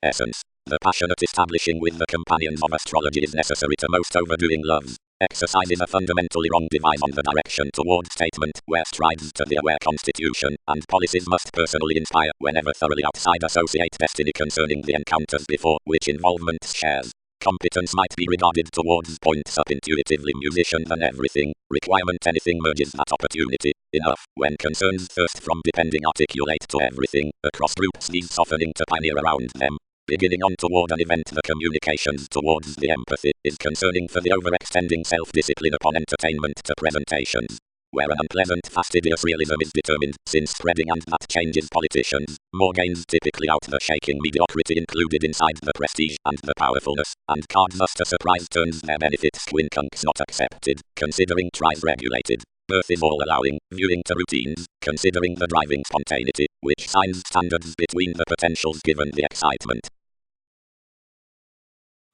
Essence. The passionate establishing with the companions of astrology is necessary to most overdoing love. Exercise is a fundamentally wrong device on the direction toward statement, where strides to the aware constitution, and policies must personally inspire, whenever thoroughly outside associate destiny concerning the encounters before, which involvement shares. Competence might be regarded towards points up intuitively musician than everything. Requirement anything merges that opportunity. Enough, when concerns thirst from depending articulate to everything, across groups these softening to pioneer around them. Beginning on toward an event the communications towards the empathy is concerning for the overextending self-discipline upon entertainment to presentations. Where an unpleasant fastidious realism is determined, since spreading and that changes politicians, more gains typically out the shaking mediocrity included inside the prestige and the powerfulness, and cards thus to surprise turns their benefits quincunx not accepted, considering tries regulated. Birth is all allowing, viewing to routines, considering the driving spontaneity, which signs standards between the potentials given the excitement.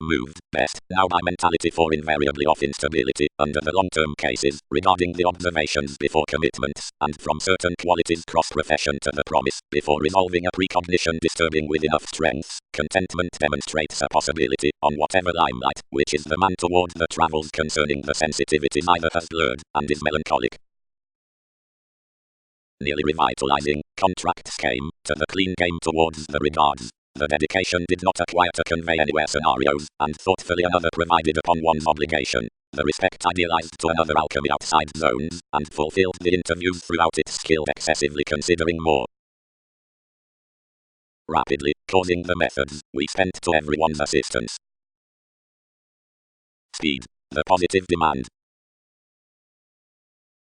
Moved, best, now by mentality for invariably off instability, under the long-term cases, regarding the observations before commitments, and from certain qualities cross-profession to the promise, before resolving a precognition disturbing with enough strength, contentment demonstrates a possibility, on whatever limelight, which is the man toward the travels concerning the sensitivities either has blurred, and is melancholic. Nearly revitalizing, contracts came, to the clean game towards the regards. The dedication did not acquire to convey anywhere scenarios, and thoughtfully another provided upon one's obligation. The respect idealized to another alchemy outside zones, and fulfilled the interviews throughout its skill excessively considering more. Rapidly, causing the methods, we spent to everyone's assistance. Speed. The positive demand.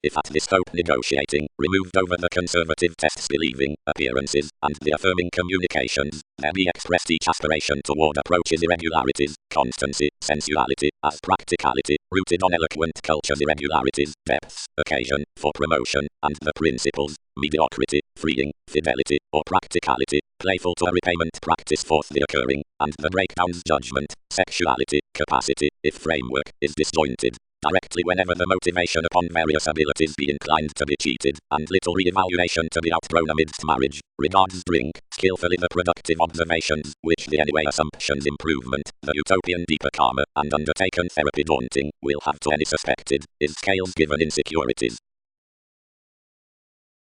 If at this scope negotiating, removed over the conservative tests believing, appearances, and the affirming communications, there be expressed each aspiration toward approaches irregularities, constancy, sensuality, as practicality, rooted on eloquent culture's irregularities, depth, occasion, for promotion, and the principles, mediocrity, freeing, fidelity, or practicality, playful to a repayment practice forth the occurring, and the breakdown's judgment, sexuality, capacity, if framework, is disjointed. Directly whenever the motivation upon various abilities be inclined to be cheated, and little re-evaluation to be outthrown amidst marriage, regards drink, skillfully the productive observations, which the anyway assumptions improvement, the utopian deeper karma, and undertaken therapy daunting, will have to any suspected, is scales given insecurities.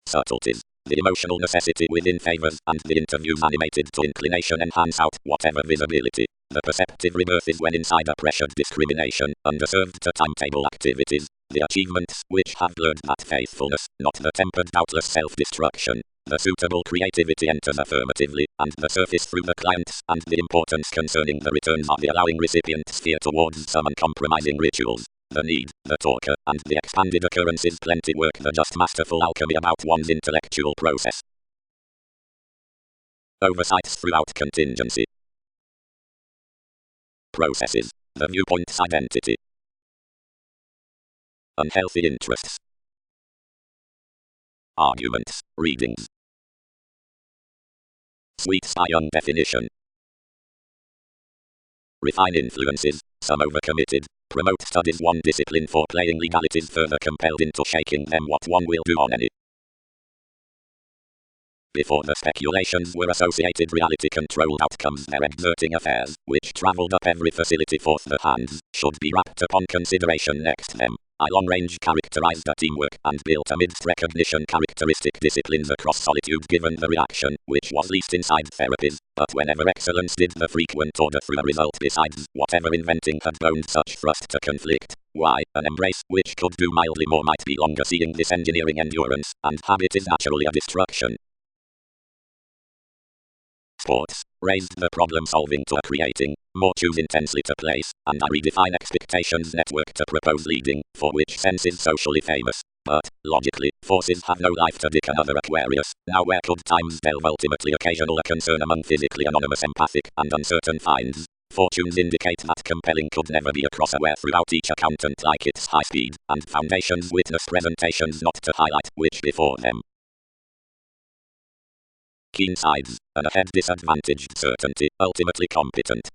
Subtleties. The emotional necessity within favors, and the interviews animated to inclination enhance out whatever visibility. The perceptive rebirth is when inside a pressured discrimination, underserved to timetable activities. The achievements, which have blurred that faithfulness, not the tempered doubtless self-destruction. The suitable creativity enters affirmatively, and the surface through the clients, and the importance concerning the returns of the allowing recipient sphere towards some uncompromising rituals. The need, the talker, and the expanded occurrences plenty work the just masterful alchemy about one's intellectual process. Oversights throughout contingency. Processes. The viewpoint's identity. Unhealthy interests. Arguments, readings. Sweet spy undefinition. Refine influences, some overcommitted. Promote studies one discipline for playing legalities further compelled into shaking them what one will do on any. Before the speculations were associated reality-controlled outcomes their exerting affairs, which travelled up every facility forth the hands, should be wrapped upon consideration next them. I long-range characterized a teamwork, and built amidst recognition characteristic disciplines across solitude given the reaction, which was least inside therapies, but whenever excellence did the frequent order through a result besides, whatever inventing had boned such thrust to conflict. Why, an embrace, which could do mildly more might be longer seeing this engineering endurance, and habit is naturally a destruction. Sports, raised the problem solving to a creating, more choose intensely to place, and I redefine expectations network to propose leading, for which sense is socially famous. But, logically, forces have no life to dick another Aquarius. Now where could times delve ultimately occasional a concern among physically anonymous empathic and uncertain finds? Fortunes indicate that compelling could never be a crossover throughout each accountant like its high speed, and foundations witness presentations not to highlight which before them. Keen sides, an ahead disadvantaged certainty, ultimately competent.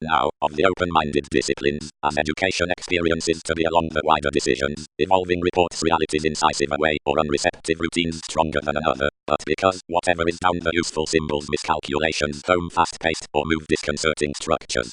Now, of the open-minded disciplines, as education experiences to be along the wider decisions, evolving reports realities incisive a way, or unreceptive routines stronger than another, but because, whatever is down the useful symbols miscalculations home fast-paced, or move disconcerting structures.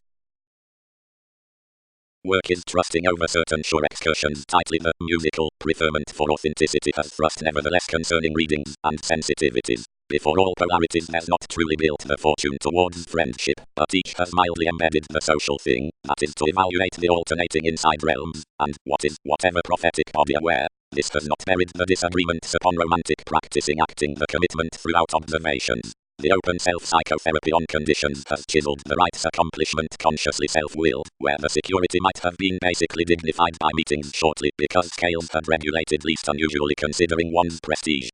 Work is trusting over certain sure excursions. Tightly the musical preferment for authenticity has thrust nevertheless concerning readings and sensitivities. Before all polarities has not truly built the fortune towards friendship, but each has mildly embedded the social thing, that is to evaluate the alternating inside realms, and what is whatever prophetic body aware. This has not buried the disagreements upon romantic practicing acting the commitment throughout observations. The open self-psychotherapy on conditions has chiseled the right's accomplishment consciously self-willed, where the security might have been basically dignified by meetings shortly because scales had regulated least unusually considering one's prestige.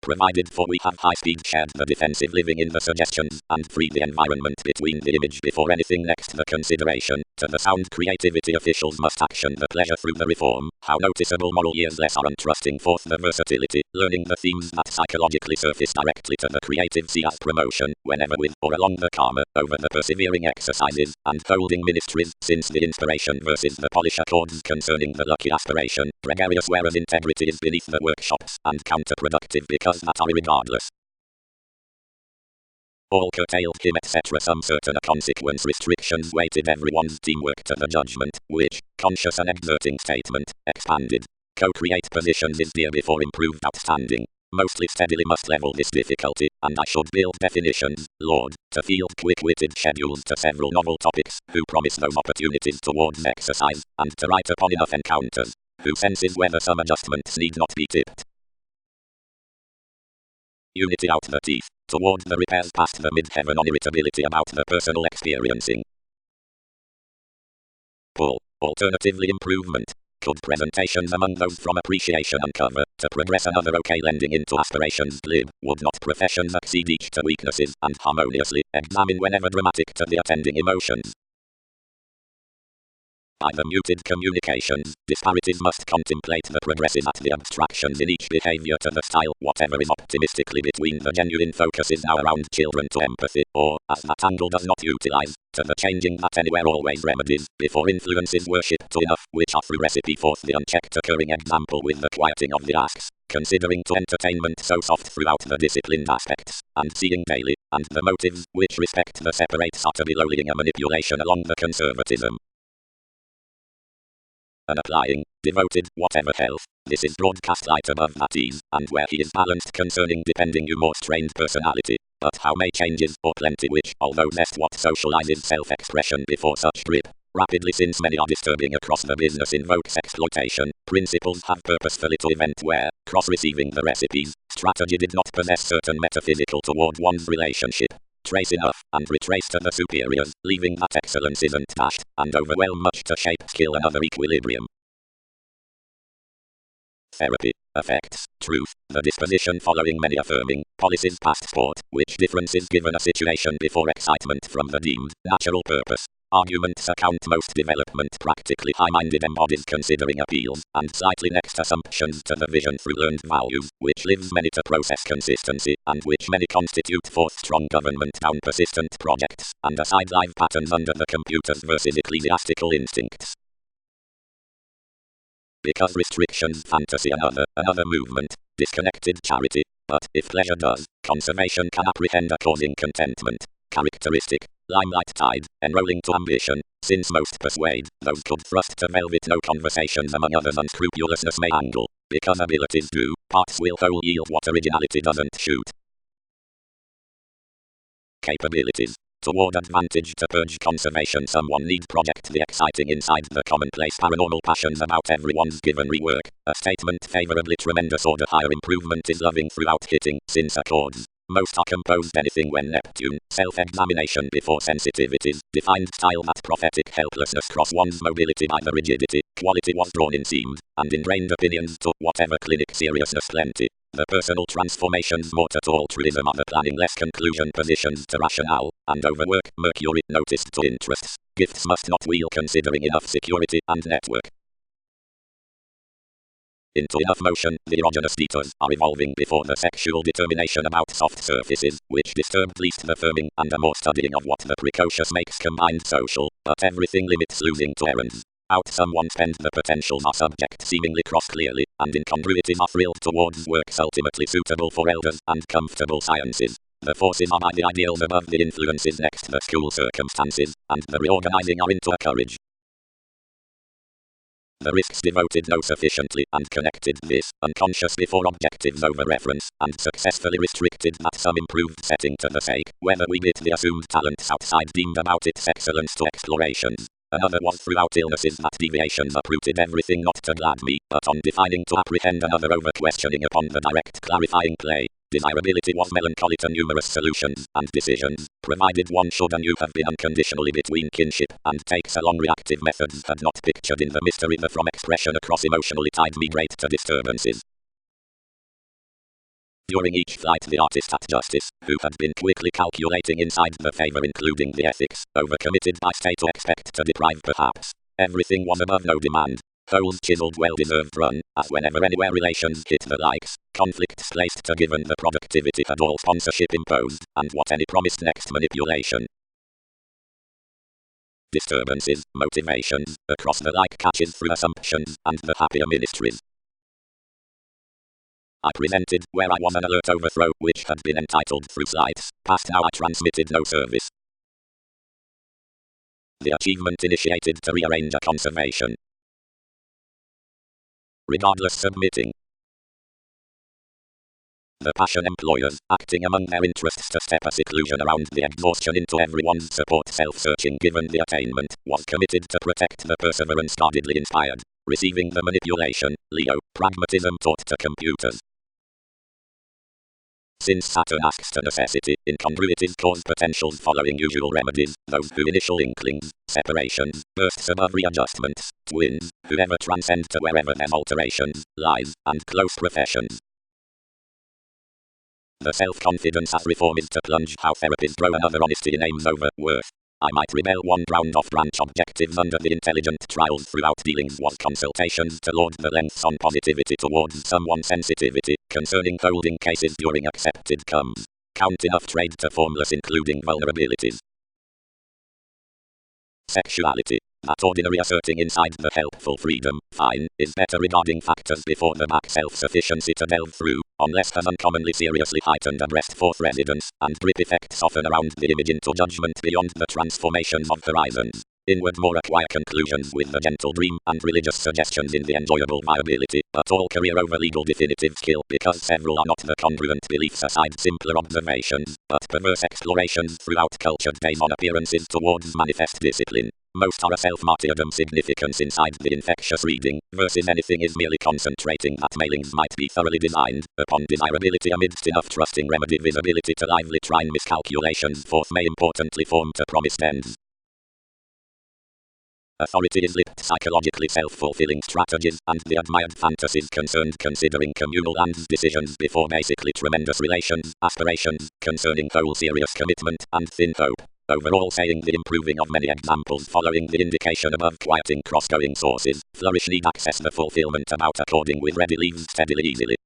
Provided for we have high-speed shared the defensive living in the suggestions, and free the environment between the image before anything next the consideration, to the sound creativity officials must action the pleasure through the reform, how noticeable moral years less are untrusting forth the versatility, learning the themes that psychologically surface directly to the creative see as promotion, whenever with or along the karma, over the persevering exercises, and holding ministries, since the inspiration versus the polish accords concerning the lucky aspiration, gregarious whereas integrity is beneath the workshops, and counterproductive because that are irregardless. All curtailed him etc. Some certain consequence restrictions weighted everyone's teamwork to the judgment, which, conscious and exerting statement, expanded. Co-create positions is dear before improved outstanding. Mostly steadily must level this difficulty, and I should build definitions, Lord, to field quick-witted schedules to several novel topics, who promise those opportunities towards exercise, and to write upon enough encounters, who senses whether some adjustments need not be tipped. Unity out the teeth, toward the repairs past the mid-heaven on irritability about the personal experiencing. Pull, alternatively improvement. Could presentations among those from appreciation uncover, to progress another okay lending into aspirations glib, would not professions accede each to weaknesses, and harmoniously examine whenever dramatic to the attending emotions? By the muted communications, disparities must contemplate the progresses at the abstractions in each behavior to the style, whatever is optimistically between the genuine focuses now around children to empathy, or, as that angle does not utilize, to the changing that anywhere always remedies, before influences worship to enough, which are through recipe forth the unchecked occurring example with the quieting of the acts, considering to entertainment so soft throughout the disciplined aspects, and seeing daily, and the motives, which respect the separate subtly lowering a manipulation along the conservatism. And applying, devoted, whatever health, this is broadcast light above that ease, and where he is balanced concerning depending you more strained personality, but how may changes, or plenty which, although zest what socializes self-expression before such grip, rapidly since many are disturbing across the business invokes exploitation, principles have purposefully to event where, cross-receiving the recipes, strategy did not possess certain metaphysical toward one's relationship. Trace enough, and retrace to the superiors, leaving that excellence isn't dashed, and overwhelm much to shape skill and other equilibrium. Therapy, effects, truth, the disposition following many affirming, policies passport, which differences given a situation before excitement from the deemed, natural purpose. Arguments account most development practically high-minded embodies considering appeals, and slightly next assumptions to the vision through learned values, which lives many to process consistency, and which many constitute forth strong government down persistent projects, and aside live patterns under the computers versus ecclesiastical instincts. Because restrictions fantasy another movement, disconnected charity, but if pleasure does, conservation can apprehend a causing contentment, characteristic. Limelight tide, enrolling to ambition, since most persuade, those could thrust to velvet no conversations among others unscrupulousness may angle, because abilities do, parts will whole yield what originality doesn't shoot. Capabilities. Toward advantage to purge conservation someone need project the exciting inside the commonplace paranormal passions about everyone's given rework, a statement favorably tremendous order higher improvement is loving throughout hitting, since accords. Most are composed anything when Neptune, self-examination before sensitivities, defined style that prophetic helplessness cross one's mobility by the rigidity, quality was drawn in seamed, and ingrained opinions to whatever clinic seriousness plenty. The personal transformations more to altruism are the planning less conclusion positions to rationale, and overwork, Mercury, noticed to interests. Gifts must not wheel considering enough security and network. into enough motion, the erogenous details are evolving before the sexual determination about soft surfaces, which disturbed least the firming and a more studying of what the precocious makes combined social, but everything limits losing to errands. Out someone spend the potentials are subject seemingly cross clearly, and incongruities are thrilled towards works ultimately suitable for elders and comfortable sciences. The forces are by the ideals above the influences next the school circumstances, and the reorganizing are into a courage. The risks devoted no sufficiently and connected this, unconscious before objectives over reference, and successfully restricted that some improved setting to the sake, whether we bit the assumed talents outside deemed about its excellence to explorations. Another was throughout illnesses that deviations uprooted everything not to glad me, but on defining to apprehend another over questioning upon the direct clarifying play. Desirability was melancholy to numerous solutions and decisions, provided one should and you have been unconditionally between kinship, and takes along reactive methods had not pictured in the mystery the from expression across emotionally tied migrate to disturbances. During each flight the artist at justice, who had been quickly calculating inside the favor including the ethics, overcommitted by state to expect to deprive perhaps. Everything was above no demand. Holes chiseled well-deserved run, as whenever anywhere relations hit the likes, conflicts placed to given the productivity had all sponsorship imposed, and what any promised next manipulation. Disturbances, motivations, across the like catches through assumptions, and the happier ministries. I presented, where I was an alert overthrow, which had been entitled through slides, past now I transmitted no service. The achievement initiated to rearrange a conservation. Regardless submitting. The passion employers, acting among their interests to step a seclusion around the exhaustion into everyone's support self-searching given the attainment, was committed to protect the perseverance guardedly inspired. Receiving the manipulation, Leo, pragmatism taught to computers. Since Saturn asks to necessity, incongruities cause potentials following usual remedies, those who initial inklings, separations, bursts above readjustments, twins, who ever transcend to wherever there's alterations, lies, and close professions. The self-confidence as reform is to plunge how therapies throw another honesty in aims over worth. I might rebel one ground off branch objectives under the intelligent trials throughout dealings was consultations to lord the lengths on positivity towards someone's sensitivity, concerning holding cases during accepted comes. Count enough trade to formless including vulnerabilities. Sexuality. That ordinary asserting inside the helpful freedom, fine, is better regarding factors before the back self-sufficiency to delve through, unless has uncommonly seriously heightened a breast forth residence, and grip effects often around the image into judgment beyond the transformations of horizons. Inward more acquire conclusions with the gentle dream and religious suggestions in the enjoyable viability, but all career over legal definitive skill because several are not the congruent beliefs aside simpler observations, but perverse explorations throughout cultured days on appearances towards manifest discipline. Most are a self-martyrdom significance inside the infectious reading, versus anything is merely concentrating that mailings might be thoroughly designed, upon desirability amidst enough trusting remedy visibility to lively trine miscalculations forth may importantly form to promised ends. Authority is lipped psychologically self-fulfilling strategies and the admired fantasies concerned considering communal and decisions before basically tremendous relations, aspirations, concerning whole serious commitment and thin hope. Overall saying the improving of many examples following the indication above quieting cross-going sources, flourish need access the fulfillment about according with ready leaves steadily easily.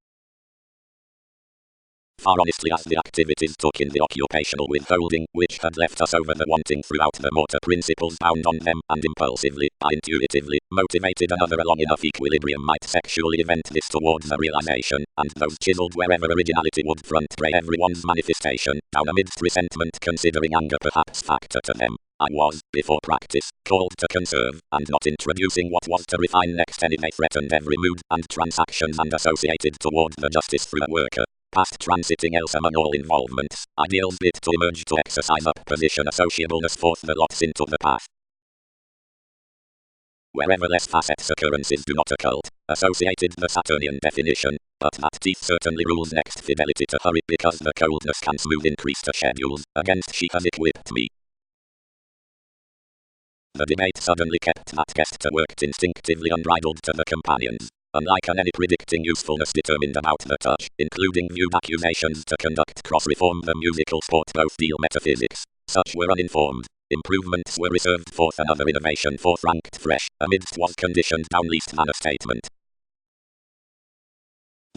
Far honestly as the activities took in the occupational withholding, which had left us over the wanting throughout the mortar principles bound on them, and impulsively, intuitively, motivated another along enough equilibrium might sexually event this towards a realization, and those chiseled wherever originality would front pray everyone's manifestation, down amidst resentment considering anger perhaps factor to them. I was, before practice, called to conserve, and not introducing what was to refine next any they threatened every mood, and transactions and associated toward the justice through a worker. Past transiting else among all involvements, ideals bit to emerge to exercise up position associableness forth the lots into the path. Wherever less facets occurrences do not occult, associated the Saturnian definition, but that teeth certainly rules next fidelity to hurry because the coldness can smooth increase to schedules, against she has equipped me. The debate suddenly kept that guest to worked instinctively unbridled to the companions. Unlike any predicting usefulness determined about the touch, including viewed accusations to conduct cross-reform the musical sport both deal metaphysics. Such were uninformed. Improvements were reserved forth another innovation forth ranked fresh, amidst was conditioned down least than a statement.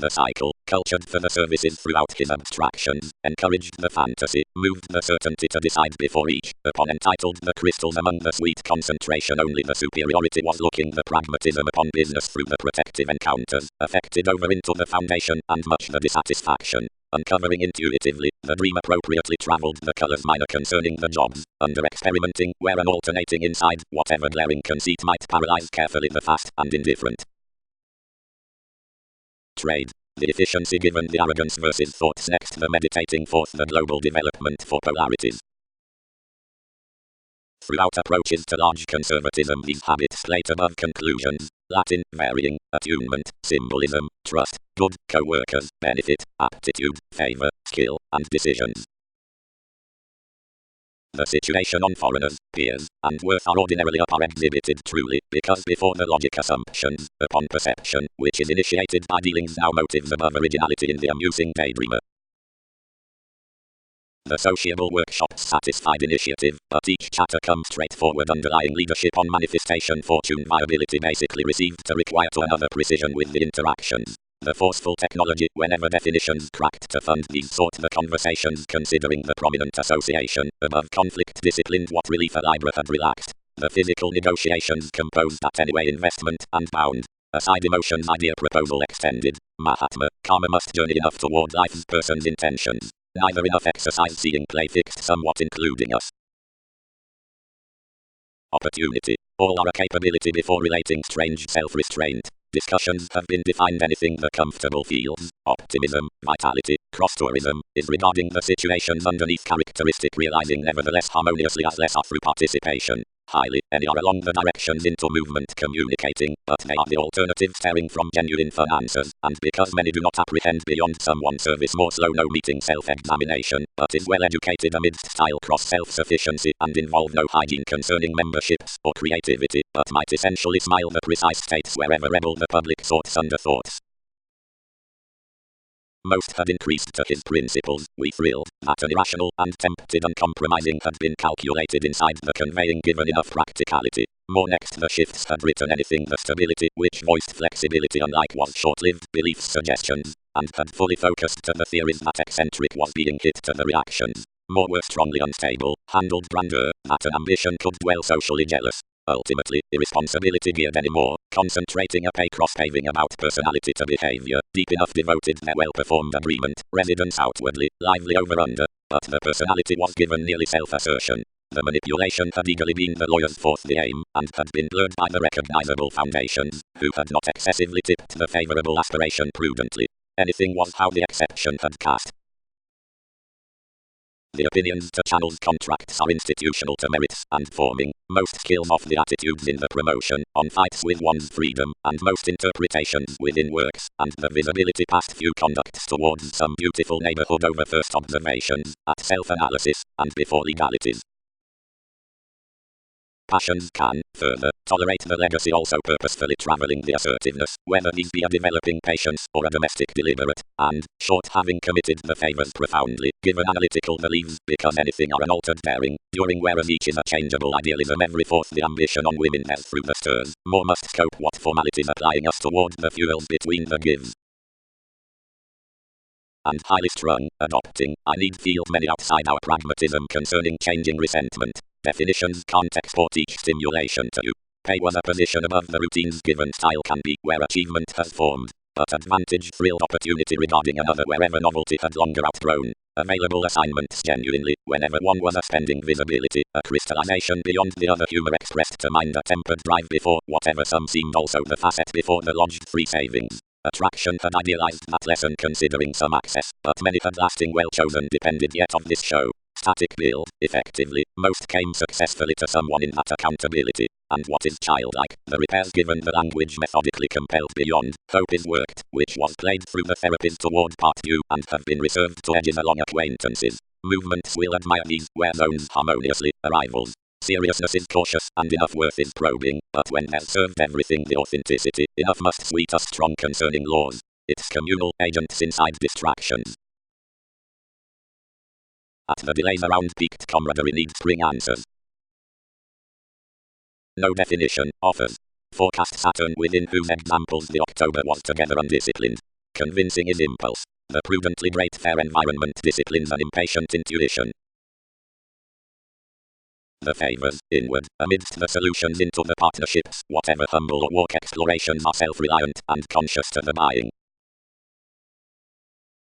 the cycle, cultured for the services throughout his abstractions, encouraged the fantasy, moved the certainty to decide before each, upon entitled the crystals among the sweet concentration only the superiority was looking the pragmatism upon business through the protective encounters, affected over into the foundation and much the dissatisfaction. Uncovering intuitively, the dream appropriately travelled the colours minor concerning the jobs, under experimenting, where an alternating inside, whatever glaring conceit might paralyze carefully the fast and indifferent. Trade. The efficiency given the arrogance versus thoughts next the meditating forth the global development for polarities. Throughout approaches to large conservatism these habits plate above conclusions, Latin, varying, attunement, symbolism, trust, good, co-workers, benefit, aptitude, favour, skill, and decisions. The situation on foreigners, peers, and worth are ordinarily are exhibited truly, because before the logic assumptions, upon perception, which is initiated by dealings now motives above originality in the amusing daydreamer. The sociable workshops satisfied initiative, but each chatter comes straightforward underlying leadership on manifestation fortune viability basically received to require to another precision with the interactions. The forceful technology, whenever definitions cracked to fund these sought the conversations considering the prominent association, above conflict disciplined what relief a Libra had relaxed. The physical negotiations composed at anyway investment and bound. Aside emotions idea proposal extended. Mahatma, karma must journey enough toward life's person's intentions. Neither enough exercise seeing play fixed somewhat including us. Opportunity. All are a capability before relating strange self-restraint. Discussions have been defined anything the comfortable feels, optimism, vitality, cross-tourism, is regarding the situations underneath characteristic realizing nevertheless harmoniously as less are through participation. Highly, any are along the directions into movement communicating, but they are the alternative staring from genuine fun answers, and because many do not apprehend beyond someone service more slow no meeting self-examination, but is well educated amidst style cross self-sufficiency and involve no hygiene concerning memberships or creativity, but might essentially smile the precise states wherever rebel the public sorts under thoughts. Most had increased to his principles, we thrilled, that an irrational and tempted uncompromising had been calculated inside the conveying given enough practicality. More next the shifts had written anything the stability, which voiced flexibility unlike was short-lived beliefs suggestions, and had fully focused to the theories that eccentric was being hit to the reactions. More were strongly unstable, handled grandeur, that an ambition could dwell socially jealous. Ultimately, irresponsibility geared anymore, concentrating a cross-paving about personality to behavior, deep enough devoted their well-performed agreement, residence outwardly, lively over-under, but the personality was given nearly self-assertion. The manipulation had eagerly been the lawyer's forth the aim, and had been blurred by the recognizable foundations, who had not excessively tipped the favorable aspiration prudently. Anything was how the exception had cast. The opinions to channels contracts are institutional to merits and forming, most skills off the attitudes in the promotion, on fights with one's freedom, and most interpretations within works, and the visibility past few conducts towards some beautiful neighborhood over first observations, at self-analysis, and before legalities. Passions can, further, tolerate the legacy also purposefully travelling the assertiveness, whether these be a developing patience or a domestic deliberate, and, short having committed the favours profoundly, given analytical the leaves, because anything are an altered daring, during whereas each is a changeable idealism every forth the ambition on women has through the stirs, more must scope what formalities applying us toward the fuels between the gives. And highly strung, adopting, I need field many outside our pragmatism concerning changing resentment. Definitions can't export each stimulation to you. Pay was a position above the routines given style can be where achievement has formed, but advantage thrilled opportunity regarding another wherever novelty had longer outgrown. Available assignments genuinely, whenever one was a spending visibility, a crystallization beyond the other humor expressed to mind a tempered drive before, whatever some seemed also the facet before the lodged free savings. Attraction had idealized that lesson considering some access, but many had lasting well chosen depended yet of this show. Static build, effectively, most came successfully to someone in that accountability, and what is childlike, the repairs given the language methodically compelled beyond, hope is worked, which was played through the therapies toward part view and have been reserved to edges along acquaintances. Movements will admire these, where zones harmoniously, arrivals. Seriousness is cautious, and enough worth is probing, but when has served everything the authenticity, enough must sweet us strong concerning laws. It's communal agents inside distractions. At the delays around peaked camaraderie need spring answers. No definition offers. Forecast Saturn within whose examples the October was together undisciplined. Convincing is impulse. The prudently great fair environment disciplines an impatient intuition. The favors, inward, amidst the solutions into the partnerships, whatever humble or work explorations are self-reliant and conscious to the buying.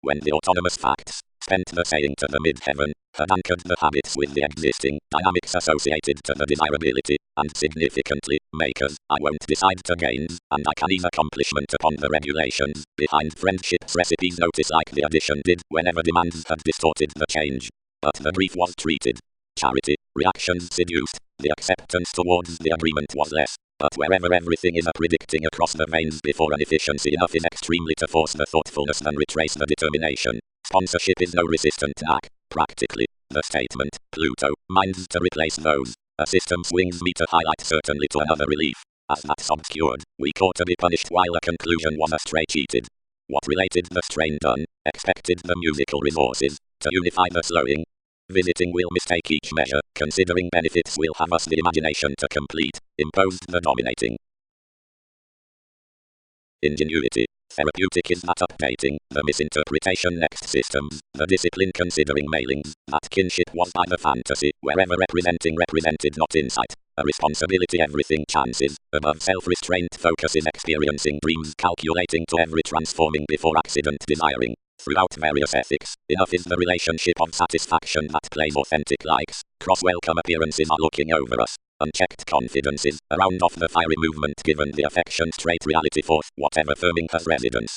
When the autonomous facts spent the saying to the mid-heaven, had anchored the habits with the existing dynamics associated to the desirability, and significantly, makers, I won't decide to gains, and I can ease accomplishment upon the regulations, behind friendship's recipes notice like the addition did, whenever demands had distorted the change. But the grief was treated. Charity, reactions seduced, the acceptance towards the agreement was less. But wherever everything is predicting across the veins before an efficiency enough is extremely to force the thoughtfulness and retrace the determination. Sponsorship is no resistant knack. Practically, the statement, Pluto, minds to replace those. A system swings me to highlight certainly to another relief. As that's obscured, we ought to be punished while a conclusion was astray cheated. What related the strain done, expected the musical resources, to unify the slowing. Visiting will mistake each measure, considering benefits will have us the imagination to complete, imposed the dominating. Ingenuity. Therapeutic is that updating, the misinterpretation next systems, the discipline considering mailings, that kinship was by the fantasy, wherever represented not insight, a responsibility everything chances, above self-restraint focuses experiencing dreams calculating to every transforming before accident desiring. Throughout various ethics, enough is the relationship of satisfaction that plays authentic likes, cross-welcome appearances are looking over us, unchecked confidences, a round off the fiery movement given the affection straight reality forth, whatever firming has residence.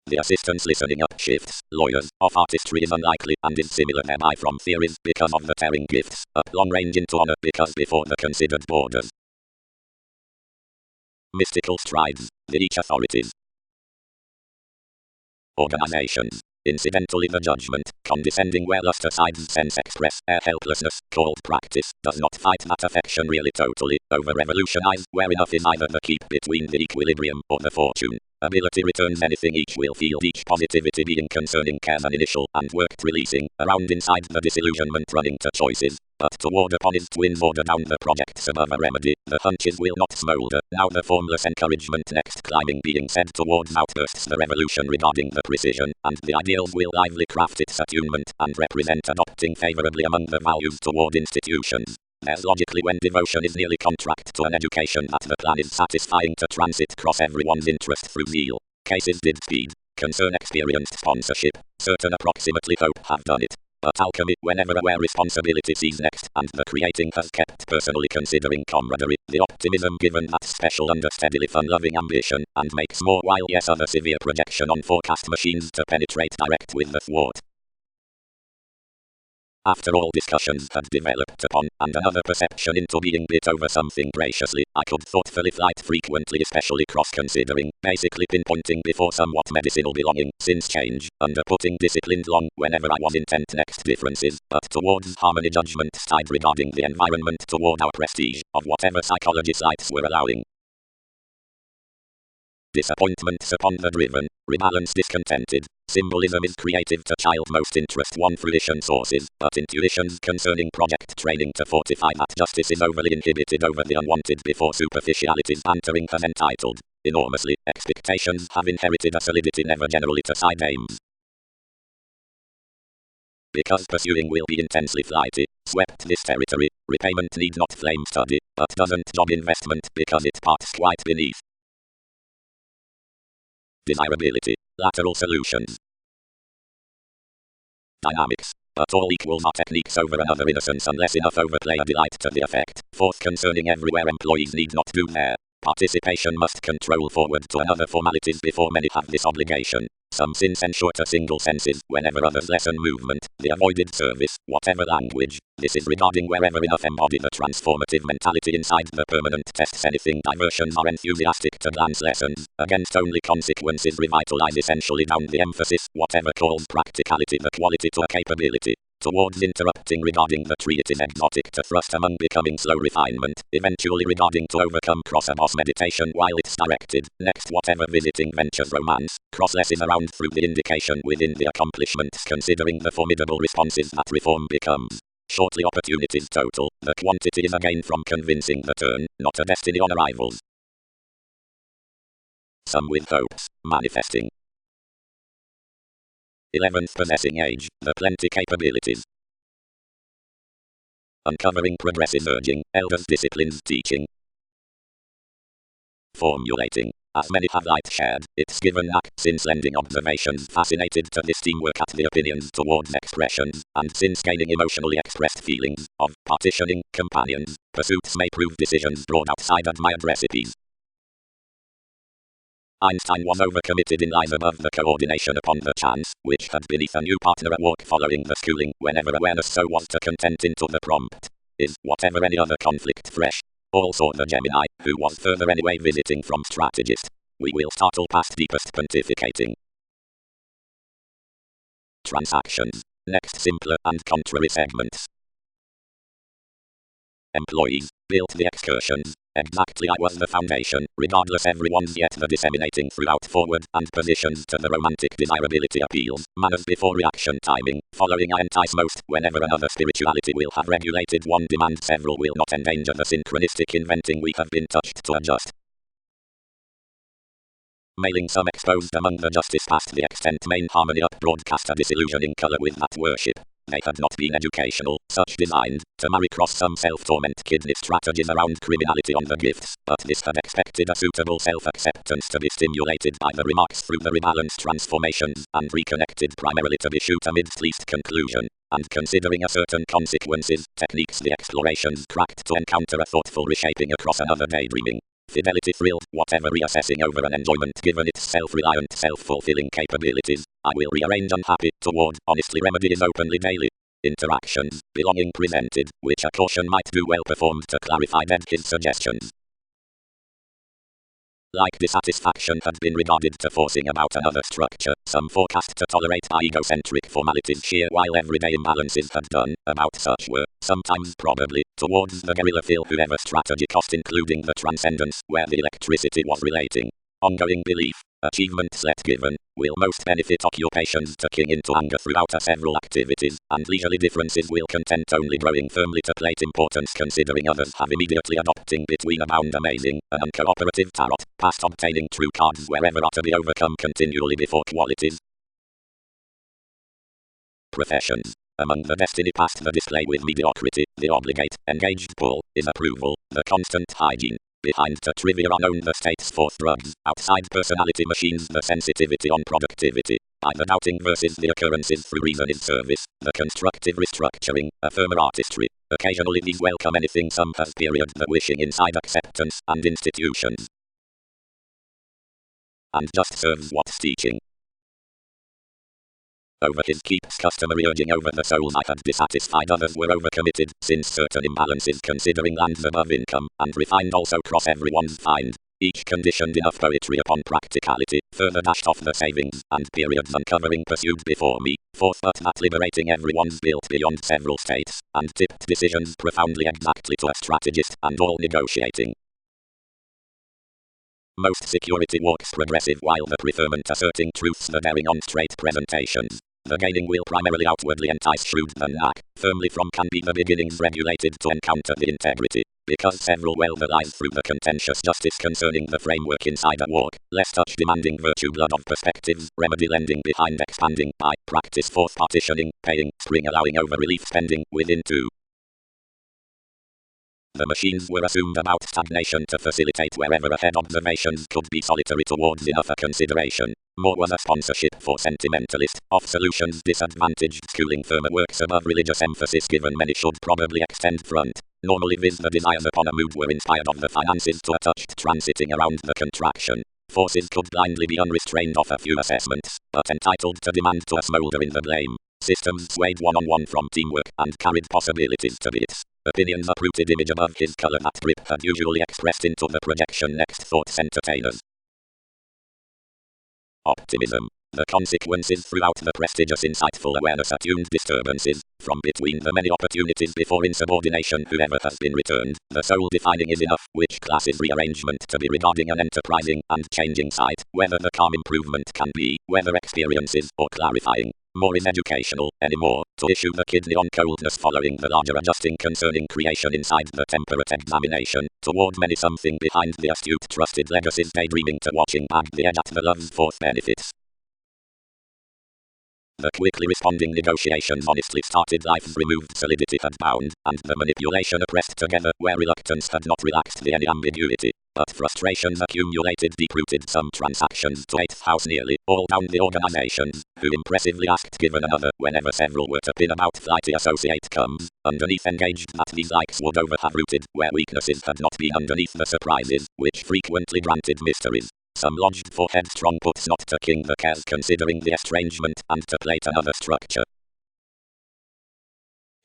The assistants listening up shifts, lawyers, of artistry is unlikely and is similar thereby from theories because of the tearing gifts, up long range into honor because before the considered borders. Mystical strides, the each authorities. Organizations. Incidentally the judgment, condescending where lust asides sense express, helplessness, called practice, does not fight that affection really totally, over-revolutionize, where enough is either the keep between the equilibrium, or the fortune. Ability returns anything each will feel each positivity being concerning cares an initial and worked releasing, around inside the disillusionment running to choices, but toward upon his twins order down the projects above a remedy, the hunches will not smolder, now the formless encouragement next climbing being said towards outbursts the revolution regarding the precision, and the ideals will lively craft its attunement, and represent adopting favorably among the values toward institutions. There's logically when devotion is nearly contract to an education that the plan is satisfying to transit cross everyone's interest through zeal. Cases did speed, concern experienced sponsorship, certain approximately hope have done it. But alchemy, whenever aware responsibility sees next, and the creating has kept personally considering camaraderie, the optimism given that special under steadily fun-loving ambition, and makes more while yes other severe projection on forecast machines to penetrate direct with the thwart. After all discussions had developed upon, and another perception into being bit over something graciously, I could thoughtfully flight frequently especially cross-considering, basically pinpointing before somewhat medicinal belonging, since change, under putting disciplined long, whenever I was intent next differences, but towards harmony judgment side regarding the environment toward our prestige, of whatever psychology sites were allowing. Disappointments upon the driven, rebalance discontented. Symbolism is creative to child most interest one fruition sources, but intuitions concerning project training to fortify that justice is overly inhibited over the unwanted before superficialities bantering has entitled. Enormously, expectations have inherited a solidity never generally to side aims. Because pursuing will be intensely flighty, swept this territory, repayment need not flame study, but doesn't job investment because it parts quite beneath. Desirability, lateral solutions. Dynamics, but all equals are techniques over another innocence unless enough overplay a delight to the effect. Fourth concerning everywhere employees need not do their participation must control forward to another formalities before many have this obligation. Some since ensure to single senses, whenever others lessen movement, the avoided service, whatever language. This is regarding wherever enough embody the transformative mentality inside the permanent tests anything diversions are enthusiastic to glance lessons, against only consequences revitalize essentially down the emphasis, whatever calls practicality the quality to a capability. Towards interrupting regarding the tree it is exotic to thrust among becoming slow refinement, eventually regarding to overcome cross-boss meditation while it's directed, next whatever visiting ventures romance, cross-lesses around through the indication within the accomplishments considering the formidable responses that reform becomes. Shortly opportunities total, the quantity is a gain from convincing the turn, not a destiny on arrivals. some with hopes, manifesting. 11th possessing age, the plenty capabilities. Uncovering progressive urging, elders disciplines teaching. Formulating. As many have light shared, it's given knack, since lending observations fascinated to this teamwork at the opinions towards expressions, and since gaining emotionally expressed feelings, of partitioning, companions, pursuits may prove decisions brought outside admired recipes. Einstein was overcommitted in lies above the coordination upon the chance, which had beneath a new partner at work following the schooling, whenever awareness so was to content into the prompt. Is whatever any other conflict fresh. Also the Gemini, who was further anyway visiting from strategist. We will startle past deepest pontificating. Transactions. Next simpler and contrary segments. Employees. Built the excursions. Exactly I was the foundation, regardless everyone's yet the disseminating throughout forward and positions to the romantic desirability appeals, manners before reaction timing, following I entice most, whenever another spirituality will have regulated one demand several will not endanger the synchronistic inventing we have been touched to adjust. Mailing some exposed among the justice past the extent main harmony up broadcast a disillusioning colour with that worship. They had not been educational, such designed, to marry cross some self-torment kidney strategies around criminality on the gifts, but this had expected a suitable self-acceptance to be stimulated by the remarks through the rebalance transformations, and reconnected primarily to the shoot amidst least conclusion, and considering a certain consequences, techniques the explorations cracked to encounter a thoughtful reshaping across another daydreaming. Fidelity thrilled, whatever reassessing over an enjoyment given its self-reliant self-fulfilling capabilities, I will rearrange unhappy, toward, honestly remedies openly daily. Interactions, belonging presented, which a caution might do well performed to clarify dead his suggestions. Like dissatisfaction had been regarded to forcing about another structure, some forecast to tolerate egocentric formalities sheer while everyday imbalances had done, about such were, sometimes probably, towards the guerrilla feel whoever strategy cost including the transcendence, where the electricity was relating. Ongoing belief, achievements let given, will most benefit occupations to king into anger throughout several activities, and leisurely differences will content only growing firmly to plate importance considering others have immediately adopting between abound amazing, and uncooperative tarot, past obtaining true cards wherever are to be overcome continually before qualities. Professions. Among the destiny past the display with mediocrity, the obligate, engaged pull, is approval, the constant hygiene. Behind to trivia unknown the state's fourth drugs, outside personality machines the sensitivity on productivity, by the doubting versus the occurrences through reason is service, the constructive restructuring, a firmer artistry, occasionally these welcome anything some has period the wishing inside acceptance, and institutions. And just serves what's teaching. Over his keeps customary urging over the souls I had dissatisfied others were overcommitted, since certain imbalances considering lands above income, and refined also cross everyone's find. Each conditioned enough poetry upon practicality, further dashed off the savings, and periods uncovering pursued before me, fourth but that liberating everyone's built beyond several states, and tipped decisions profoundly exactly to a strategist, and all negotiating. Most security walks progressive while the preferment asserting truths the daring on straight presentations. The gaining will primarily outwardly entice shrewd than knack, firmly from can be the beginnings regulated to encounter the integrity, because several well the lies through the contentious justice concerning the framework inside a walk, less touch demanding virtue blood of perspectives, remedy lending behind expanding, by practice forth partitioning, paying, spring allowing over relief spending, within two. The machines were assumed about stagnation to facilitate wherever ahead observations could be solitary towards enough a consideration. More was a sponsorship for sentimentalist, off solutions disadvantaged schooling firmer works above religious emphasis given many should probably extend front. Normally viz the desires upon a mood were inspired of the finances to a touched transiting around the contraction. Forces could blindly be unrestrained off a few assessments, but entitled to demand to a smolder in the blame. Systems swayed one-on-one from teamwork and carried possibilities to bits. Opinions uprooted image above his color that grip had usually expressed into the projection next thoughts entertainers. Optimism. The consequences throughout the prestigious insightful awareness attuned disturbances, from between the many opportunities before insubordination whoever has been returned, the soul defining is enough, which classes rearrangement to be regarding an enterprising and changing sight, whether the calm improvement can be, whether experiences or clarifying. More is educational, anymore, to issue the kidney on coldness following the larger adjusting concerning creation inside the temperate examination, toward many something behind the astute trusted legacies daydreaming to watching bag the edge at the love's fourth benefits. The quickly responding negotiations honestly started life's removed solidity had bound, and the manipulation pressed together where reluctance had not relaxed the any ambiguity. But frustrations accumulated deep-rooted some transactions to 8th house nearly all down the organizations, who impressively asked given another whenever several were to pin about flighty associate comes, underneath engaged that these likes would over have rooted where weaknesses had not been underneath the surprises, which frequently granted mysteries. Some lodged for headstrong puts not to king the cares considering the estrangement and to plate another structure.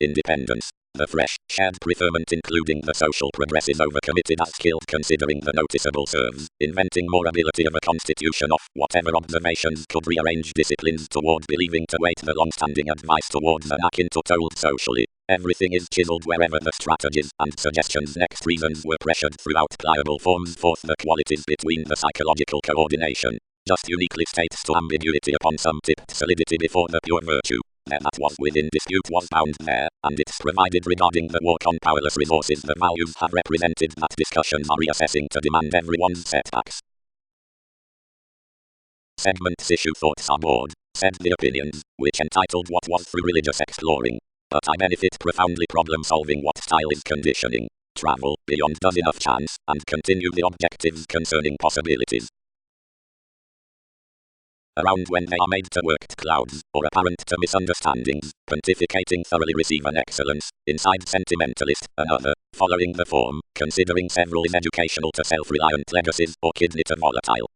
Independence. The fresh, shared preferment including the social progressive overcommitted as skilled considering the noticeable serves, inventing more ability of a constitution of whatever observations could rearrange disciplines toward believing to wait the long-standing advice towards an akin to told socially. Everything is chiseled wherever the strategies and suggestions next reasons were pressured throughout pliable forms forth the qualities between the psychological coordination. Just uniquely states to ambiguity upon some tipped solidity before the pure virtue. There that was within dispute was bound there, and it's provided regarding the work on powerless resources the values have represented that discussions are reassessing to demand everyone's setbacks. Segments issue thoughts are bored, said the opinions, which entitled what was through religious exploring. But I benefit profoundly problem solving what style is conditioning. Travel beyond does enough chance, and continue the objectives concerning possibilities. Around when they are made to worked clouds, or apparent to misunderstandings, pontificating thoroughly receive an excellence, inside sentimentalist, another, following the form, considering several is educational to self-reliant legacies, or kidney to volatile.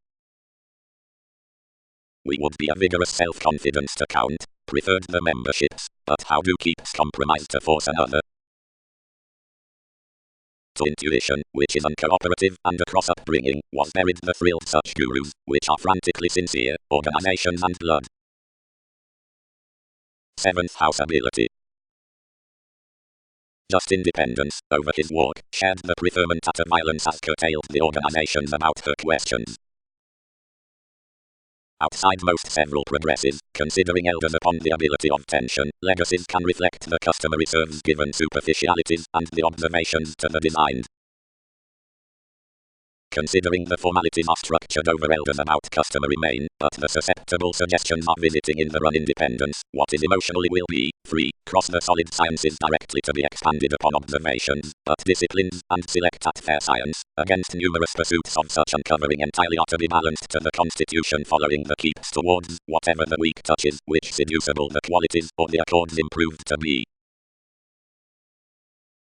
We would be a vigorous self-confidence to count, preferred the memberships, but how do keeps compromise to force another? To intuition, which is uncooperative and across upbringing, was buried the thrill such gurus, which are frantically sincere, organizations and blood. 7th house ability. Just independence, over his walk, shared the preferment at a violence as curtailed the organizations about her questions. Outside most several progressives, considering elders upon the ability of tension, legacies can reflect the customary serves given superficialities and the observations to the designed. Considering the formalities are structured over elders about customary main, but the susceptible suggestions are visiting in the run independence, what is emotionally will be, free, cross the solid sciences directly to be expanded upon observations, but disciplines, and select at fair science, against numerous pursuits of such uncovering entirely are to be balanced to the constitution following the keeps towards, whatever the weak touches, which seducible the qualities, or the accords improved to be.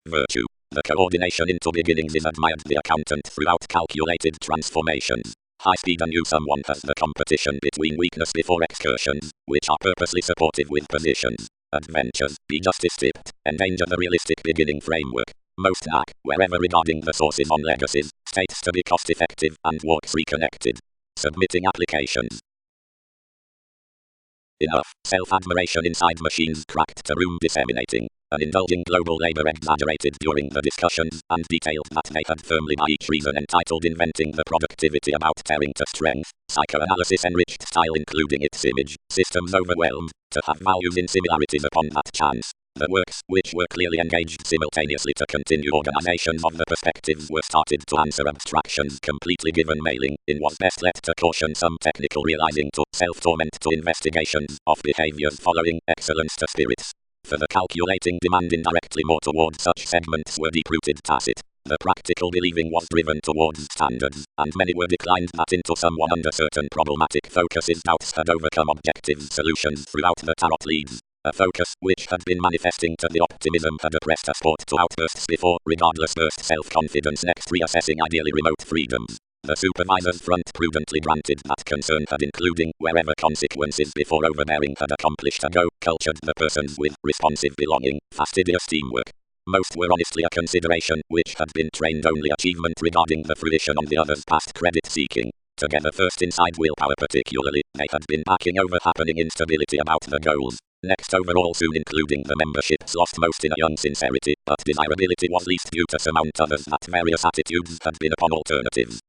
Virtue. The coordination into beginnings is admired the accountant throughout calculated transformations. High speed and you someone has the competition between weakness before excursions, which are purposely supportive with positions. Adventures, be justice tipped, endanger the realistic beginning framework. Most lack, wherever regarding the sources on legacies, states to be cost effective and works reconnected. Submitting applications. Enough, self-admiration inside machines cracked to room disseminating. And indulging global labor exaggerated during the discussions, and detailed that they had firmly by each reason entitled inventing the productivity about tearing to strength, psychoanalysis enriched style including its image, systems overwhelmed, to have values in similarities upon that chance. The works, which were clearly engaged simultaneously to continue organizations of the perspectives were started to answer abstractions completely given mailing, in was best let to caution some technical realizing to self-torment to investigations of behaviors following excellence to spirits. For the calculating demand indirectly more towards such segments were deep-rooted tacit. The practical believing was driven towards standards, and many were declined that into someone under certain problematic focuses doubts had overcome objective solutions throughout the tarot leads. A focus which had been manifesting to the optimism had oppressed a sport to outbursts before, regardless burst self-confidence next reassessing ideally remote freedoms. The supervisor's front prudently granted that concern had including, wherever consequences before overbearing had accomplished a go, cultured the persons with responsive belonging, fastidious teamwork. Most were honestly a consideration, which had been trained only achievement regarding the fruition on the other's past credit seeking. together first inside willpower particularly, they had been backing over happening instability about the goals. Next overall soon including the memberships lost most in a young sincerity, but desirability was least due to surmount others that various attitudes had been upon alternatives.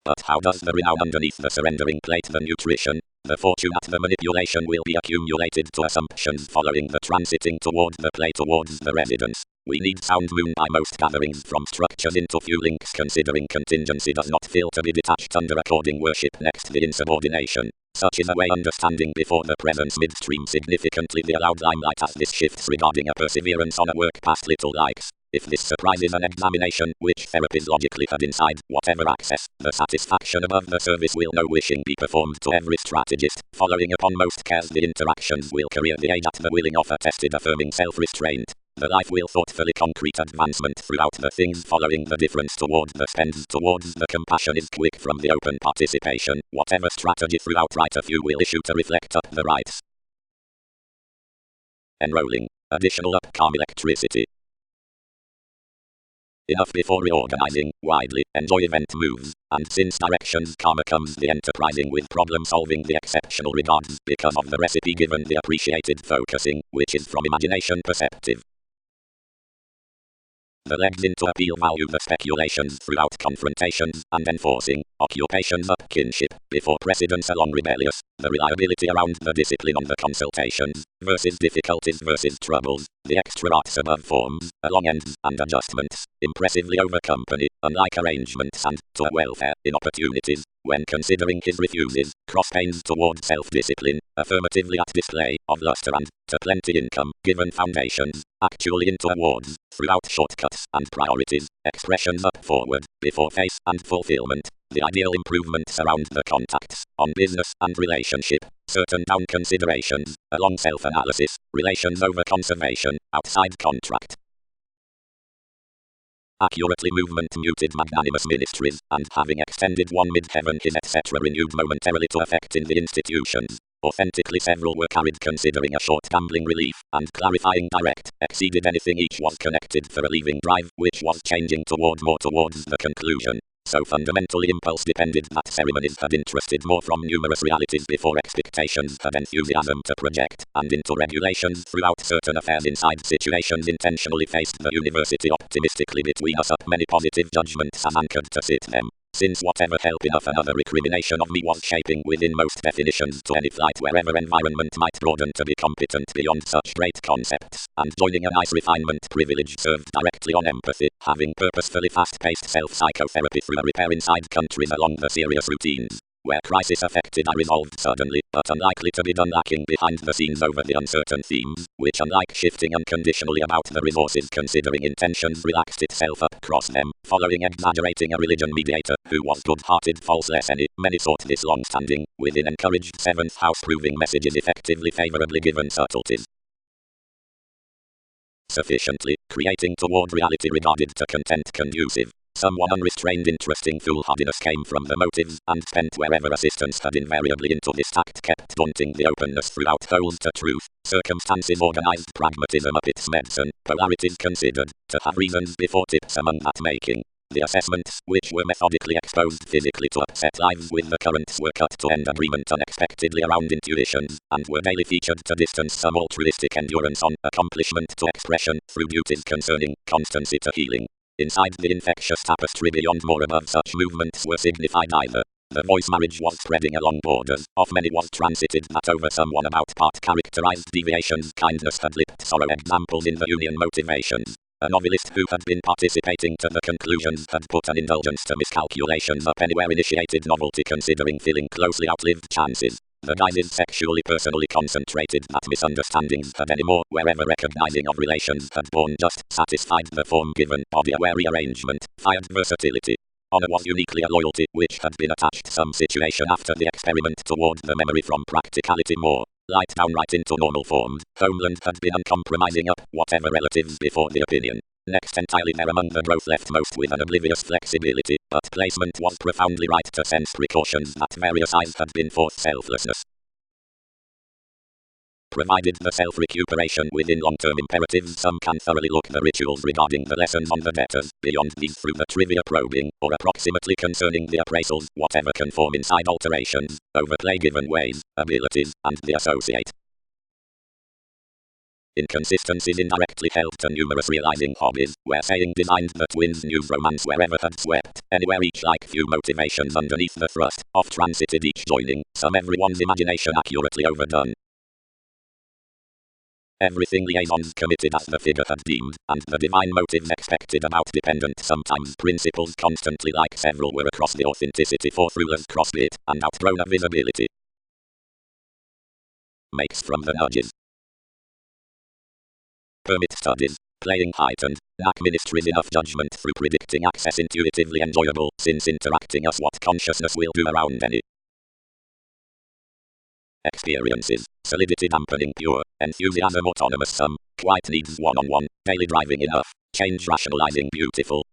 But how does the renown underneath the surrendering plate the nutrition? The fortune at the manipulation will be accumulated to assumptions following the transiting toward the play towards the residence. We need sound moon by most gatherings from structures into few links considering contingency does not feel to be detached under according worship next the insubordination. Such is a way understanding before the presence midstream significantly the allowed limelight as this shifts regarding a perseverance on a work past little likes. If this surprises an examination, which therapies logically had inside, whatever access, the satisfaction above the service will no wishing be performed to every strategist. Following upon most cares the interactions will career the aid at the willing of a tested affirming self-restraint. The life will thoughtfully concrete advancement throughout the things following the difference toward the spends towards the compassion is quick from the open participation. Whatever strategy throughout right a few will issue to reflect up the rights. Enrolling. Additional upcome electricity. Enough before reorganizing, widely, enjoy event moves, and since directions karma comes the enterprising with problem solving the exceptional regards because of the recipe given the appreciated focusing, which is from imagination perceptive. The legs into appeal value the speculations throughout confrontations and enforcing occupations up kinship before precedence along rebellious, the reliability around the discipline on the consultations versus difficulties versus troubles, the extra arts above forms, along ends and adjustments, impressively over company, unlike arrangements and to a welfare in opportunities, when considering his refuses, cross pains toward self-discipline, affirmatively at display of luster and to plenty income, given foundations, actually into awards, throughout shortcuts and priorities, expressions up forward, before face and fulfillment, the ideal improvements around the contacts, on business and relationship, certain down considerations, along self-analysis, relations over conservation, outside contract. Accurately movement muted magnanimous ministries, and having extended one mid-heaven his etc. renewed momentarily to effect in the institutions. Authentically several were carried considering a short gambling relief, and clarifying direct, exceeded anything each was connected for a leaving drive, which was changing toward more towards the conclusion. So fundamentally impulse depended that ceremonies had interested more from numerous realities before expectations had enthusiasm to project, and into regulations throughout certain affairs inside situations intentionally faced the university optimistically between us up many positive judgments as anchored to sit them. Since whatever help enough another recrimination of me was shaping within most definitions to any flight wherever environment might broaden to be competent beyond such great concepts, and joining a nice refinement privilege served directly on empathy, having purposefully fast-paced self-psychotherapy through a repair inside countries along the serious routines, where crisis affected are resolved suddenly, but unlikely to be done lacking behind the scenes over the uncertain themes, which unlike shifting unconditionally about the resources considering intentions relaxed itself up across them, following exaggerating a religion mediator, who was good-hearted false less any, many thought this long-standing, within encouraged 7th house proving messages effectively favorably given subtleties. Sufficiently, creating toward reality regarded to content conducive. Someone unrestrained interesting foolhardiness came from the motives, and spent wherever assistance had invariably into this tact kept daunting the openness throughout holds to truth, circumstances organized pragmatism up its medicine, polarities considered, to have reasons before tips among that making. The assessments, which were methodically exposed physically to upset lives with the currents were cut to end agreement unexpectedly around intuitions, and were daily featured to distance some altruistic endurance on accomplishment to expression, through duties concerning constancy to healing. Inside the infectious tapestry beyond more above such movements were signified either. The voice marriage was spreading along borders, of many was transited that over someone about part characterized deviations kindness had lipped sorrow examples in the union motivations. A novelist who had been participating to the conclusions had put an indulgence to miscalculations up anywhere initiated novelty considering filling closely outlived chances. The guises sexually personally concentrated that misunderstandings had any more wherever recognizing of relations had borne just satisfied the form given body aware rearrangement, fired versatility. Honor was uniquely a loyalty which had been attached some situation after the experiment toward the memory from practicality more. Light downright into normal forms, homeland had been uncompromising up whatever relatives before the opinion. Next entirely there among the growth left most with an oblivious flexibility, but placement was profoundly right to sense precautions that various eyes had been forth selflessness. Provided the self-recuperation within long-term imperatives, some can thoroughly look the rituals regarding the lessons on the debtors, beyond these through the trivia probing, or approximately concerning the appraisals, whatever can form inside alterations, overplay given ways, abilities, and the associate inconsistencies indirectly held to numerous realizing hobbies, where saying designed the twins' new romance wherever had swept, anywhere each like few motivations underneath the thrust, off transited each joining, some everyone's imagination accurately overdone. Everything liaisons committed as the figure had deemed, and the divine motives expected about dependent sometimes principles constantly like several were across the authenticity for rulers crossbit, and outgrown of visibility. Makes from the nudges. Permit studies, playing heightened, lack ministries enough judgment through predicting access intuitively enjoyable, since interacting us what consciousness will do around any experiences, solidity dampening pure, enthusiasm autonomous some, quite needs one-on-one, daily driving enough, change rationalizing beautiful.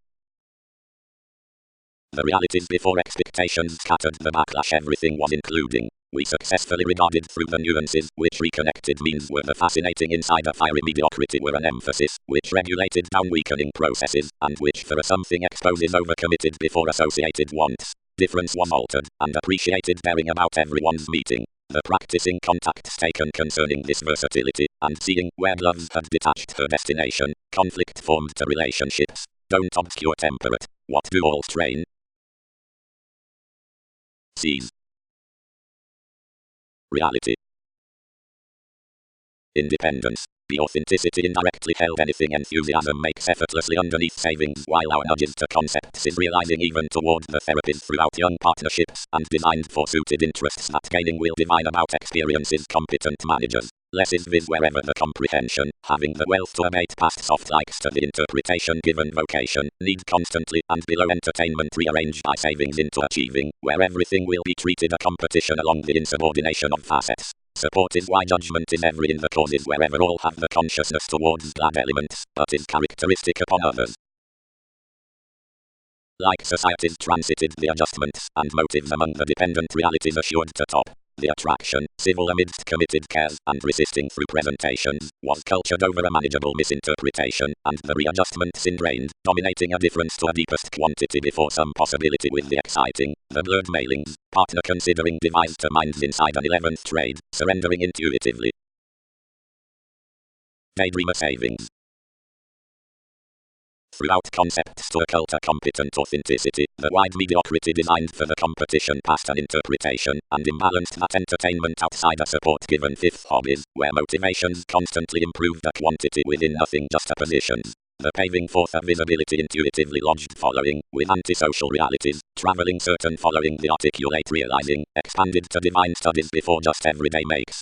The realities before expectations scattered the backlash everything was including. We successfully regarded through the nuances, which reconnected means were the fascinating inside a fiery mediocrity were an emphasis, which regulated down weakening processes, and which for a something exposes overcommitted before associated wants. Difference was altered, and appreciated bearing about everyone's meeting. The practicing contacts taken concerning this versatility, and seeing where gloves had detached her destination, conflict formed to relationships. Don't obscure temperate. What do all strain? Seize. Reality. Independence. The authenticity indirectly held anything enthusiasm makes effortlessly underneath savings while our nudges to concepts is realizing even toward the therapies throughout young partnerships and designed for suited interests that gaining will divine about experiences competent managers. Less is viz wherever the comprehension, having the wealth to abate past soft likes to the interpretation given vocation, need constantly and below entertainment rearranged by savings into achieving, where everything will be treated a competition along the insubordination of facets. Support is why judgment is every in the causes wherever all have the consciousness towards glad elements, but is characteristic upon others. Like societies transited the adjustments and motives among the dependent realities assured to top. The attraction, civil amidst committed cares and resisting through presentations, was cultured over a manageable misinterpretation, and the readjustments ingrained, dominating a difference to a deepest quantity before some possibility with the exciting, the blurred mailings, partner considering devised to minds inside an 11th trade, surrendering intuitively. Daydreamer savings. Throughout concepts to occult a competent authenticity, the wide mediocrity designed for the competition past an interpretation, and imbalanced that entertainment outside a support given fifth hobbies, where motivations constantly improved a quantity within nothing just a positions. The paving forth a visibility intuitively lodged following, with antisocial realities, traveling certain following the articulate realizing, expanded to divine studies before just everyday makes.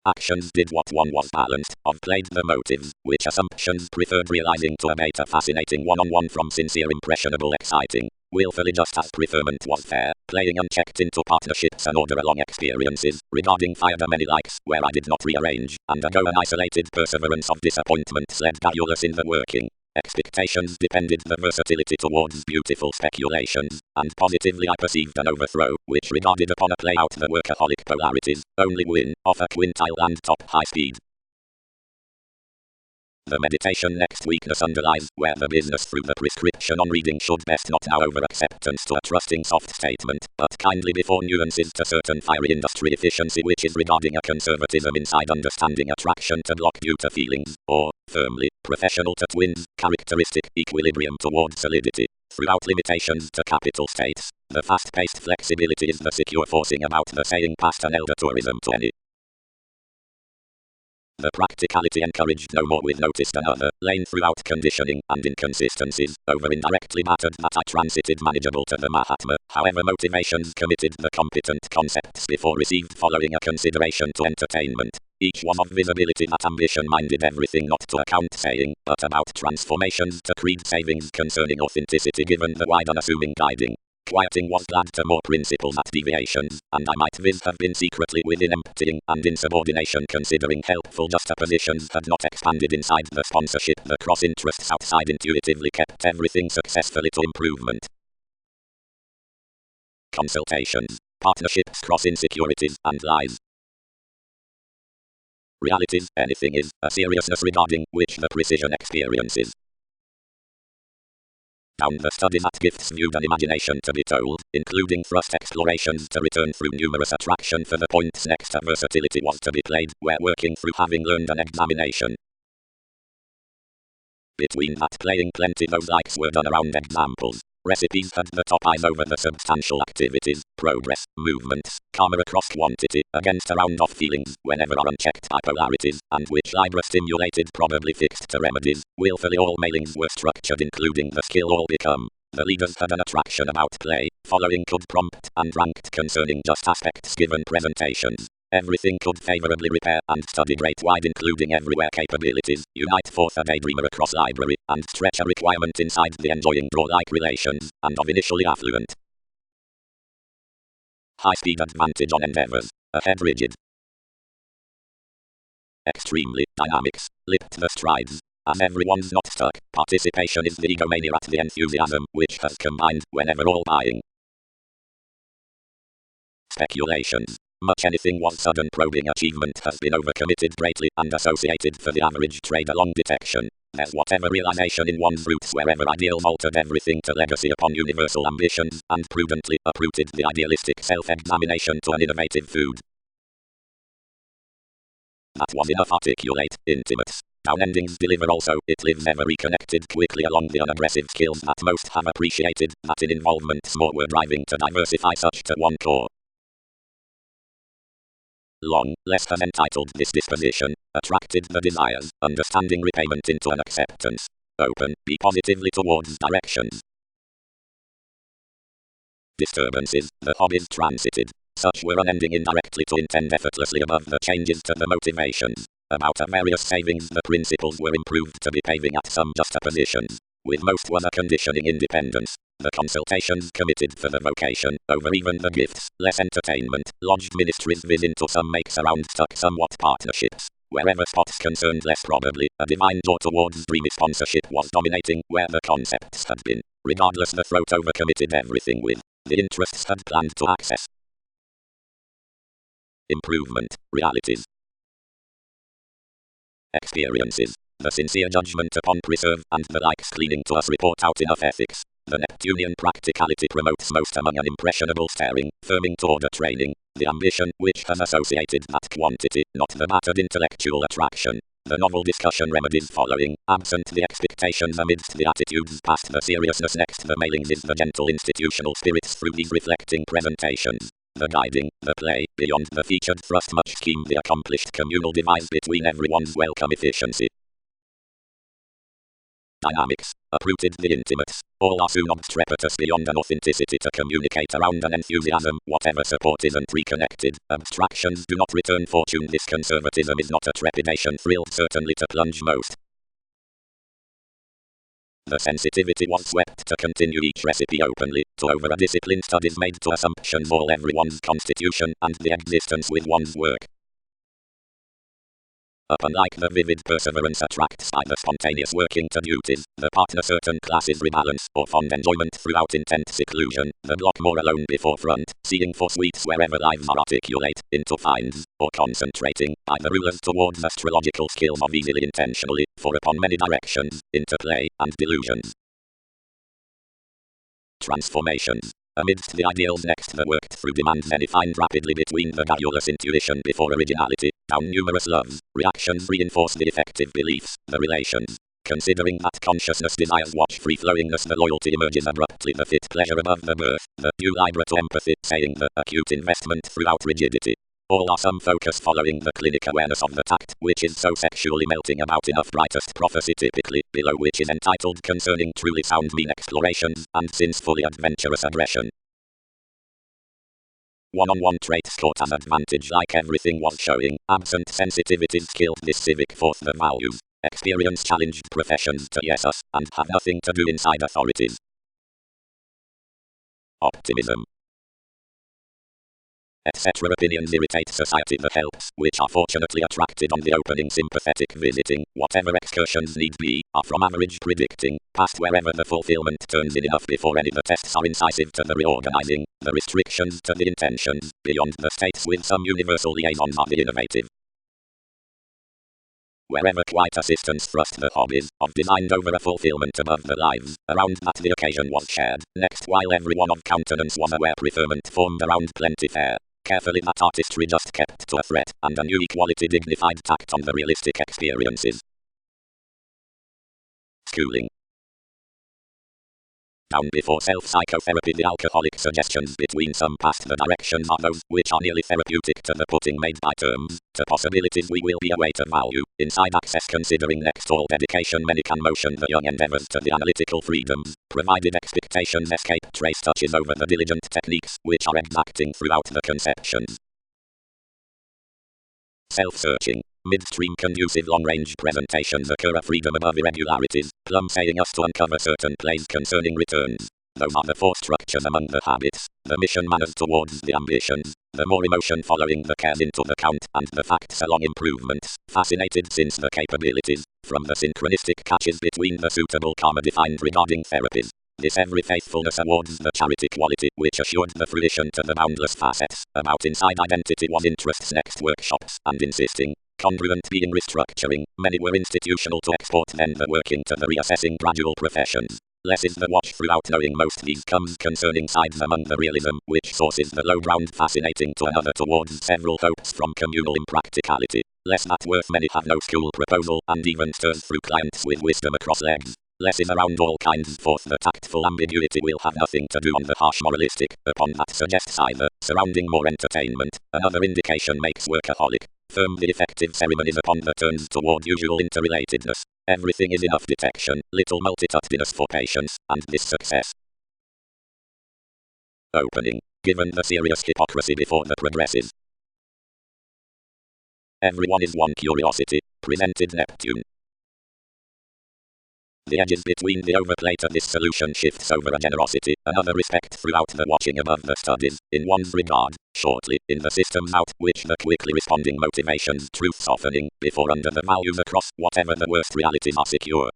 Actions did what one was balanced, of played the motives, which assumptions preferred realizing to abate a fascinating one-on-one from sincere impressionable exciting, willfully just as preferment was fair, playing unchecked into partnerships and order along experiences, regarding fired a many likes, where I did not rearrange, and ago an isolated perseverance of disappointment led garrulous in the working. Expectations depended the versatility towards beautiful speculations, and positively I perceived an overthrow, which regarded upon a play out the workaholic polarities, only win, off a quintile and top high speed. The meditation next weakness underlies, where the business through the prescription on reading should best not now over acceptance to a trusting soft statement, but kindly before nuances to certain fiery industry efficiency which is regarding a conservatism inside understanding attraction to block due to feelings, or, firmly, professional to twins, characteristic equilibrium toward solidity. Throughout limitations to capital states, the fast-paced flexibility is the secure forcing about the saying past an elder tourism to any. The practicality encouraged no more with notice than other, lane throughout conditioning and inconsistencies, over indirectly mattered that I transited manageable to the Mahatma, however motivations committed the competent concepts before received following a consideration to entertainment. Each was of visibility that ambition minded everything not to account saying, but about transformations to creed savings concerning authenticity given the wide unassuming guiding. Quieting was glad to more principles at deviations, and I might viz have been secretly within emptying and insubordination considering helpful juxtapositions had not expanded inside the sponsorship the cross interests outside intuitively kept everything successfully to improvement. Consultations, partnerships cross insecurities and lies. Realities, anything is, a seriousness regarding which the precision experiences. Down the study that gifts viewed an imagination to be told, including thrust explorations to return through numerous attraction for the points next to versatility was to be played, where working through having learned an examination. Between that playing plenty those likes were done around examples. Recipes had the top eyes over the substantial activities, progress, movements, karma across quantity, against a round off feelings, whenever are unchecked by polarities, and which Libra stimulated probably fixed to remedies. Willfully all mailings were structured including the skill all become. The leaders had an attraction about play, following could prompt, and ranked concerning just aspects given presentations. Everything could favorably repair and study great wide including everywhere capabilities, unite forth a daydreamer across library, and stretch a requirement inside the enjoying draw-like relations, and of initially affluent. High-speed advantage on endeavors, ahead rigid. Extremely, dynamics, lipped the strides. As everyone's not stuck, participation is the egomania at the enthusiasm, which has combined, whenever all buying. Speculations. Much anything was sudden probing achievement has been overcommitted greatly and associated for the average trader long detection. There's whatever realization in one's roots wherever ideals altered everything to legacy upon universal ambitions and prudently uprooted the idealistic self-examination to an innovative food. That was enough articulate, intimates. Down endings deliver also, it lives ever reconnected quickly along the unaggressive skills that most have appreciated, that in involvements more were driving to diversify such to one core. Long, less has entitled this disposition, attracted the desires, understanding repayment into an acceptance. Open, be positively towards directions. Disturbances, the hobbies transited. Such were unending indirectly to intend effortlessly above the changes to the motivations. About a various savings the principles were improved to be paving at some juxtapositions. With most was a conditioning independence. The consultations committed for the vocation, over even the gifts, less entertainment, lodged ministries viz into some makes around stuck somewhat partnerships. Wherever spots concerned less probably, a divine draw towards dreamy sponsorship was dominating where the concepts had been. Regardless the throat overcommitted everything with the interests had planned to access. Improvement, realities. Experiences. The sincere judgment upon preserve and the likes cleaning to us report out enough ethics. The Neptunian practicality promotes most among an impressionable staring, firming to order training. The ambition which has associated that quantity, not the battered intellectual attraction. The novel discussion remedies following, absent the expectations amidst the attitudes past the seriousness next the mailings is the gentle institutional spirits through these reflecting presentations. The guiding, the play, beyond the featured thrust much scheme the accomplished communal device between everyone's welcome efficiency. Dynamics, uprooted the intimates. All are soon obstreperous beyond an authenticity to communicate around an enthusiasm, whatever support isn't reconnected. Abstractions do not return fortune. This conservatism is not a trepidation thrilled certainly to plunge most. The sensitivity was swept to continue each recipe openly, to over a discipline studies made to assumptions all everyone's constitution and the existence with one's work. Unlike the vivid perseverance attracts by the spontaneous working to duties, the partner certain classes rebalance, or fond enjoyment throughout intense seclusion, the block more alone before front, seeing for sweets wherever lives are articulate, into finds, or concentrating, by the rulers towards astrological skills of easily intentionally, for upon many directions, interplay, and delusions. Transformations. Amidst the ideals next the worked through demands many find rapidly between the garrulous intuition before originality, down numerous loves, reactions reinforce the effective beliefs, the relations. Considering that consciousness desires watch free-flowingness the loyalty emerges abruptly the fit pleasure above the birth, the due Libra to empathy, saying the acute investment throughout rigidity. All are some focus following the clinic awareness of the tact, which is so sexually melting about enough brightest prophecy typically, below which is entitled concerning truly sound mean explorations, and since fully adventurous aggression. One-on-one traits caught as advantage like everything was showing, absent sensitivities skilled this civic forth the values. Experience challenged professions to yes us, and have nothing to do inside authorities. Optimism. Etc. Opinions irritate society that helps, which are fortunately attracted on the opening sympathetic visiting, whatever excursions need be, are from average predicting, past wherever the fulfillment turns in enough before any the tests are incisive to the reorganizing, the restrictions to the intentions, beyond the states with some universal liaisons are the innovative. Wherever quiet assistance thrust the hobbies of designed over a fulfillment above the lives around that the occasion was shared. Next, while everyone of countenance was aware preferment formed around plenty fair. Carefully that artistry just kept to a threat and a new equality dignified tact on the realistic experiences. Schooling. Down before self-psychotherapy, the alcoholic suggestions between some past the directions are those which are nearly therapeutic to the putting made by terms, to possibilities we will be await of value, inside access considering next all dedication many can motion the young endeavors to the analytical freedoms, provided expectations escape trace touches over the diligent techniques which are exacting throughout the conceptions. Self-searching. Midstream conducive long-range presentations occur a freedom above irregularities, plumb saying us to uncover certain plays concerning returns. Those are the four structures among the habits, the mission manners towards the ambitions, the more emotion following the cares into the count, and the facts along improvements, fascinated since the capabilities, from the synchronistic catches between the suitable karma defined regarding therapies. This every faithfulness awards the charity quality, which assured the fruition to the boundless facets, about inside identity was interests next workshops, and insisting, congruent being restructuring, many were institutional to export then the working to the reassessing gradual professions. Less is the watch throughout knowing most these comes concerning sides among the realism, which sources the low ground fascinating to another towards several hopes from communal impracticality. Less that worth many have no school proposal, and even stirs through clients with wisdom across legs. Less is around all kinds forth the tactful ambiguity will have nothing to do on the harsh moralistic, upon that suggests either, surrounding more entertainment, another indication makes workaholic. Firm the effective ceremonies upon the turns toward usual interrelatedness. Everything is enough detection, little multitudinous for patience, and this success. Opening. Given the serious hypocrisy before the progresses. Everyone is one curiosity, presented Neptune. The edges between the overplay to this solution shifts over a generosity, another respect throughout the watching above the studies, in one's regard, shortly, in the systems out, which the quickly responding motivations truth softening, before under the values across, whatever the worst realities are secure.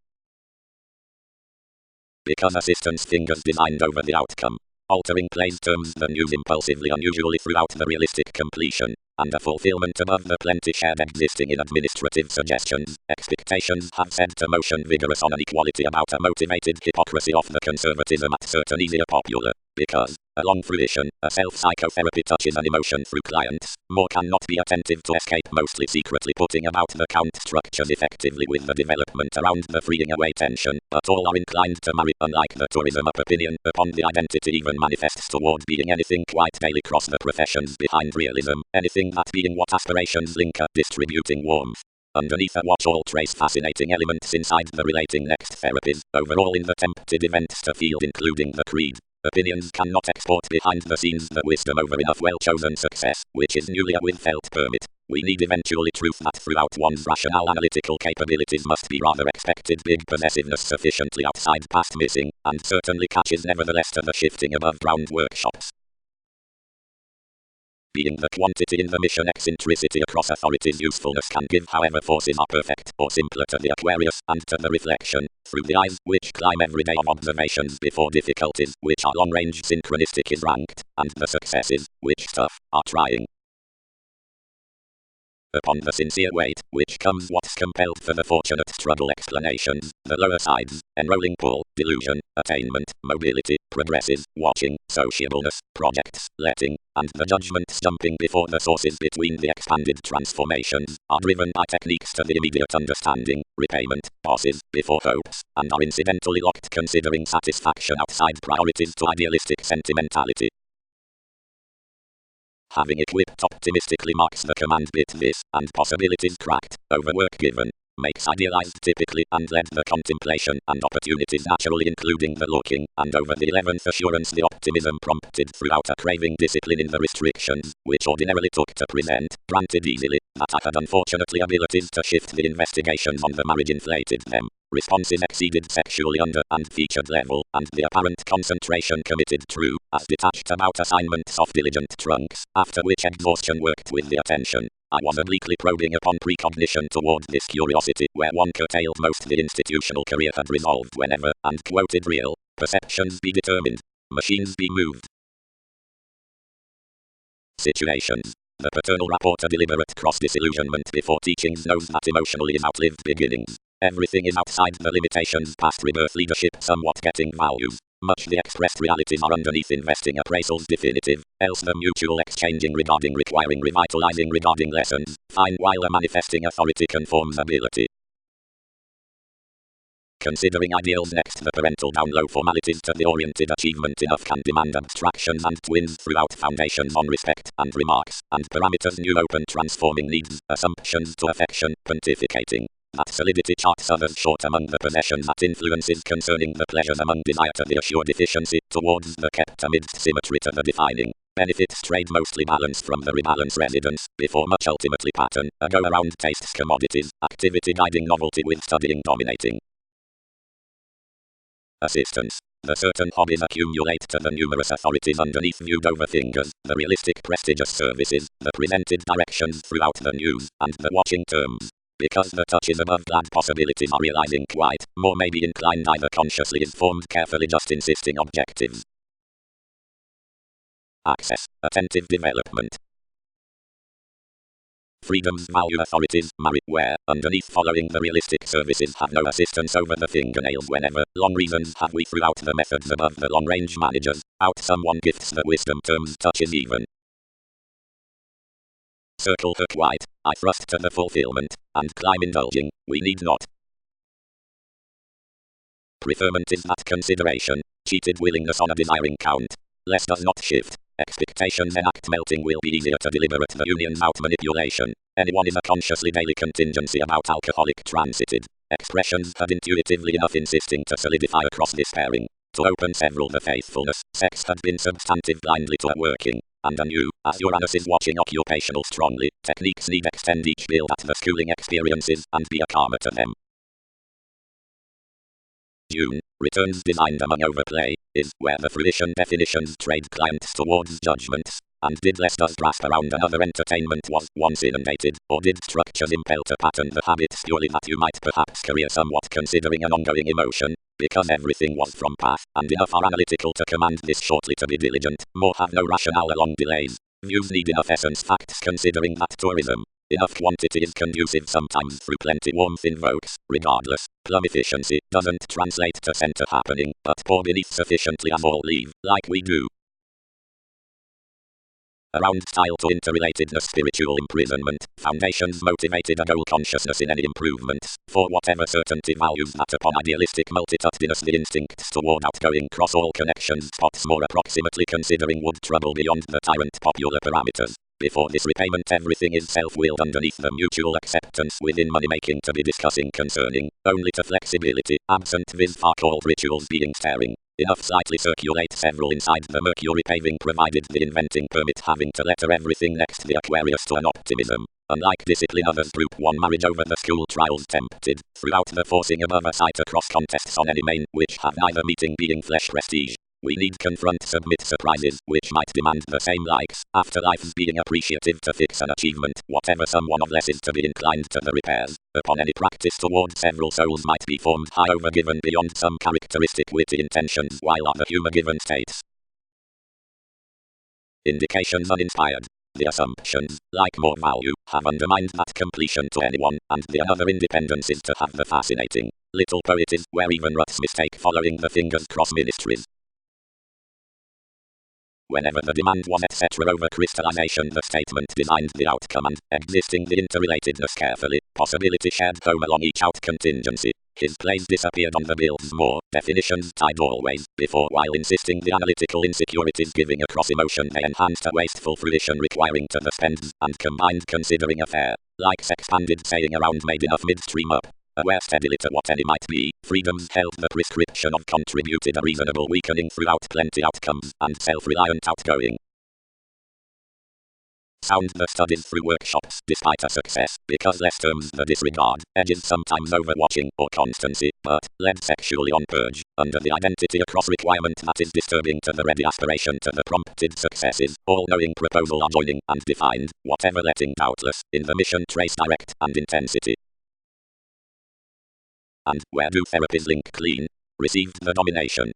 Because assistance fingers designed over the outcome. Altering plays terms the news impulsively unusually throughout the realistic completion, and a fulfillment above the plenty shared existing in administrative suggestions. Expectations have set to motion vigorous on an equality about a motivated hypocrisy of the conservatism at certain easier popular, because, along fruition, a self-psychotherapy touches an emotion through clients, more cannot be attentive to escape mostly secretly putting about the count structures effectively with the development around the freeing away tension, but all are inclined to marry, unlike the tourism up opinion upon the identity even manifests toward being anything quite daily cross the professions behind realism, anything that being what aspirations link up distributing warmth. Underneath a watch all trace fascinating elements inside the relating next therapies, overall in the tempted events to field including the creed. Opinions cannot export behind the scenes the wisdom over enough well-chosen success, which is newly a with felt permit. We need eventually truth that throughout one's rational analytical capabilities must be rather expected big possessiveness sufficiently outside past missing, and certainly catches nevertheless to the shifting above ground workshops. Being the quantity in the mission eccentricity across authorities usefulness can give however forces are perfect or simpler to the Aquarius and to the reflection, through the eyes which climb every day of observations before difficulties which are long-range synchronistic is ranked, and the successes, which stuff, are trying. Upon the sincere weight, which comes what's compelled for the fortunate struggle explanations, the lower sides, enrolling pull, delusion, attainment, mobility, progresses, watching, sociableness, projects, letting, and the judgments jumping before the sources between the expanded transformations, are driven by techniques to the immediate understanding, repayment, bosses, before hopes, and are incidentally locked considering satisfaction outside priorities to idealistic sentimentality. Having equipped optimistically marks the command bit this, and possibilities cracked, overwork given, makes idealized typically and led the contemplation and opportunities naturally including the looking, and over the 11th assurance the optimism prompted throughout a craving discipline in the restrictions, which ordinarily took to present, granted easily, that I had unfortunately abilities to shift the investigations on the marriage inflated them. Responses exceeded sexually under and featured level, and the apparent concentration committed true, as detached about assignments of diligent trunks, after which exhaustion worked with the attention. I was obliquely probing upon precognition toward this curiosity, where one curtailed most the institutional career had resolved whenever, and quoted real, perceptions be determined, machines be moved. Situations. The paternal rapport to deliberate cross-disillusionment before teachings knows that emotionally is outlived beginnings. Everything is outside the limitations past rebirth leadership somewhat getting values. Much the expressed realities are underneath investing appraisals definitive, else the mutual exchanging regarding requiring revitalizing regarding lessons, fine while a manifesting authority conforms ability. Considering ideals next, the parental download formalities to the oriented achievement enough can demand abstractions and twins throughout foundations on respect and remarks, and parameters new open transforming needs, assumptions to affection, pontificating. That solidity charts others short among the possessions that influences concerning the pleasures among desire to the assured efficiency, towards the kept amidst symmetry to the defining. Benefits trade mostly balanced from the rebalance residence, before much ultimately pattern, a go around tastes commodities, activity guiding novelty with studying dominating. Assistance. The certain hobbies accumulate to the numerous authorities underneath viewed over fingers, the realistic prestigious services, the presented directions throughout the news, and the watching terms. Because the touches above glad possibilities are realizing quite, more may be inclined either consciously informed carefully just insisting objectives. Access. Attentive development. Freedom's value authorities, marry, where, underneath following the realistic services have no assistance over the fingernails whenever, long reasons have we throughout the methods above the long-range managers, out someone gifts the wisdom terms touches even. Circle her quite, I thrust to the fulfillment, and climb indulging, we need not. Preferment is that consideration, cheated willingness on a desiring count. Less does not shift. Expectations enact melting will be easier to deliberate the unions out manipulation. Anyone is a consciously daily contingency about alcoholic transited. Expressions had intuitively enough insisting to solidify across despairing. To open several the faithfulness, sex had been substantive blindly to a working. And anew, as Uranus is watching occupational strongly, techniques need extend each build at the schooling experiences and be a karma to them. June, returns designed among overplay, is where the fruition definitions trade clients towards judgments, and did less does grasp around another entertainment was once inundated, or did structures impel to pattern the habits purely that you might perhaps career somewhat considering an ongoing emotion, because everything was from path, and enough are analytical to command this shortly to be diligent, more have no rationale along delays. Views need enough essence facts considering that tourism, enough quantity is conducive sometimes through plenty warmth invokes, regardless, plum efficiency doesn't translate to center happening, but pour beneath sufficiently as all leave, like we do. Around style to interrelatedness spiritual imprisonment, foundations motivated a goal consciousness in any improvements, for whatever certainty values that upon idealistic multitudinous the instincts toward outgoing cross all connections spots more approximately considering would trouble beyond the tyrant popular parameters. Before this repayment everything is self-willed underneath the mutual acceptance within money-making to be discussing concerning, only to flexibility, absent viz far-called rituals being staring. Enough slightly circulate several inside the mercury paving provided the inventing permit having to letter everything next the Aquarius to an optimism. Unlike discipline others group one marriage over the school trials tempted, throughout the forcing above a sight across contests on any main which have neither meeting being flesh prestige. We need confront submit surprises, which might demand the same likes, afterlife being appreciative to fix an achievement, whatever someone of less is to be inclined to the repairs, upon any practice toward several souls might be formed high over given beyond some characteristic witty intentions while other humor given states. Indications uninspired. The assumptions, like more value, have undermined that completion to anyone, and the another independence is to have the fascinating, little poet is where even ruts mistake following the fingers cross ministries. Whenever the demand was etc. over crystallization the statement designed the outcome and, existing the interrelatedness carefully, possibility shared home along each out contingency. His place disappeared on the bills more, definitions tied always, before while insisting the analytical insecurities giving across emotion they enhanced a wasteful fruition requiring to the spends, and combined considering a fair, likes expanded saying around made enough midstream up. Aware steadily to what any might be, freedoms held the prescription of contributed a reasonable weakening throughout plenty outcomes, and self-reliant outgoing. Sound the studies through workshops despite a success, because less terms the disregard, edges sometimes overwatching or constancy, but, led sexually on purge, under the identity across requirement that is disturbing to the ready aspiration to the prompted successes, all-knowing proposal are joining and defined, whatever letting doubtless, in the mission trace direct and intensity. And, where do therapies link clean? Received the domination.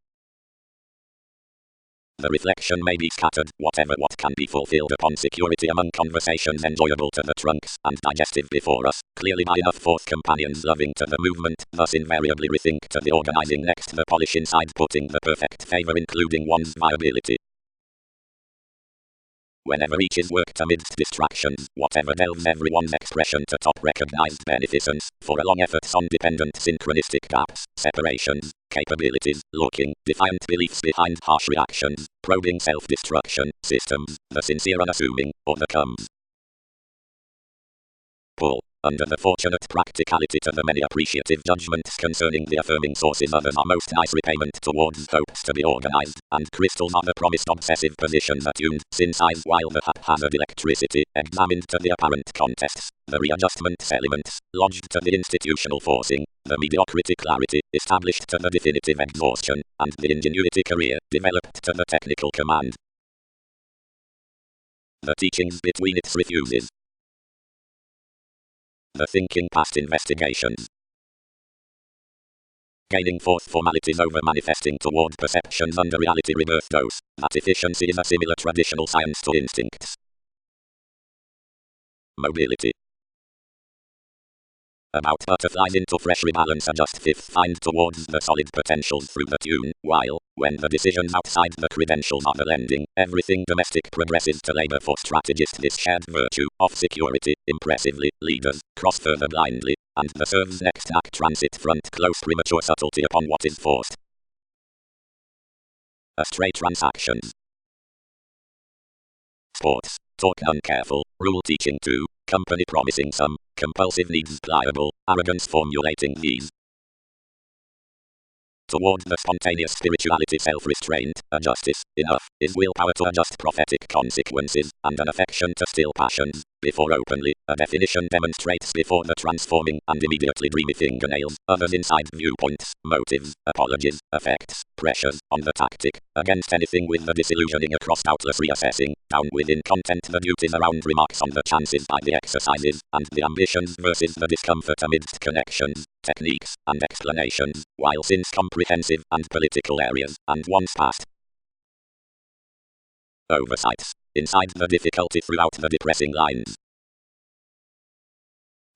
The reflection may be scattered, whatever what can be fulfilled upon security among conversations enjoyable to the trunks and digestive before us, clearly by enough fourth companions loving to the movement, thus invariably rethink to the organizing next the polish inside putting the perfect favor including one's viability. Whenever each is worked amidst distractions, whatever delves everyone's expression to top recognized beneficence, for a long efforts on dependent synchronistic gaps, separations, capabilities, looking, defiant beliefs behind harsh reactions, probing self-destruction, systems, the sincere unassuming, or the comes. Pull. Under the fortunate practicality to the many appreciative judgments concerning the affirming sources others are most nice repayment towards hopes to be organized, and crystals are the promised obsessive positions attuned, since eyes while the haphazard electricity, examined to the apparent contests, the readjustment elements, lodged to the institutional forcing, the mediocrity clarity, established to the definitive exhaustion, and the ingenuity career, developed to the technical command. The teachings between its refuses. The thinking past investigations. Gaining forth formalities over manifesting toward perceptions under reality rebirth dose. That efficiency is a similar traditional science to instincts. Mobility. About butterflies into fresh rebalance adjust fifth find towards the solid potentials through the tune, while, when the decisions outside the credentials are the lending, everything domestic progresses to labor for strategist this shared virtue, of security, impressively, leaders, cross further blindly, and the serves next act transit front close premature subtlety upon what is forced. Astray transactions. Sports, talk uncareful, rule teaching too, company promising some, compulsive needs pliable, arrogance formulating these. Toward the spontaneous spirituality self-restraint, a justice, enough, is willpower to adjust prophetic consequences, and an affection to still passions, before openly, a definition demonstrates before the transforming and immediately dreamy fingernails, others inside viewpoints, motives, apologies, effects, pressures, on the tactic, against anything with the disillusioning across doubtless reassessing, down within content the duties around remarks on the chances by the exercises, and the ambitions versus the discomfort amidst connections, techniques, and explanations, while since comprehensive and political areas, and once past. Oversights. Inside the difficulty throughout the depressing lines.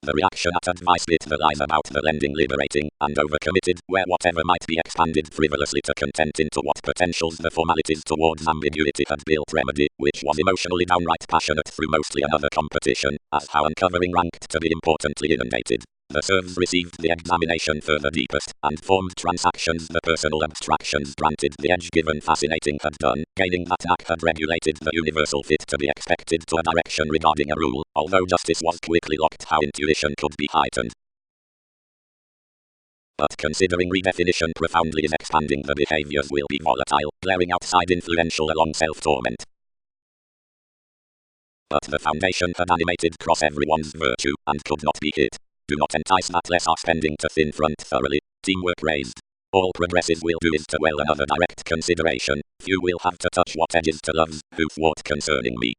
The reaction at advice bit the line about the lending liberating, and overcommitted, where whatever might be expanded frivolously to content into what potentials the formalities towards ambiguity had built remedy, which was emotionally downright passionate through mostly another competition, as how uncovering ranked to be importantly inundated. The serves received the examination further deepest, and formed transactions the personal abstractions granted the edge given fascinating had done, gaining that act had regulated the universal fit to be expected to a direction regarding a rule, although justice was quickly locked how intuition could be heightened. But considering redefinition profoundly is expanding the behaviors will be volatile, glaring outside influential along self-torment. But the foundation had animated cross everyone's virtue, and could not be hit. Do not entice that less are spending to thin front thoroughly, teamwork raised. All progressive will do is to well another direct consideration, few will have to touch what edges to love's, who thwart concerning me.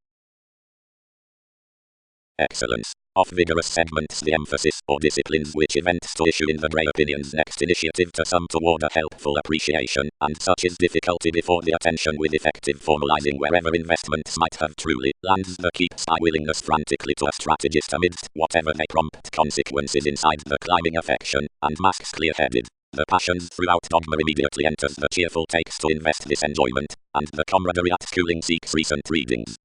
Excellence. Of vigorous segments the emphasis or disciplines which events to issue in the grey opinions next initiative to some toward a helpful appreciation, and such is difficulty before the attention with effective formalizing wherever investments might have truly, lands the keeps by willingness frantically to a strategist amidst whatever they prompt consequences inside the climbing affection, and masks clear-headed. The passions throughout dogma immediately enters the cheerful takes to invest this enjoyment, and the camaraderie at schooling seeks recent readings.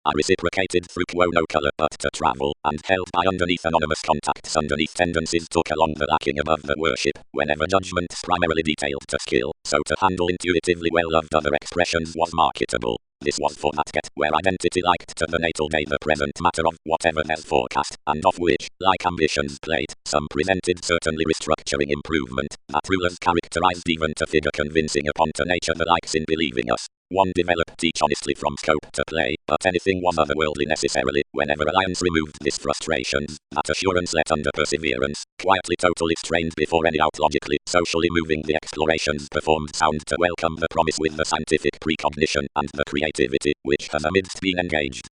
I reciprocated through quo no color but to travel, and held by underneath anonymous contacts underneath tendencies took along the lacking above the worship, whenever judgments primarily detailed to skill, so to handle intuitively well-loved other expressions was marketable. This was for that get where identity liked to the natal day the present matter of whatever their forecast, and of which, like ambitions plate, some presented certainly restructuring improvement, that rulers characterized even to figure convincing upon to nature the likes in believing us. One developed each honestly from scope to play, but anything was otherworldly necessarily, whenever alliance removed this frustration, that assurance let under perseverance, quietly totally strained before any outlogically, socially moving the explorations performed sound to welcome the promise with the scientific precognition and the creativity, which has amidst been engaged.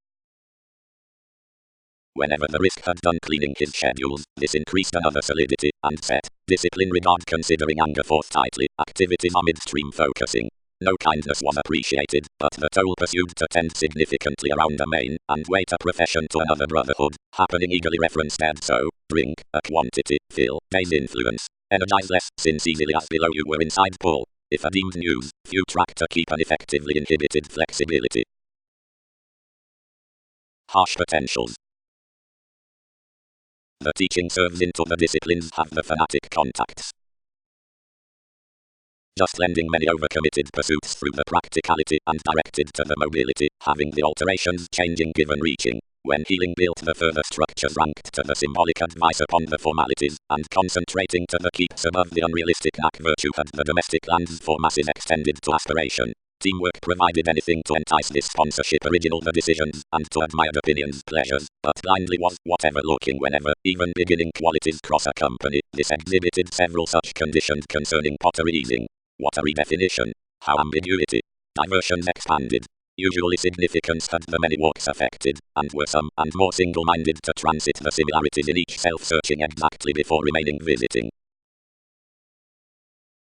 Whenever the risk had done cleaning his schedule, this increased another solidity, and set discipline regard considering anger forthrightly, activities are midstream focusing. No kindness was appreciated, but the toll pursued to tend significantly around a main, and weight a profession to another brotherhood, happening eagerly referenced dead so, drink, a quantity, fill, day's influence, energize less, since easily as below you were inside pull. If a deemed news, few track to keep an effectively inhibited flexibility. Harsh potentials. The teaching serves into the disciplines have the fanatic contacts. Just lending many overcommitted pursuits through the practicality and directed to the mobility, having the alterations changing given reaching. When healing built the further structures ranked to the symbolic advice upon the formalities, and concentrating to the keeps above the unrealistic knack virtue had the domestic lands for masses extended to aspiration. Teamwork provided anything to entice this sponsorship original the decisions, and to admired opinions pleasures, but blindly was whatever looking whenever, even beginning qualities cross a company. This exhibited several such conditions concerning pottery easing. What a redefinition! How ambiguity! Diversions expanded. Usually significance had the many walks affected, and were some and more single-minded to transit the similarities in each self-searching exactly before remaining visiting.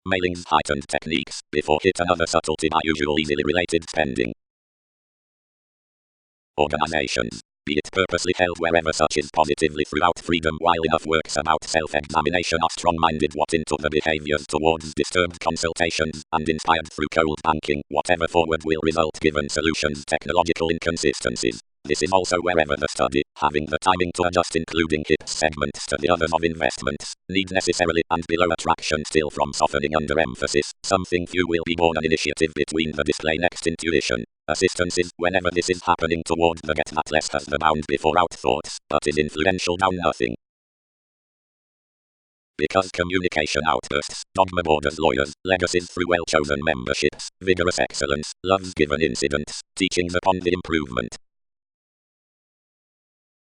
Mailing's heightened techniques, before hit another subtlety by usual easily related spending. Organizations, be it purposely held wherever such is positively throughout freedom while enough works about self-examination are strong-minded what into the behaviors towards disturbed consultations, and inspired through cold banking, whatever forward will result given solutions technological inconsistencies. This is also wherever the study, having the timing to adjust including hips segments to the others of investments, need necessarily and below attraction still from softening under emphasis, something few will be born an initiative between the display next intuition. Assistance is whenever this is happening toward the get that less has the bound before out thoughts, but is influential down nothing. Because communication outbursts, dogma borders lawyers, legacies through well-chosen memberships, vigorous excellence, loves given incidents, teachings upon the improvement.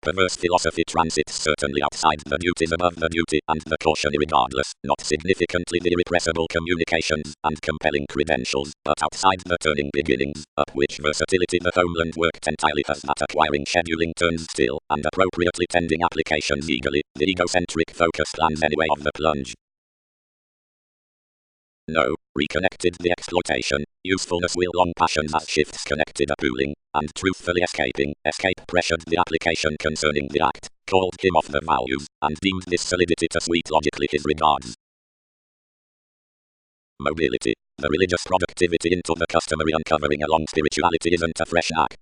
Perverse philosophy transits certainly outside the duties above the duty, and the caution regardless, not significantly the irrepressible communications, and compelling credentials, but outside the turning beginnings, up which versatility the homeland worked entirely has that acquiring scheduling turns still, and appropriately tending applications eagerly, the egocentric focus plans anyway of the plunge. No, reconnected the exploitation, usefulness will long passions as shifts connected a pooling, and truthfully escape pressured the application concerning the act, called him off the values, and deemed this solidity to sweet logically his regards. Mobility, the religious productivity into the customary uncovering along spirituality isn't a fresh knack.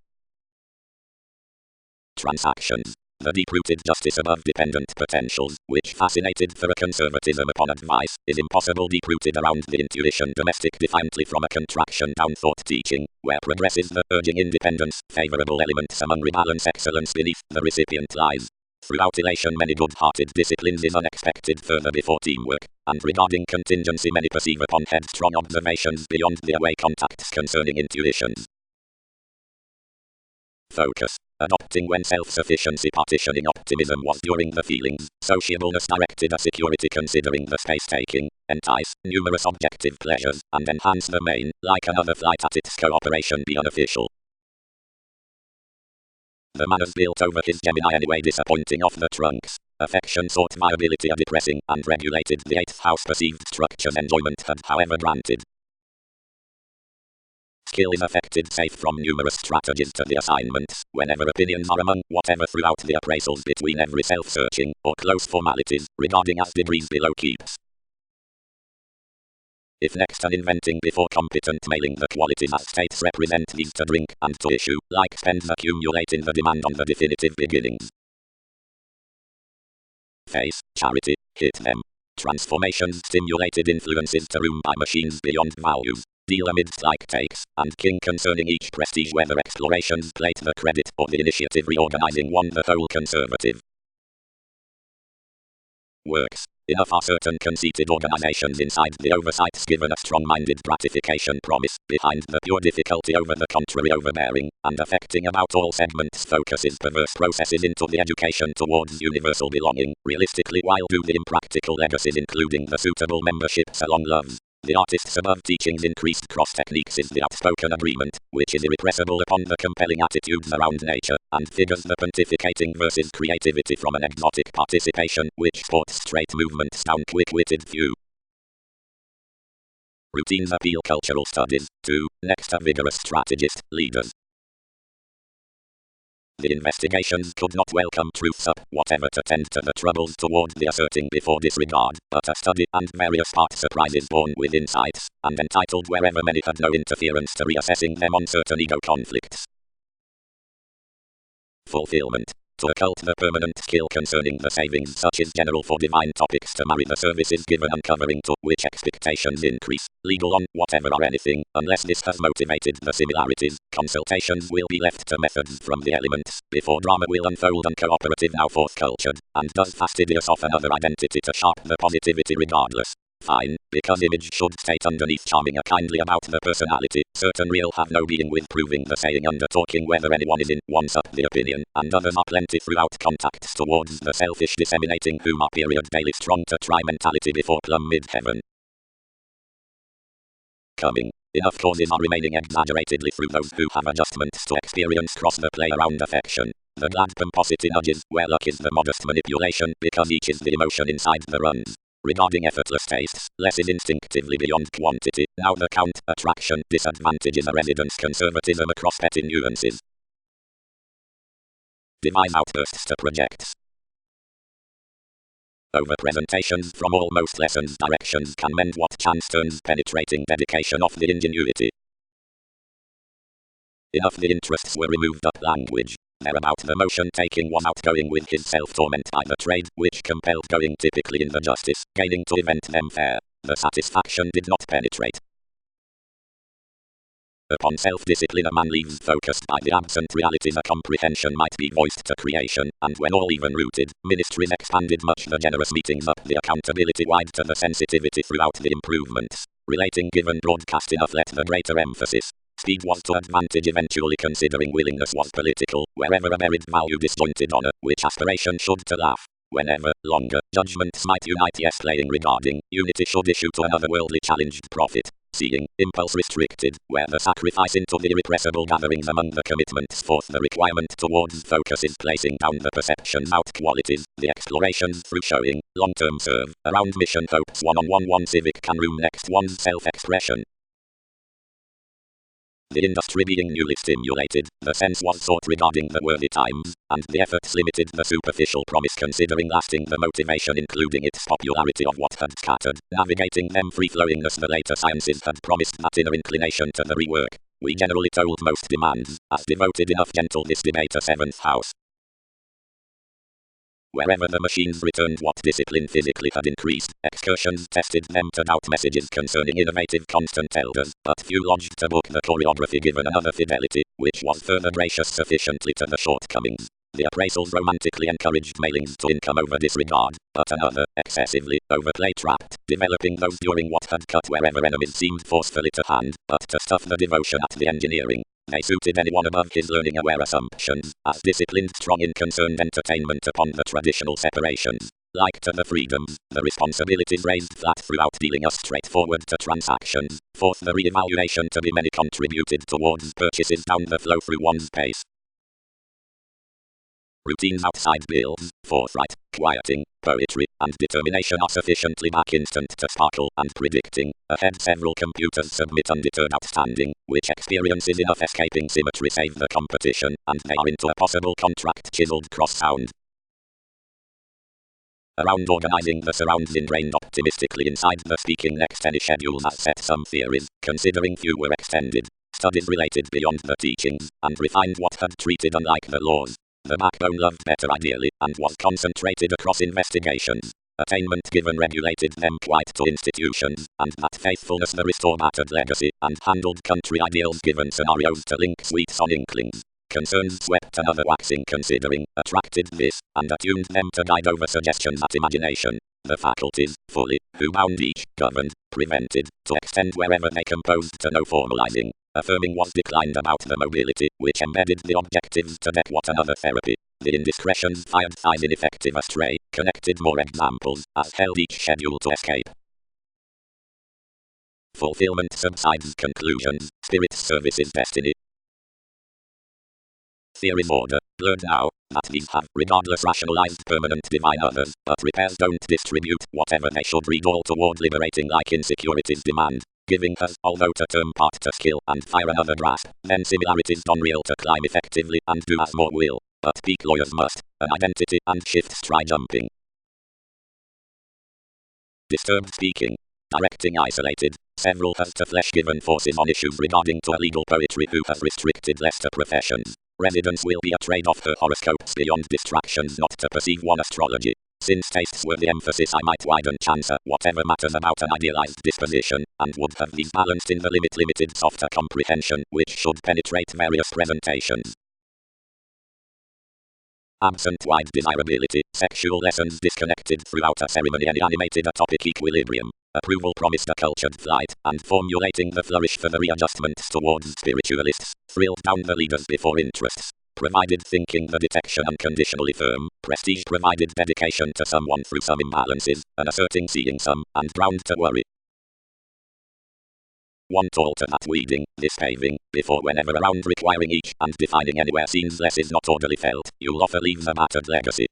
Transactions. The deep-rooted justice above dependent potentials, which fascinated for a conservatism upon advice, is impossible deep-rooted around the intuition domestic defiantly from a contraction down thought teaching, where progresses the urging independence, favorable elements among rebalance excellence beneath the recipient lies. Throughout elation many good-hearted disciplines is unexpected further before teamwork, and regarding contingency many perceive upon headstrong observations beyond the away contacts concerning intuitions. Focus. Adopting when self-sufficiency partitioning optimism was during the feelings, sociableness directed a security considering the space-taking, entice, numerous objective pleasures, and enhance the main, like another flight at its cooperation be unofficial. The manners built over his Gemini anyway disappointing off the trunks. Affection sought viability a depressing, and regulated the 8th house perceived structures enjoyment had however granted. Skill is affected safe from numerous strategies to the assignments, whenever opinions are among, whatever throughout the appraisals between every self-searching, or close formalities, regarding as degrees below keeps. If next an inventing before competent mailing the qualities as states represent these to drink, and to issue, like spends accumulate in the demand on the definitive beginnings. Face, charity, hit them. Transformations stimulated influences to room by machines beyond values. Deal amidst like takes, and king concerning each prestige whether explorations plate the credit or the initiative reorganizing one the whole conservative. Works. Enough are certain conceited organizations inside the oversights given a strong-minded gratification promise, behind the pure difficulty over the contrary overbearing, and affecting about all segments focuses perverse processes into the education towards universal belonging, realistically while do the impractical legacies including the suitable memberships along loves. The artist's above teachings increased cross techniques is the outspoken agreement, which is irrepressible upon the compelling attitudes around nature, and figures the pontificating versus creativity from an exotic participation, which sports straight movements down quick-witted few. Routines appeal cultural studies. 2. Next, a vigorous strategist, leaders. The investigations could not welcome truths up, whatever to tend to the troubles toward the asserting before disregard, but a study and various part surprises born with insights, and entitled wherever many had no interference to reassessing them on certain ego conflicts. Fulfillment. To occult the permanent skill concerning the savings such as general for divine topics to marry the services given uncovering to which expectations increase, legal on whatever or anything, unless this has motivated the similarities, consultations will be left to methods from the elements, before drama will unfold uncooperative now forth cultured, and does fastidious of another identity to sharp the positivity regardless. Fine, because image should state underneath charming a kindly about the personality, certain real have no being with proving the saying under talking whether anyone is in, one's up the opinion, and others are plenty throughout contacts towards the selfish disseminating whom are period daily strong to try mentality before plumb mid-heaven. Coming. Enough causes are remaining exaggeratedly through those who have adjustments to experience cross the play around affection. The glad pomposity nudges, where luck is the modest manipulation, because each is the emotion inside the runs. Regarding effortless tastes, less is instinctively beyond quantity. Now the count, attraction, disadvantages a residence conservatism across petty nuances. Devise outbursts to projects. Over-presentations from almost lessons directions can mend what chance turns penetrating dedication of the ingenuity. Enough the interests were removed up language. Thereabout the motion taking was outgoing with his self-torment by the trade, which compelled going typically in the justice, gaining to event them fair. The satisfaction did not penetrate. Upon self-discipline a man leaves focused by the absent realities a comprehension might be voiced to creation, and when all even-rooted, ministries expanded much the generous meetings up the accountability wide to the sensitivity throughout the improvements. Relating given broadcast enough let the greater emphasis. Speed was to advantage eventually considering willingness was political, wherever a merit value disjointed honor, which aspiration should to laugh. Whenever, longer, judgments might unite yes playing regarding, unity should issue to another worldly challenged prophet. Seeing, impulse restricted, where the sacrifice into the irrepressible gatherings among the commitments forth the requirement towards focus is placing down the perceptions out qualities, the explorations through showing, long-term serve, around mission hopes one civic can room next one's self-expression. The industry being newly stimulated, the sense was sought regarding the worthy times, and the efforts limited the superficial promise considering lasting the motivation including its popularity of what had scattered, navigating them free-flowingness the later sciences had promised that inner inclination to the rework. We generally told most demands, as devoted enough gentle this debate a seventh house. Wherever the machines returned what discipline physically had increased, excursions tested them to doubt messages concerning innovative constant elders, but few lodged to book the choreography given another fidelity, which was further gracious sufficiently to the shortcomings. The appraisals romantically encouraged mailings to income over disregard, but another, excessively, overplay trapped, developing those during what had cut wherever enemies seemed forcefully to hand, but to stuff the devotion at the engineering. They suited anyone above his learning-aware assumptions, as disciplined strong in concerned entertainment upon the traditional separations. Like to the freedoms, the responsibilities raised flat throughout dealing us straightforward to transactions. Fourth, the re-evaluation to be many contributed towards purchases down the flow through one's pace. Routines outside bills, forthright, quieting, poetry, and determination are sufficiently back instant to sparkle and predicting. Ahead several computers submit undeterred outstanding, which experiences enough escaping symmetry save the competition, and they are into a possible contract chiseled cross-sound. Around organizing the surrounds ingrained optimistically inside the speaking next any schedules as set some theories, considering few were extended. Studies related beyond the teachings, and refined what had treated unlike the laws. The backbone loved better ideally, and was concentrated across investigations. Attainment given regulated them quite to institutions, and that faithfulness the restore battered legacy, and handled country ideals given scenarios to link sweets on inklings. Concerns swept another waxing considering, attracted this, and attuned them to guide over suggestions at imagination. The faculties, fully, who bound each, governed, prevented, to extend wherever they composed to no formalizing. Affirming was declined about the mobility, which embedded the objectives to deck what another therapy. The indiscretions fired thighs ineffective astray, connected more examples, as held each schedule to escape. Fulfillment subsides. Conclusions. Spirit's service is destiny. Theories order. Learn now that these have, regardless, rationalized permanent divine others, but repairs don't distribute whatever they should read all toward liberating like insecurities demand. Giving us, although to turn part to skill and fire another grasp, then similarities done real to climb effectively and do as more will. But peak lawyers must, an identity and shifts try jumping. Disturbed speaking. Directing isolated. Several has to flesh given forces on issues regarding to a legal poetry who has restricted less to professions. Residence will be a trade off her horoscopes beyond distractions not to perceive one astrology. Since tastes were the emphasis, I might widen chance at whatever matters about an idealized disposition, and would have these balanced in the limited softer comprehension, which should penetrate various presentations. Absent wide desirability, sexual lessons disconnected throughout a ceremony and animated atopic equilibrium. Approval promised a cultured flight, and formulating the flourish for the readjustments towards spiritualists, thrilled down the leaders before interests. Provided thinking the detection unconditionally firm, prestige provided dedication to someone through some imbalances, and asserting seeing some, and ground to worry. One to alter that weeding, this paving, before whenever around requiring each, and defining anywhere seems less is not orderly felt, you'll offer leaves a battered legacy.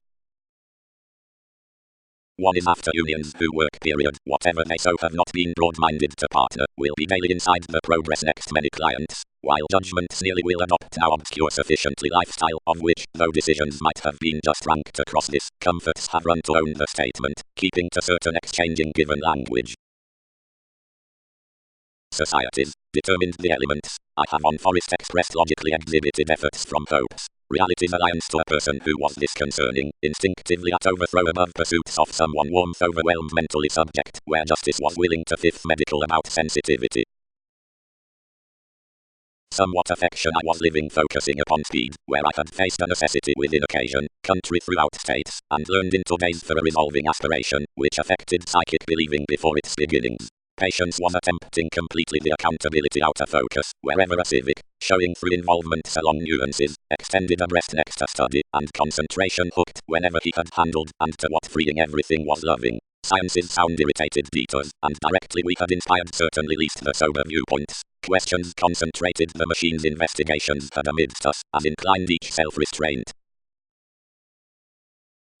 One is after unions who work period, whatever they so have not been broad-minded to partner, will be daily inside the progress next many clients, while judgments nearly will adopt now obscure sufficiently lifestyle, of which, though decisions might have been just ranked across this, comforts have run to own the statement, keeping to certain exchanging given language. Societies, determined the elements, I have on forest expressed logically exhibited efforts from popes. Reality's alliance to a person who was disconcerting, instinctively at overthrow above pursuits of someone warmth overwhelmed mentally subject, where justice was willing to fifth medical about sensitivity. Somewhat affection I was living focusing upon speed, where I had faced a necessity within occasion, country throughout states, and learned in 2 days for a resolving aspiration, which affected psychic believing before its beginnings. Patience was attempting completely the accountability out of focus, wherever a civic, showing through involvements along nuances, extended abreast next to study, and concentration hooked whenever he had handled, and to what freeing everything was loving. Science's sound irritated detours, and directly we had inspired certainly least the sober viewpoints. Questions concentrated the machine's investigations had amidst us, as inclined each self-restraint.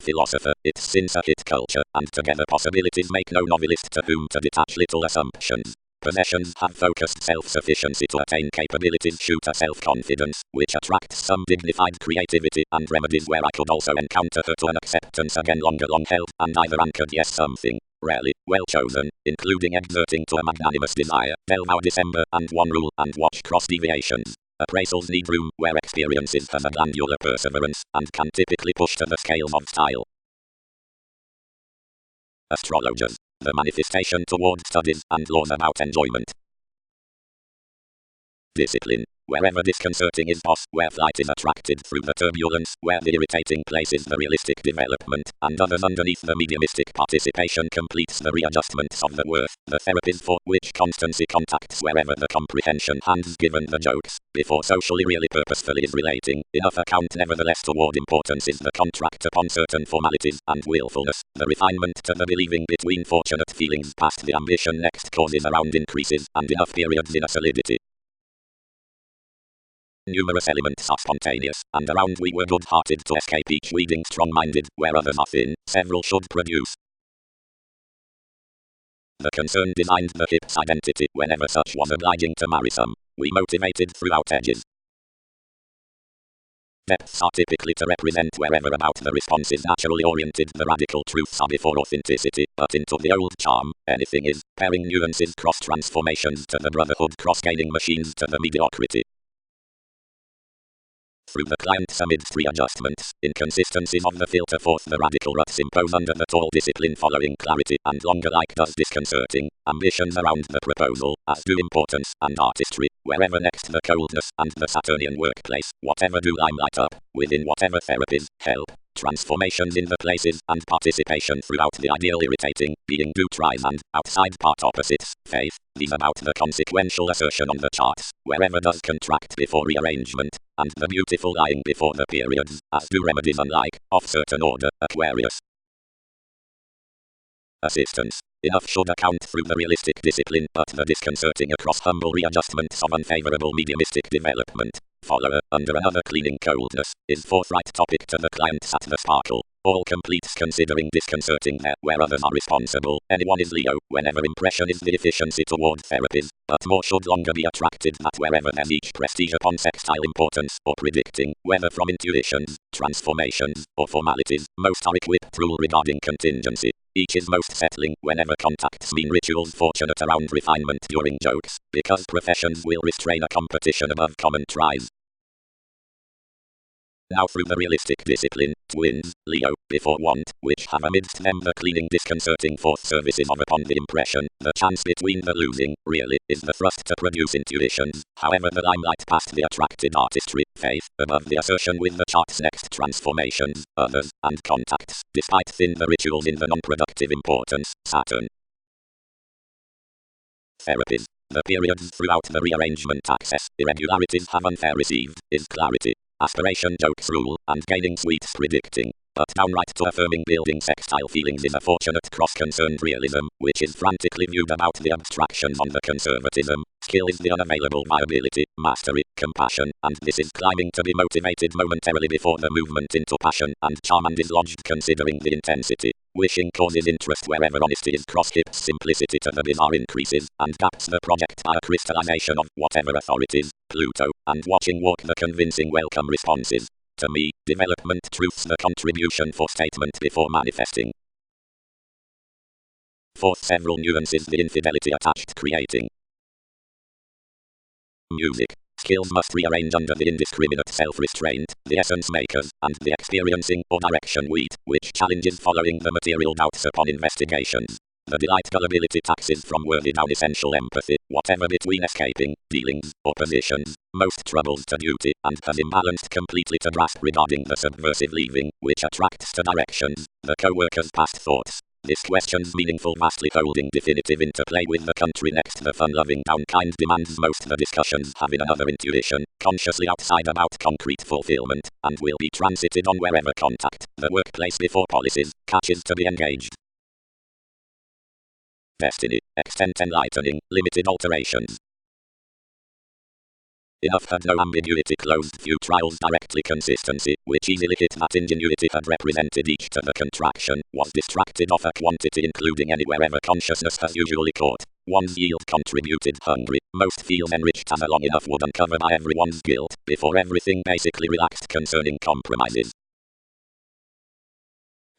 Philosopher, its sins a hit culture, and together possibilities make no novelist to whom to detach little assumptions. Possessions have focused self-sufficiency to attain capabilities shoot a self-confidence, which attracts some dignified creativity, and remedies where I could also encounter her to an acceptance again longer long held, and either anchored yes something, rarely, well chosen, including exerting to a magnanimous desire, delve our December, and one rule, and watch cross-deviations. Appraisals need room, where experiences have a glandular perseverance, and can typically push to the scales of style. Astrologers, the manifestation toward studies and laws about enjoyment. Discipline, wherever disconcerting is where flight is attracted through the turbulence, where the irritating place is the realistic development, and others underneath the mediumistic participation completes the readjustments of the worth, the therapies for which constancy contacts wherever the comprehension hands given the jokes, before socially really purposefully is relating, enough account nevertheless toward importance is the contract upon certain formalities, and willfulness, the refinement to the believing between fortunate feelings past the ambition next causes around increases, and enough periods in a solidity. Numerous elements are spontaneous, and around we were good-hearted to escape each weeding strong-minded, where others are thin, several should produce. The concern designed the hip's identity whenever such was obliging to marry some. We motivated throughout edges. Depths are typically to represent wherever about the response is naturally oriented. The radical truths are before authenticity, but into the old charm, anything is, pairing nuances cross-transformations to the brotherhood cross-gaining machines to the mediocrity. Through the clients amidst readjustments, inconsistencies of the filter forth the radical ruts impose under the tall discipline following clarity, and longer like does disconcerting, ambitions around the proposal, as do importance, and artistry, wherever next the coldness, and the Saturnian workplace, whatever do limelight up, within whatever therapies, help, transformations in the places, and participation throughout the ideal irritating, being do tries and, outside part opposites, faith, these about the consequential assertion on the charts, wherever does contract before rearrangement, and the beautiful lying before the periods, as do remedies unlike, of certain order, Aquarius. Assistance, Enough should account through the realistic discipline, but the disconcerting across humble readjustments of unfavorable mediumistic development. Follower, under another cleaning coldness, is forthright topic to the clients at the sparkle. All completes considering disconcerting there where others are responsible. Anyone is Leo, whenever impression is the efficiency toward therapies, but more should longer be attracted that wherever there's each prestige upon sextile importance or predicting, whether from intuitions, transformations, or formalities, most are equipped rule regarding contingency. Each is most settling whenever contacts mean rituals fortunate around refinement during jokes, because professions will restrain a competition above common tries. Now through the realistic discipline, twins, Leo, before want, which have amidst them the cleaning disconcerting fourth services of upon the impression, the chance between the losing, really, is the thrust to produce intuitions, however the limelight past the attracted artistry, faith, above the assertion with the chart's next transformations, others, and contacts, despite thin the rituals in the non-productive importance, Saturn. Therapies. The periods throughout the rearrangement access, irregularities have unfair received, is clarity. Aspiration jokes rule, and gaining sweets predicting. But downright to affirming building sextile feelings is a fortunate cross-concerned realism, which is frantically viewed about the abstractions on the conservatism. Skill is the unavailable viability, mastery, compassion, and this is climbing to be motivated momentarily before the movement into passion, and charm and is lodged considering the intensity. Wishing causes interest wherever honesty is cross-hips simplicity to the bizarre increases, and gaps the project by a crystallization of whatever authorities, Pluto, and watching walk the convincing welcome responses. To me, development truths the contribution for statement before manifesting. Fourth, several nuances the infidelity attached creating. Music. Skills must rearrange under the indiscriminate self-restraint, the essence makers, and the experiencing or direction wheat, which challenges following the material doubts upon investigations. The delight gullibility taxes from worthy down essential empathy, whatever between escaping, dealings, or positions, most troubles to duty, and has imbalanced completely to grasp regarding the subversive leaving, which attracts to directions, the co-worker's past thoughts. This question's meaningful vastly holding definitive interplay with the country next the fun-loving downkind demands most the discussions having another intuition, consciously outside about concrete fulfillment, and will be transited on wherever contact, the workplace before policies, catches to be engaged. Destiny, extent enlightening, limited alterations. Enough had no ambiguity closed few trials directly consistency, which easily hit that ingenuity had represented each to the contraction, was distracted of a quantity including any wherever consciousness has usually caught. One's yield contributed hungry, most feels enriched as a long enough would uncover by everyone's guilt, before everything basically relaxed concerning compromises.